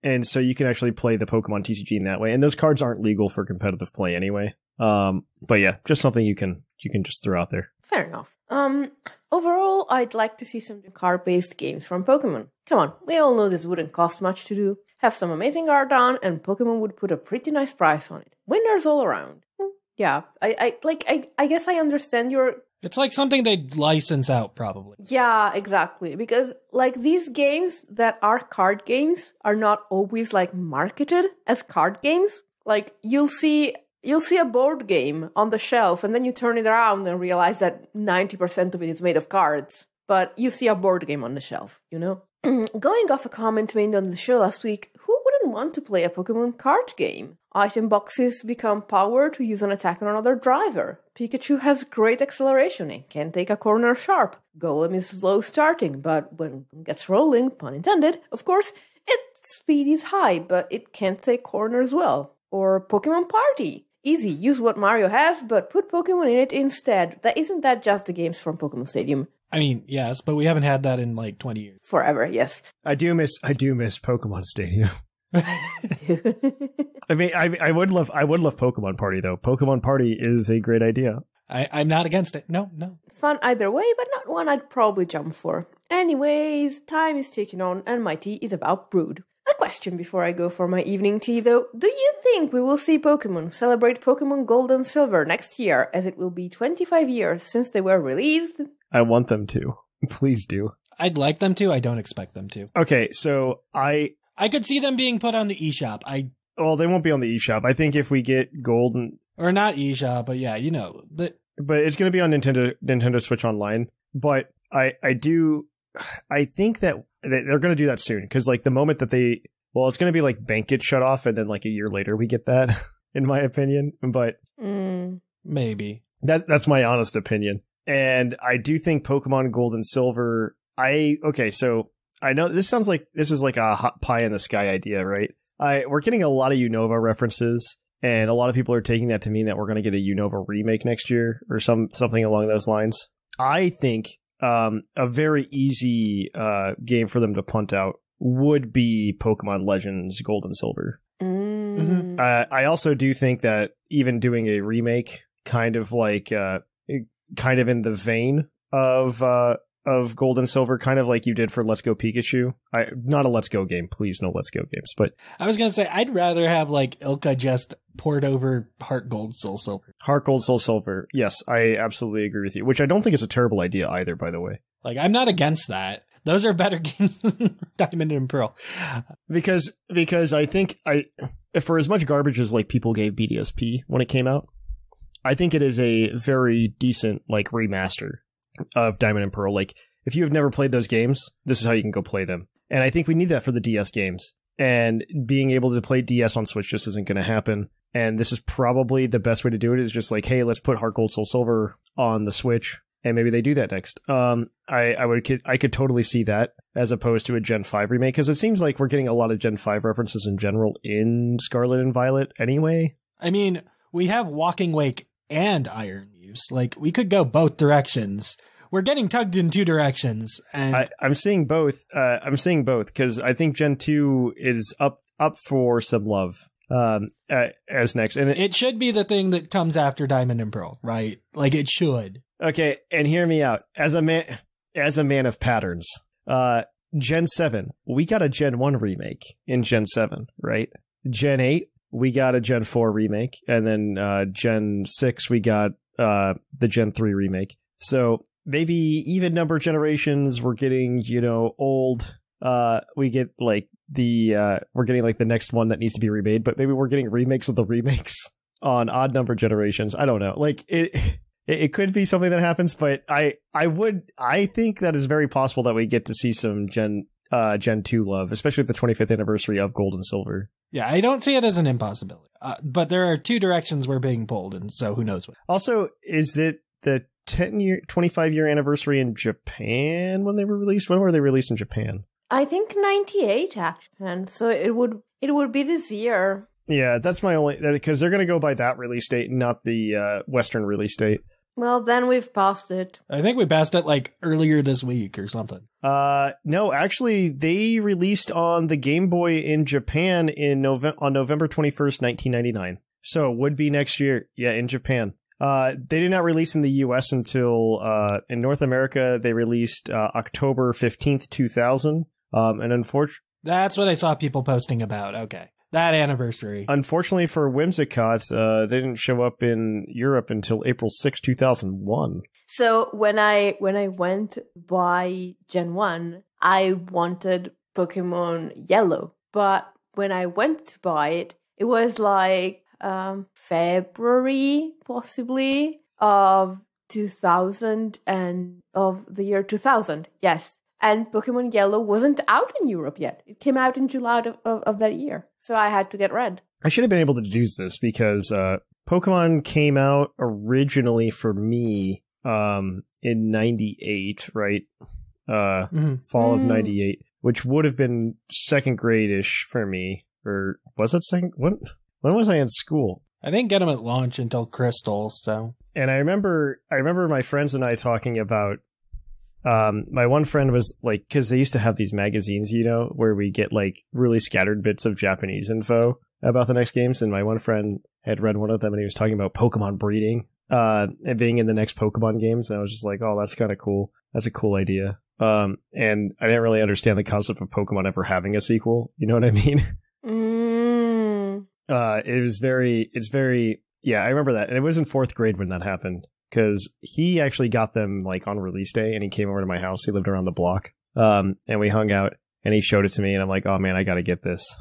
Speaker 3: And so you can actually play the Pokemon TCG in that way, and those cards aren't legal for competitive play anyway. But yeah, just something you can just throw out there.
Speaker 4: Fair enough. Overall, I'd like to see some card-based games from Pokemon. Come on, we all know this wouldn't cost much to do. Have some amazing art on, and Pokemon would put a pretty nice price on it. Winners all around. Yeah, I guess I understand your...
Speaker 5: It's like something they'd license out, probably.
Speaker 4: Yeah, exactly. Because, like, these games that are card games are not always, like, marketed as card games. Like, you'll see a board game on the shelf, and then you turn it around and realize that 90% of it is made of cards. But you see a board game on the shelf, you know? Going off a comment made on the show last week, who wouldn't want to play a Pokemon card game? Item boxes become power to use an attack on another driver. Pikachu has great acceleration and can take a corner sharp. Golem is slow starting, but when it gets rolling, pun intended, of course, its speed is high, but it can't take corners well. Or Pokemon Party. Easy, use what Mario has, but put Pokemon in it instead. Isn't that just the games from Pokemon Stadium?
Speaker 5: I mean, yes, but we haven't had that in like 20 years.
Speaker 4: Forever, yes.
Speaker 3: I do miss Pokemon Stadium. I mean, I would love Pokemon Party though. Pokemon Party is a great idea.
Speaker 5: I'm not against it. No.
Speaker 4: Fun either way, but not one I'd probably jump for. Anyways, time is ticking on, and my tea is about brewed. A question before I go for my evening tea, though. Do you think we will see Pokemon celebrate Pokemon Gold and Silver next year, as it will be 25 years since they were released?
Speaker 3: I want them to. Please do.
Speaker 5: I'd like them to. I don't expect them to.
Speaker 3: Okay, so I
Speaker 5: could see them being put on the eShop.
Speaker 3: Well, they won't be on the eShop. I think if we get Gold and...
Speaker 5: Or not eShop, but yeah, you know.
Speaker 3: But it's going to be on Nintendo Switch Online. But I think that they're going to do that soon, because like the moment that it's going to be like bank gets shut off, and then like a year later we get that, in my opinion. But
Speaker 5: maybe
Speaker 3: that's my honest opinion. And I do think Pokemon Gold and Silver. So I know this sounds like this is like a hot pie in the sky idea, right? We're getting a lot of Unova references, and a lot of people are taking that to mean that we're going to get a Unova remake next year or something along those lines. I think a very easy game for them to punt out would be Pokemon Legends Gold and Silver.
Speaker 4: Mm-hmm.
Speaker 3: I also do think that even doing a remake, kind of in the vein of Gold and Silver, kind of like you did for Let's Go Pikachu. Not a Let's Go game, please, no Let's Go games. But
Speaker 5: I was gonna say I'd rather have like Ilka just poured over Heart Gold Soul Silver.
Speaker 3: Heart Gold Soul Silver, yes, I absolutely agree with you. Which I don't think is a terrible idea either, by the way.
Speaker 5: Like, I'm not against that. Those are better games than Diamond and Pearl.
Speaker 3: Because I think for as much garbage as like people gave BDSP when it came out, I think it is a very decent like remaster of Diamond and Pearl. Like, if you have never played those games, this is how you can go play them. And I think we need that for the DS games. And being able to play DS on Switch just isn't going to happen. And this is probably the best way to do it, is just like, hey, let's put Heart Gold Soul Silver on the Switch. And maybe they do that next. I could totally see that as opposed to a Gen 5 remake, because it seems like we're getting a lot of Gen 5 references in general in Scarlet and Violet anyway.
Speaker 5: I mean, we have Walking Wake and Iron Leaves. Like, we could go both directions we're getting tugged in two directions, and
Speaker 3: I'm seeing both. Because I think Gen 2 is up for some love as next, and
Speaker 5: it should be the thing that comes after Diamond and Pearl, right? Like it should.
Speaker 3: Okay, and hear me out. As a man of patterns, Gen 7, we got a Gen 1 remake in Gen 7, right? Gen 8, we got a Gen 4 remake, and then Gen 6, we got the Gen 3 remake. So maybe even number generations, we're getting, old. We get like we're getting like the next one that needs to be remade, but maybe we're getting remakes of the remakes on odd number generations. I don't know. Like it could be something that happens, but I think that is very possible that we get to see some Gen 2 love, especially at the 25th anniversary of Gold and Silver.
Speaker 5: Yeah, I don't see it as an impossibility. But there are two directions we're being pulled, and so who knows what. Also,
Speaker 3: is it the 25-year anniversary in Japan when they were released? When were they released in Japan?
Speaker 4: I think 98, actually. So it would be this year.
Speaker 3: Yeah, that's my only, because they're going to go by that release date, not the Western release date.
Speaker 4: Well, then we've passed it.
Speaker 5: I think we passed it like earlier this week or something.
Speaker 3: No, actually, they released on the Game Boy in Japan on November 21st, 1999. So it would be next year. Yeah, in Japan. They did not release in the US until, in North America, they released October 15th, 2000. And unfortunately,
Speaker 5: that's what I saw people posting about. Okay. That anniversary.
Speaker 3: Unfortunately for Whimsicott, they didn't show up in Europe until April 6, 2001.
Speaker 4: So when I went by Gen 1, I wanted Pokemon Yellow. But when I went to buy it, it was like February, possibly, of 2000 and of the year 2000. Yes. And Pokemon Yellow wasn't out in Europe yet. It came out in July of that year. So I had to get red.
Speaker 3: I should have been able to deduce this because Pokemon came out originally for me in 98, right? Fall of 98, which would have been second grade-ish for me. Or was it second? When was I in school?
Speaker 5: I didn't get them at launch until Crystal, so.
Speaker 3: And I remember my friends and I talking about my one friend was like, because they used to have these magazines, where we get like really scattered bits of Japanese info about the next games. And my one friend had read one of them and he was talking about Pokemon breeding and being in the next Pokemon games. And I was just like, oh, that's kind of cool. That's a cool idea. And I didn't really understand the concept of Pokemon ever having a sequel. You know what I mean? It's very, yeah, I remember that. And it was in fourth grade when that happened. Because he actually got them like on release day and he came over to my house. He lived around the block. And we hung out and he showed it to me and I'm like, oh man, I got to get this.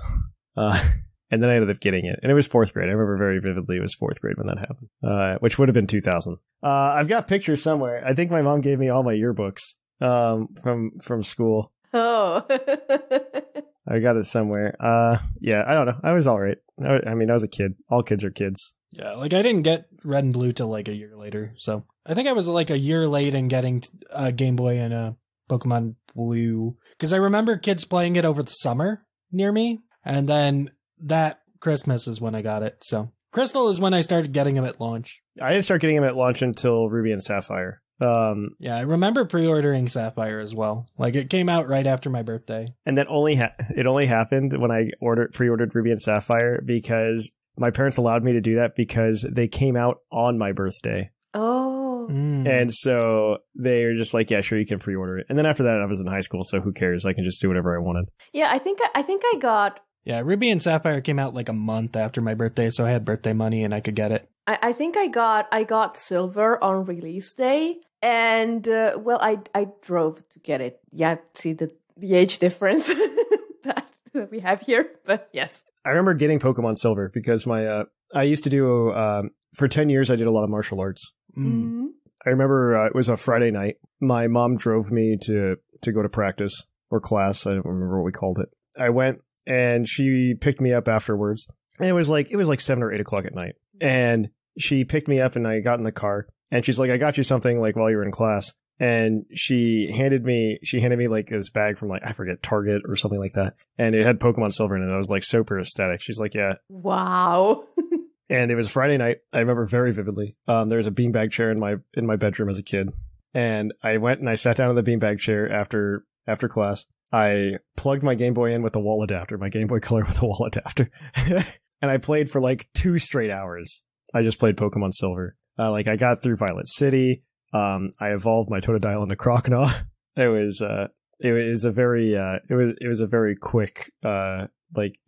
Speaker 3: And then I ended up getting it. And it was fourth grade. I remember very vividly it was fourth grade when that happened, which would have been 2000. I've got pictures somewhere. I think my mom gave me all my yearbooks from school.
Speaker 4: Oh.
Speaker 3: I got it somewhere. Yeah, I don't know. I was all right. I mean, I was a kid. All kids are kids.
Speaker 5: Yeah, like I didn't get Red and Blue till like a year later. So I think I was like a year late in getting a Game Boy and Pokemon Blue. Because I remember kids playing it over the summer near me. And then that Christmas is when I got it. So Crystal is when I started getting them at launch.
Speaker 3: I didn't start getting them at launch until Ruby and Sapphire.
Speaker 5: Yeah, I remember pre-ordering Sapphire as well. Like it came out right after my birthday.
Speaker 3: And that it only happened when I pre-ordered Ruby and Sapphire because my parents allowed me to do that because they came out on my birthday.
Speaker 4: Oh.
Speaker 3: And so they were just like, yeah, sure, you can pre-order it. And then after that, I was in high school, so who cares? I can just do whatever I wanted.
Speaker 4: Yeah, I think I got...
Speaker 5: Yeah, Ruby and Sapphire came out like a month after my birthday, so I had birthday money and I could get it.
Speaker 4: I think I got Silver on release day, and well, I drove to get it. Yeah, see the age difference that we have here, but yes.
Speaker 3: I remember getting Pokemon Silver because I used to do for 10 years I did a lot of martial arts.
Speaker 4: Mm-hmm.
Speaker 3: I remember it was a Friday night. My mom drove me to go to practice or class. I don't remember what we called it. I went and she picked me up afterwards. And it was like 7 or 8 o'clock at night. And she picked me up and I got in the car and she's like, I got you something like while you were in class. And she handed me like this bag from like, I forget, Target or something like that. And it had Pokemon Silver in it. I was like super ecstatic. She's like, yeah.
Speaker 4: Wow.
Speaker 3: And it was Friday night. I remember very vividly. There was a beanbag chair in my bedroom as a kid. and I went and I sat down in the beanbag chair after class. I plugged my Game Boy in with a wall adapter, my Game Boy Color with a wall adapter, and I played for like 2 straight hours. I just played Pokemon Silver. I got through Violet City. I evolved my Totodile into Croconaw. It was a very quick, it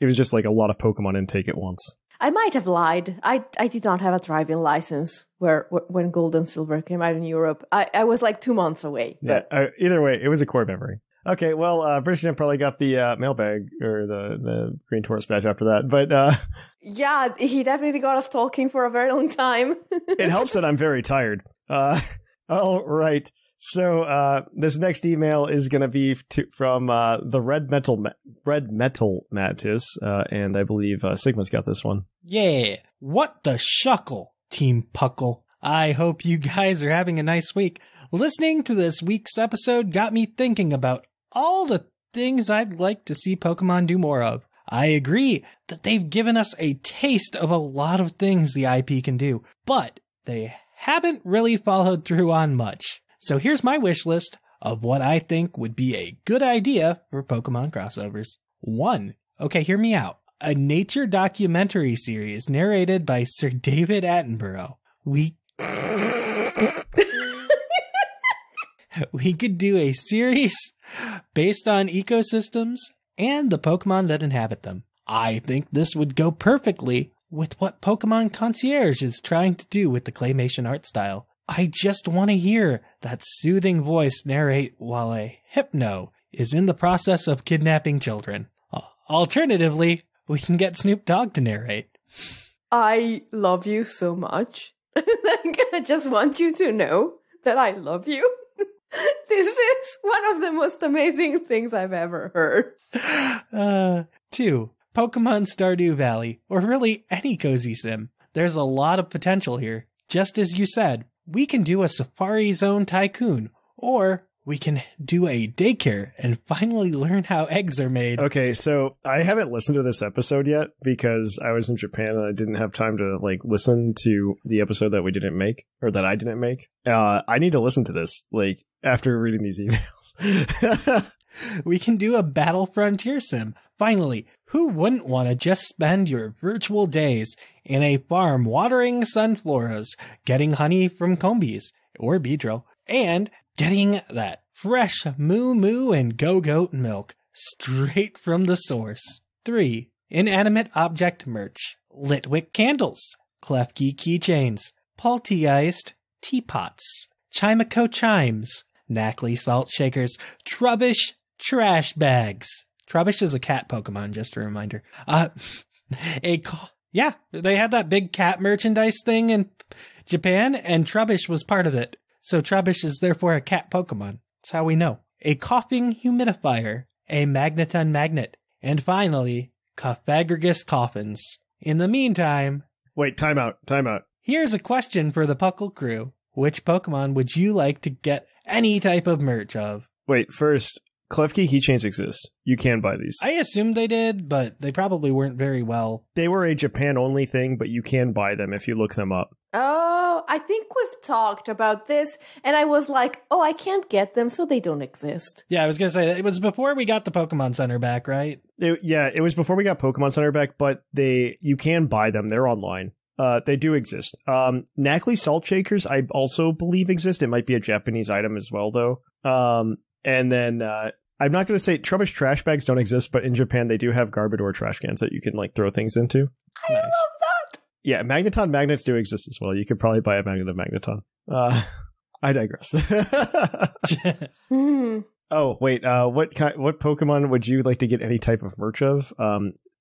Speaker 3: was just like a lot of Pokemon intake at once.
Speaker 4: I might have lied. I did not have a driving license when Gold and Silver came out in Europe. I was like 2 months away. But.
Speaker 3: Yeah. Either way, it was a core memory. Okay, well, British Jim probably got the mailbag or the Green Taurus badge after that, but
Speaker 4: yeah, he definitely got us talking for a very long time.
Speaker 3: It helps that I'm very tired. All right. So this next email is going to be from the Red Metal Mantis, and I believe Sigma's got this one.
Speaker 5: Yeah, what the shuckle, Team Puckle. I hope you guys are having a nice week. Listening to this week's episode got me thinking about all the things I'd like to see Pokemon do more of. I agree that they've given us a taste of a lot of things the IP can do, but they haven't really followed through on much. So here's my wish list of what I think would be a good idea for Pokemon crossovers. 1. Okay, hear me out. A nature documentary series narrated by Sir David Attenborough. We could do a series based on ecosystems and the Pokemon that inhabit them. I think this would go perfectly with what Pokemon Concierge is trying to do with the claymation art style. I just want to hear that soothing voice narrate while a Hypno is in the process of kidnapping children. Alternatively, we can get Snoop Dogg to narrate.
Speaker 4: I love you so much. I just want you to know that I love you. This is one of the most amazing things I've ever heard.
Speaker 5: 2. Pokemon Stardew Valley, or really any cozy sim. There's a lot of potential here. Just as you said, we can do a Safari Zone Tycoon, or we can do a daycare and finally learn how eggs are made.
Speaker 3: Okay, so I haven't listened to this episode yet because I was in Japan and I didn't have time to listen to the episode that we didn't make, or that I didn't make. I need to listen to this, after reading these emails.
Speaker 5: We can do a Battle Frontier sim. Finally, who wouldn't want to just spend your virtual days in a farm watering sunfloras, getting honey from combies or Beedrill, and getting that fresh moo moo and go-goat milk straight from the source. 3. Inanimate object merch. Litwick candles, Klefki keychains, Poltegeist teapots, Chimeco chimes, Knackley salt shakers, Trubbish trash bags. Trubbish is a cat Pokemon, just a reminder. Yeah, they had that big cat merchandise thing in Japan, and Trubbish was part of it. So Trubbish is therefore a cat Pokemon. That's how we know. A coughing humidifier, a Magneton magnet, and finally, Cofagrigus coffins. In the meantime...
Speaker 3: Wait, time out.
Speaker 5: Here's a question for the Puckle crew. Which Pokemon would you like to get any type of merch of?
Speaker 3: Wait, first, Klefki keychains exist. You can buy these.
Speaker 5: I assumed they did, but they probably weren't very well.
Speaker 3: They were a Japan-only thing, but you can buy them if you look them up.
Speaker 4: Oh, I think we've talked about this, and I was like, I can't get them, so they don't exist.
Speaker 5: Yeah, I was going to say, it was before we got the Pokemon Center back, right?
Speaker 3: It was before we got Pokemon Center back, but you can buy them. They're online. They do exist. Knackley salt shakers, I also believe exist. It might be a Japanese item as well, though. And then, I'm not going to say Trubbish trash bags don't exist, but in Japan, they do have Garbodor trash cans that you can, throw things into.
Speaker 4: I love that!
Speaker 3: Yeah, Magneton magnets do exist as well. You could probably buy a magnet of Magneton. I digress. Oh, wait, what Pokemon would you like to get any type of merch of?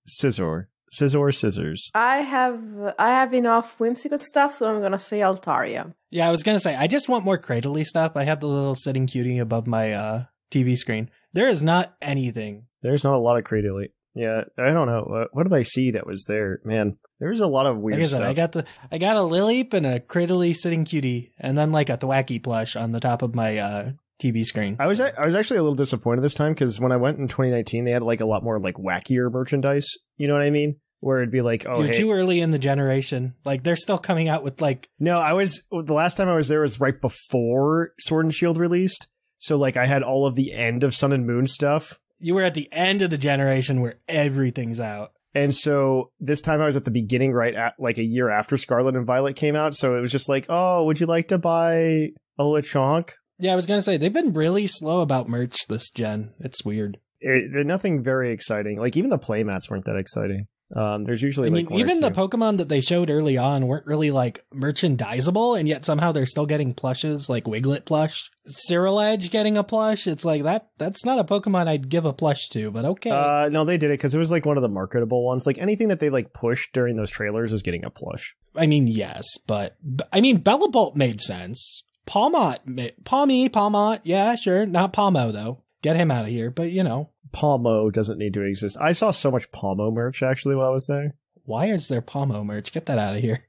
Speaker 3: Scizor. Scissors.
Speaker 4: I have enough Whimsicott stuff, so I'm gonna say Altaria.
Speaker 5: Yeah, I was gonna say, I just want more Cradily stuff. I have the little sitting cutie above my TV screen. There is not anything.
Speaker 3: There's not a lot of Cradily. Yeah, I don't know. What did I see that was there? Man, there's a lot of weird stuff. I got
Speaker 5: a Lileep and a Cradily sitting cutie, and then a Thwacky plush on the top of my TV screen.
Speaker 3: I was actually a little disappointed this time because when I went in 2019, they had a lot more wackier merchandise. You know what I mean? where it'd be like, oh,
Speaker 5: You're
Speaker 3: hey.
Speaker 5: too early in the generation. Like, they're still coming out with like...
Speaker 3: No, the last time I was there was right before Sword and Shield released. So like I had all of the end of Sun and Moon stuff.
Speaker 5: You were at the end of the generation where everything's out.
Speaker 3: And so this time I was at the beginning, right at like a year after Scarlet and Violet came out. So it was just like, oh, would you like to buy a Lechonk?
Speaker 5: Yeah, I was going to say, they've been really slow about merch this gen. It's weird.
Speaker 3: They're nothing very exciting. Like even the playmats weren't that exciting. There's usually
Speaker 5: even the Pokemon that they showed early on weren't really like merchandisable, and yet somehow they're still getting plushes, like Wiglet plush, Cyril Edge getting a plush. It's like that's not a Pokemon I'd give a plush to, but okay.
Speaker 3: No, they did it because it was like one of the marketable ones. Like anything that they like pushed during those trailers is getting a plush.
Speaker 5: I mean, yes, but I mean, Bellabolt made sense. Palmot, yeah, sure, not Palmo though. Get him out of here, but you know.
Speaker 3: Palmo doesn't need to exist. I saw so much Palmo merch actually while I was there.
Speaker 5: Why is there Palmo merch? Get that out of here.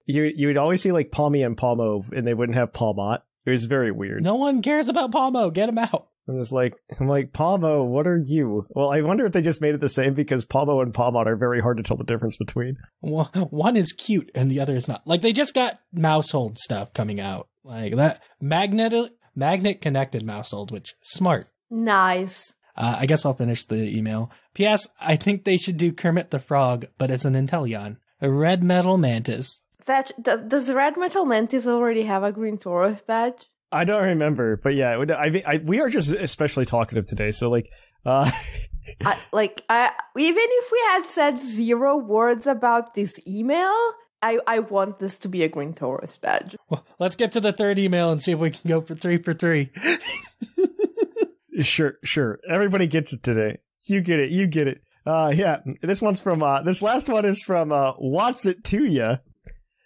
Speaker 3: You would always see like Palmy and Palmo, and they wouldn't have Palmot. It was very weird.
Speaker 5: No one cares about Palmo. Get him out.
Speaker 3: I'm like, Palmo, what are you? Well, I wonder if they just made it the same because Palmo and Palmot are very hard to tell the difference between.
Speaker 5: One is cute and the other is not. Like they just got Mousehold stuff coming out. Like that magnet connected Mousehold, which smart.
Speaker 4: Nice.
Speaker 5: I guess I'll finish the email. P.S. I think they should do Kermit the Frog, but as an Inteleon. A red metal mantis.
Speaker 4: Thatch, does red metal mantis already have a green Taurus badge?
Speaker 3: I don't remember, but yeah, we are just especially talkative today. So like,
Speaker 4: even if we had said 0 words about this email, I want this to be a green Taurus badge.
Speaker 5: Well, let's get to the third email and see if we can go for 3 for 3.
Speaker 3: Sure. Everybody gets it today. You get it. Yeah. This last one is from What's It To Ya?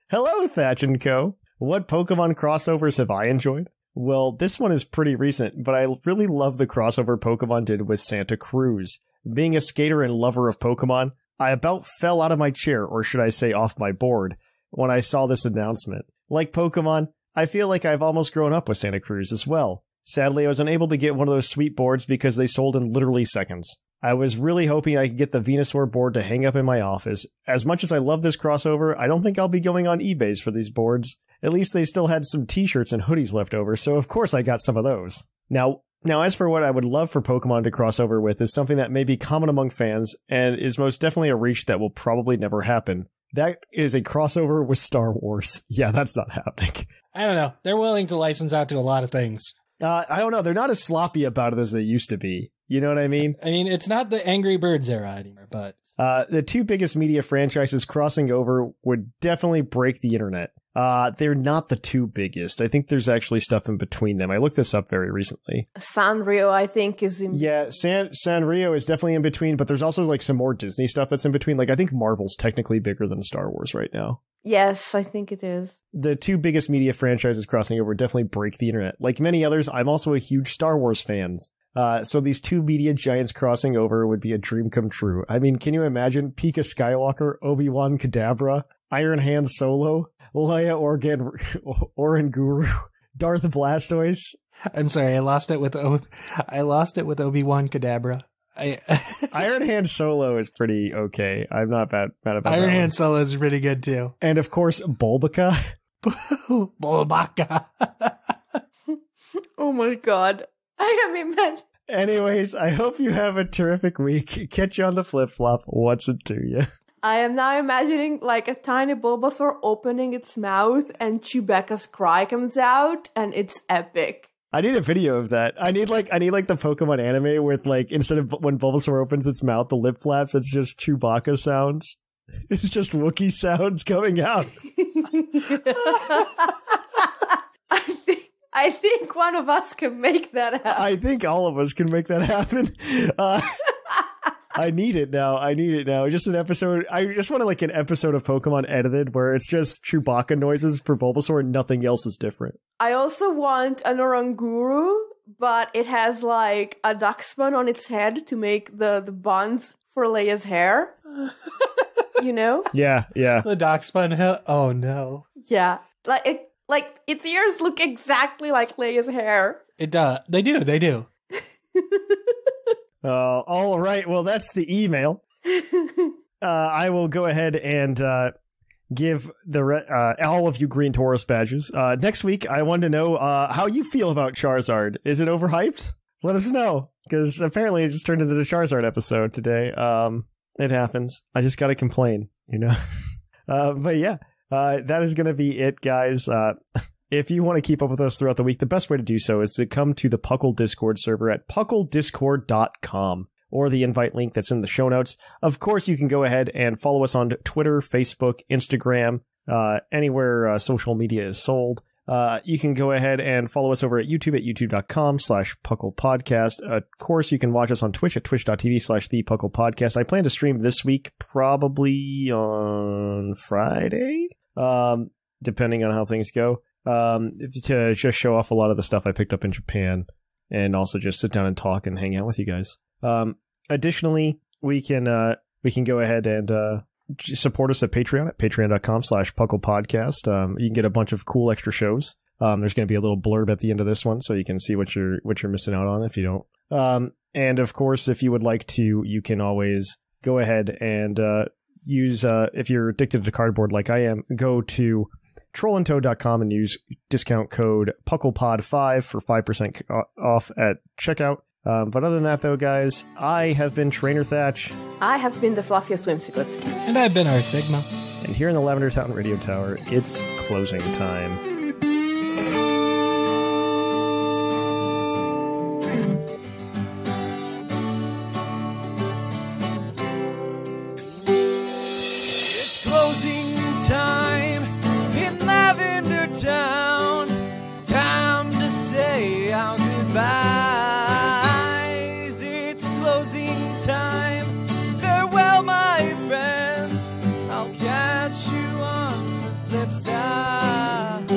Speaker 3: Hello, Thatch and Co. What Pokemon crossovers have I enjoyed? Well, this one is pretty recent, but I really love the crossover Pokemon did with Santa Cruz. Being a skater and lover of Pokemon, I about fell out of my chair, or should I say off my board, when I saw this announcement. Like Pokemon, I feel like I've almost grown up with Santa Cruz as well. Sadly, I was unable to get one of those sweet boards because they sold in literally seconds. I was really hoping I could get the Venusaur board to hang up in my office. As much as I love this crossover, I don't think I'll be going on eBays for these boards. At least they still had some t-shirts and hoodies left over, so of course I got some of those. Now as for what I would love for Pokemon to cross over with is something that may be common among fans, and is most definitely a reach that will probably never happen. That is a crossover with Star Wars. Yeah, that's not happening.
Speaker 5: I don't know. They're willing to license out to a lot of things.
Speaker 3: I don't know. They're not as sloppy about it as they used to be. You know what I mean?
Speaker 5: I mean, it's not the Angry Birds era anymore, but...
Speaker 3: The two biggest media franchises crossing over would definitely break the internet. They're not the two biggest. I think there's actually stuff in between them. I looked this up very recently.
Speaker 4: Sanrio, I think, is in...
Speaker 3: Yeah, Sanrio is definitely in between, but there's also like some more Disney stuff that's in between. Like, I think Marvel's technically bigger than Star Wars right now.
Speaker 4: Yes, I think it is.
Speaker 3: The two biggest media franchises crossing over definitely break the internet. Like many others, I'm also a huge Star Wars fan. So these two media giants crossing over would be a dream come true. I mean, can you imagine Pika Skywalker, Obi-Wan Kadabra, Iron Hand Solo, Leia Oranguru, Darth Blastoise?
Speaker 5: I'm sorry, I lost it with Obi-Wan Kadabra.
Speaker 3: Iron Hand Solo is pretty okay. I'm not mad about that.
Speaker 5: Iron Hand Solo is pretty good too.
Speaker 3: And of course, Bulbaka.
Speaker 5: Bulbaka.
Speaker 4: Oh my god. I am immense.
Speaker 3: Anyways, I hope you have a terrific week. Catch you on the flip-flop. What's it to you?
Speaker 4: I am now imagining like a tiny Bulbasaur opening its mouth and Chewbacca's cry comes out and it's epic.
Speaker 3: I need a video of that. I need like the Pokemon anime with like, instead of when Bulbasaur opens its mouth, the lip flaps, it's just Chewbacca sounds. It's just Wookiee sounds coming out.
Speaker 4: I think one of us can make that happen.
Speaker 3: I think all of us can make that happen. I need it now. Just an episode. I just want like an episode of Pokemon edited where it's just Chewbacca noises for Bulbasaur and nothing else is different.
Speaker 4: I also want an Oranguru, but it has like a Duxpan on its head to make the buns for Leia's hair. You know?
Speaker 3: Yeah.
Speaker 5: The Duxpan. Oh no.
Speaker 4: Yeah. Like its ears look exactly like Leia's hair.
Speaker 5: It does. They do.
Speaker 3: All right. Well, that's the email. I will go ahead and give all of you Green Taurus badges. Next week, I want to know how you feel about Charizard. Is it overhyped? Let us know, because apparently it just turned into the Charizard episode today. It happens. I just gotta complain, but yeah, that is gonna be it, guys. If you want to keep up with us throughout the week, the best way to do so is to come to the PUCL Discord server at pucldiscord.com. or the invite link that's in the show notes. Of course, you can go ahead and follow us on Twitter, Facebook, Instagram, anywhere social media is sold. You can go ahead and follow us over at YouTube at youtube.com/puclpodcast. Of course, you can watch us on Twitch at twitch.tv/thepuclpodcast. I plan to stream this week, probably on Friday, depending on how things go, to just show off a lot of the stuff I picked up in Japan, and also just sit down and talk and hang out with you guys. Additionally, we can go ahead and support us at Patreon at patreon.com/puclpodcast. You can get a bunch of cool extra shows. There's going to be a little blurb at the end of this one, so you can see what you're missing out on if you don't. And of course, if you would like to, you can always go ahead and use, if you're addicted to cardboard like I am, go to trollandtoad.com and use discount code PucklePod5 for 5% off at checkout. But other than that, though, guys, I have been Trainer Thatch.
Speaker 4: I have been the fluffiest Whimsicott.
Speaker 5: And I've been R.Sigma.
Speaker 3: And here in the Lavender Town Radio Tower, it's closing time.
Speaker 2: It's closing time in Lavender Town. Time to say our goodbye. Time. Farewell, my friends. I'll catch you on the flip side.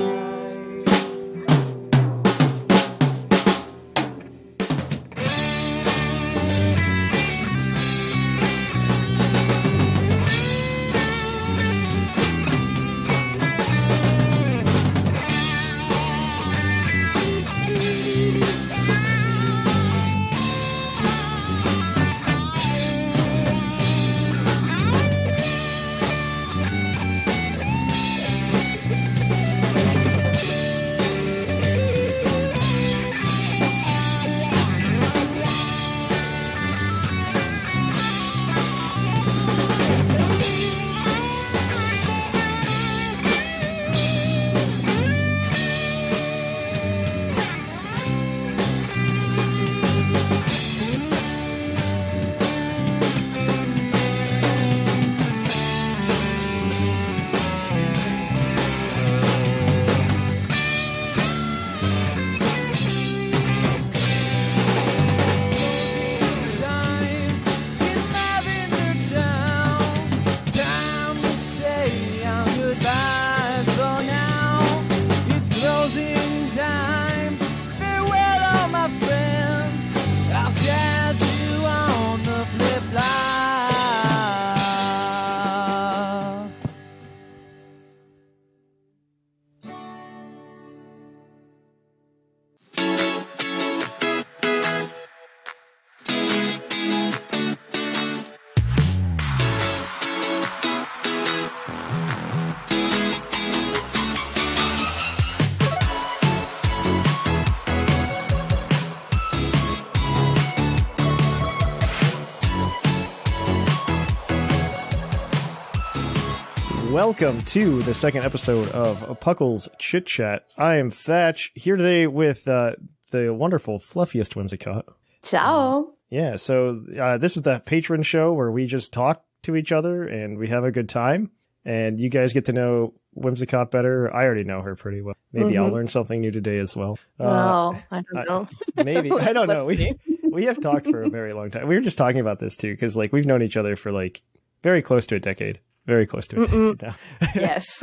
Speaker 3: Welcome to the second episode of Puckle's Chit Chat. I am Thatch, here today with the wonderful, fluffiest Whimsicott.
Speaker 4: Ciao.
Speaker 3: Yeah, so this is the patron show where we just talk to each other and we have a good time. And you guys get to know Whimsicott better. I already know her pretty well. Maybe I'll learn something new today as well.
Speaker 4: Well, I don't know.
Speaker 3: Maybe. I don't know. We have talked for a very long time. We were just talking about this too, because like we've known each other for like very close to a decade. Very close to a decade now.
Speaker 4: Yes.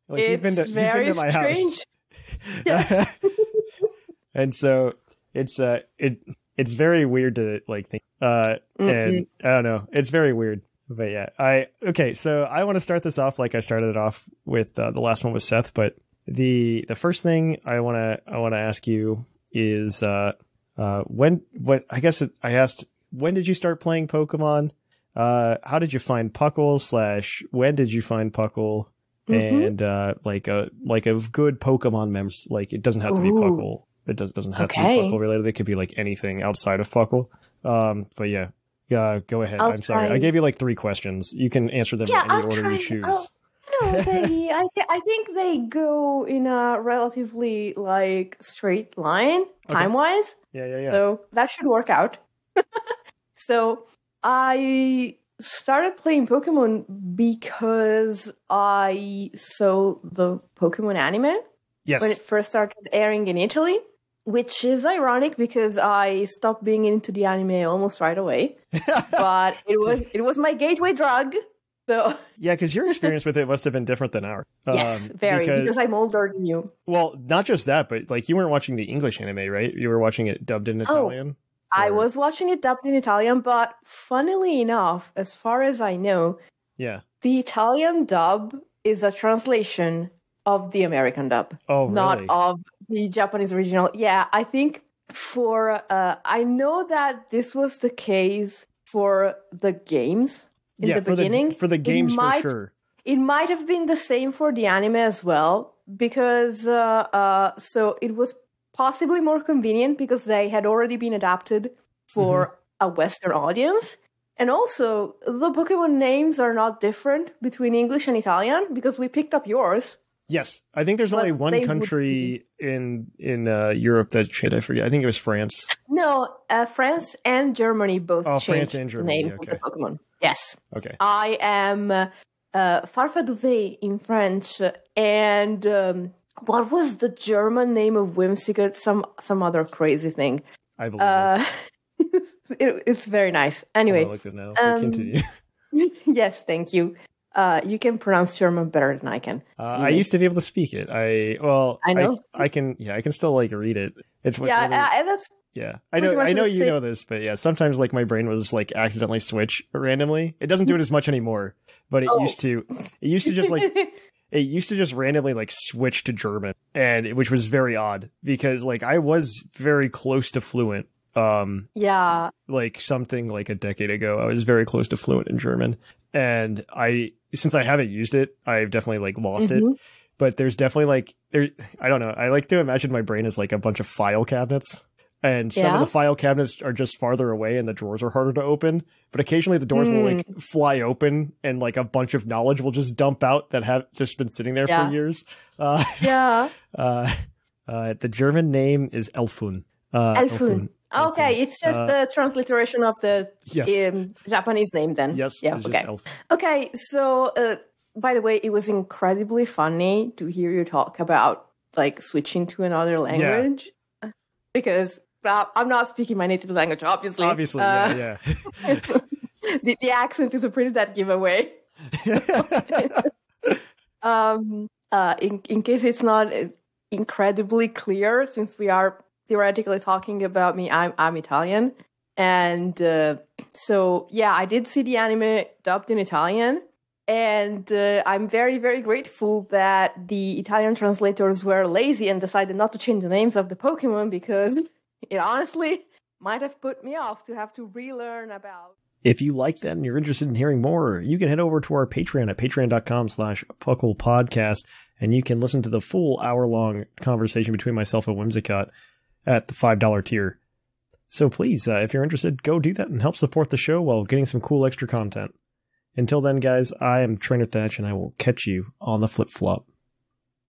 Speaker 3: Like, you've been to my house.
Speaker 4: Yes.
Speaker 3: And so it's very weird to like think and I don't know, it's very weird. But yeah, okay, so I want to start this off like I started it off with the last one with Seth, but the first thing I want to ask you is I asked when did you start playing Pokemon? how did you find Puckle / when did you find Puckle? And like a good Pokemon memes. Like it doesn't have to be Puckle. It doesn't have to be Puckle related. It could be like anything outside of Puckle. But yeah, go ahead. I'm sorry. I gave you like 3 questions. You can answer them in any order you choose.
Speaker 4: No, I think they go in a relatively like straight line time wise.
Speaker 3: Yeah.
Speaker 4: So that should work out. So I started playing Pokemon because I saw the Pokemon anime.
Speaker 3: Yes.
Speaker 4: When it first started airing in Italy, which is ironic because I stopped being into the anime almost right away. But it was my gateway drug. So
Speaker 3: yeah, because your experience with it must have been different than ours.
Speaker 4: Yes, because I'm older than you.
Speaker 3: Well, not just that, but like you weren't watching the English anime, right? You were watching it dubbed in Italian.
Speaker 4: I was watching it dubbed in Italian, but funnily enough, as far as I know,
Speaker 3: the
Speaker 4: Italian dub is a translation of the American dub.
Speaker 3: Oh, really?
Speaker 4: Not of the Japanese original. Yeah, I think I know that this was the case for the games in the beginning.
Speaker 3: For the games, for sure.
Speaker 4: It might have been the same for the anime as well, because so it was possibly more convenient because they had already been adapted for a Western audience. And also, the Pokemon names are not different between English and Italian because we picked up yours.
Speaker 3: Yes, I think there's only one country in Europe that changed. I forget. I think it was France.
Speaker 4: No, France and Germany both changed
Speaker 3: France and Germany,
Speaker 4: the names of the Pokemon. Yes.
Speaker 3: Okay.
Speaker 4: I am Farfadouvet in French, and what was the German name of Whimsicott? Some other crazy thing.
Speaker 3: I believe
Speaker 4: it's very nice. Anyway,
Speaker 3: I like this now. Continue.
Speaker 4: Yes, thank you. You can pronounce German better than I can.
Speaker 3: I used to be able to speak it. I know. I can still like read it. It's
Speaker 4: that's
Speaker 3: I know you know this, but yeah, sometimes like my brain will just like accidentally switch randomly. It doesn't do it as much anymore, but it used to. It used to just like it used to just randomly like switch to German, and which was very odd because like I was very close to fluent. Like something like a decade ago, I was very close to fluent in German, and since I haven't used it, I've definitely like lost it. But there's definitely like I don't know. I like to imagine my brain as like a bunch of file cabinets. And some of the file cabinets are just farther away and the drawers are harder to open. But occasionally the doors will like fly open and like a bunch of knowledge will just dump out that have just been sitting there for years. The German name is Elfun.
Speaker 4: Elfun. Okay, it's just the transliteration of the Japanese name then.
Speaker 3: Yes.
Speaker 4: Yeah, okay. Okay, so by the way, it was incredibly funny to hear you talk about like switching to another language. Yeah. Because I'm not speaking my native language, obviously. The accent is a pretty dead giveaway. In case it's not incredibly clear, since we are theoretically talking about me, I'm Italian, and so yeah, I did see the anime dubbed in Italian, and I'm very, very grateful that the Italian translators were lazy and decided not to change the names of the Pokemon because it honestly might have put me off to have to relearn about.
Speaker 3: If you like that and you're interested in hearing more, you can head over to our Patreon at patreon.com/puclpodcast, and you can listen to the full hour-long conversation between myself and Whimsicott at the $5 tier. So please, if you're interested, go do that and help support the show while getting some cool extra content. Until then, guys, I am Trainer Thatch, and I will catch you on the flip-flop.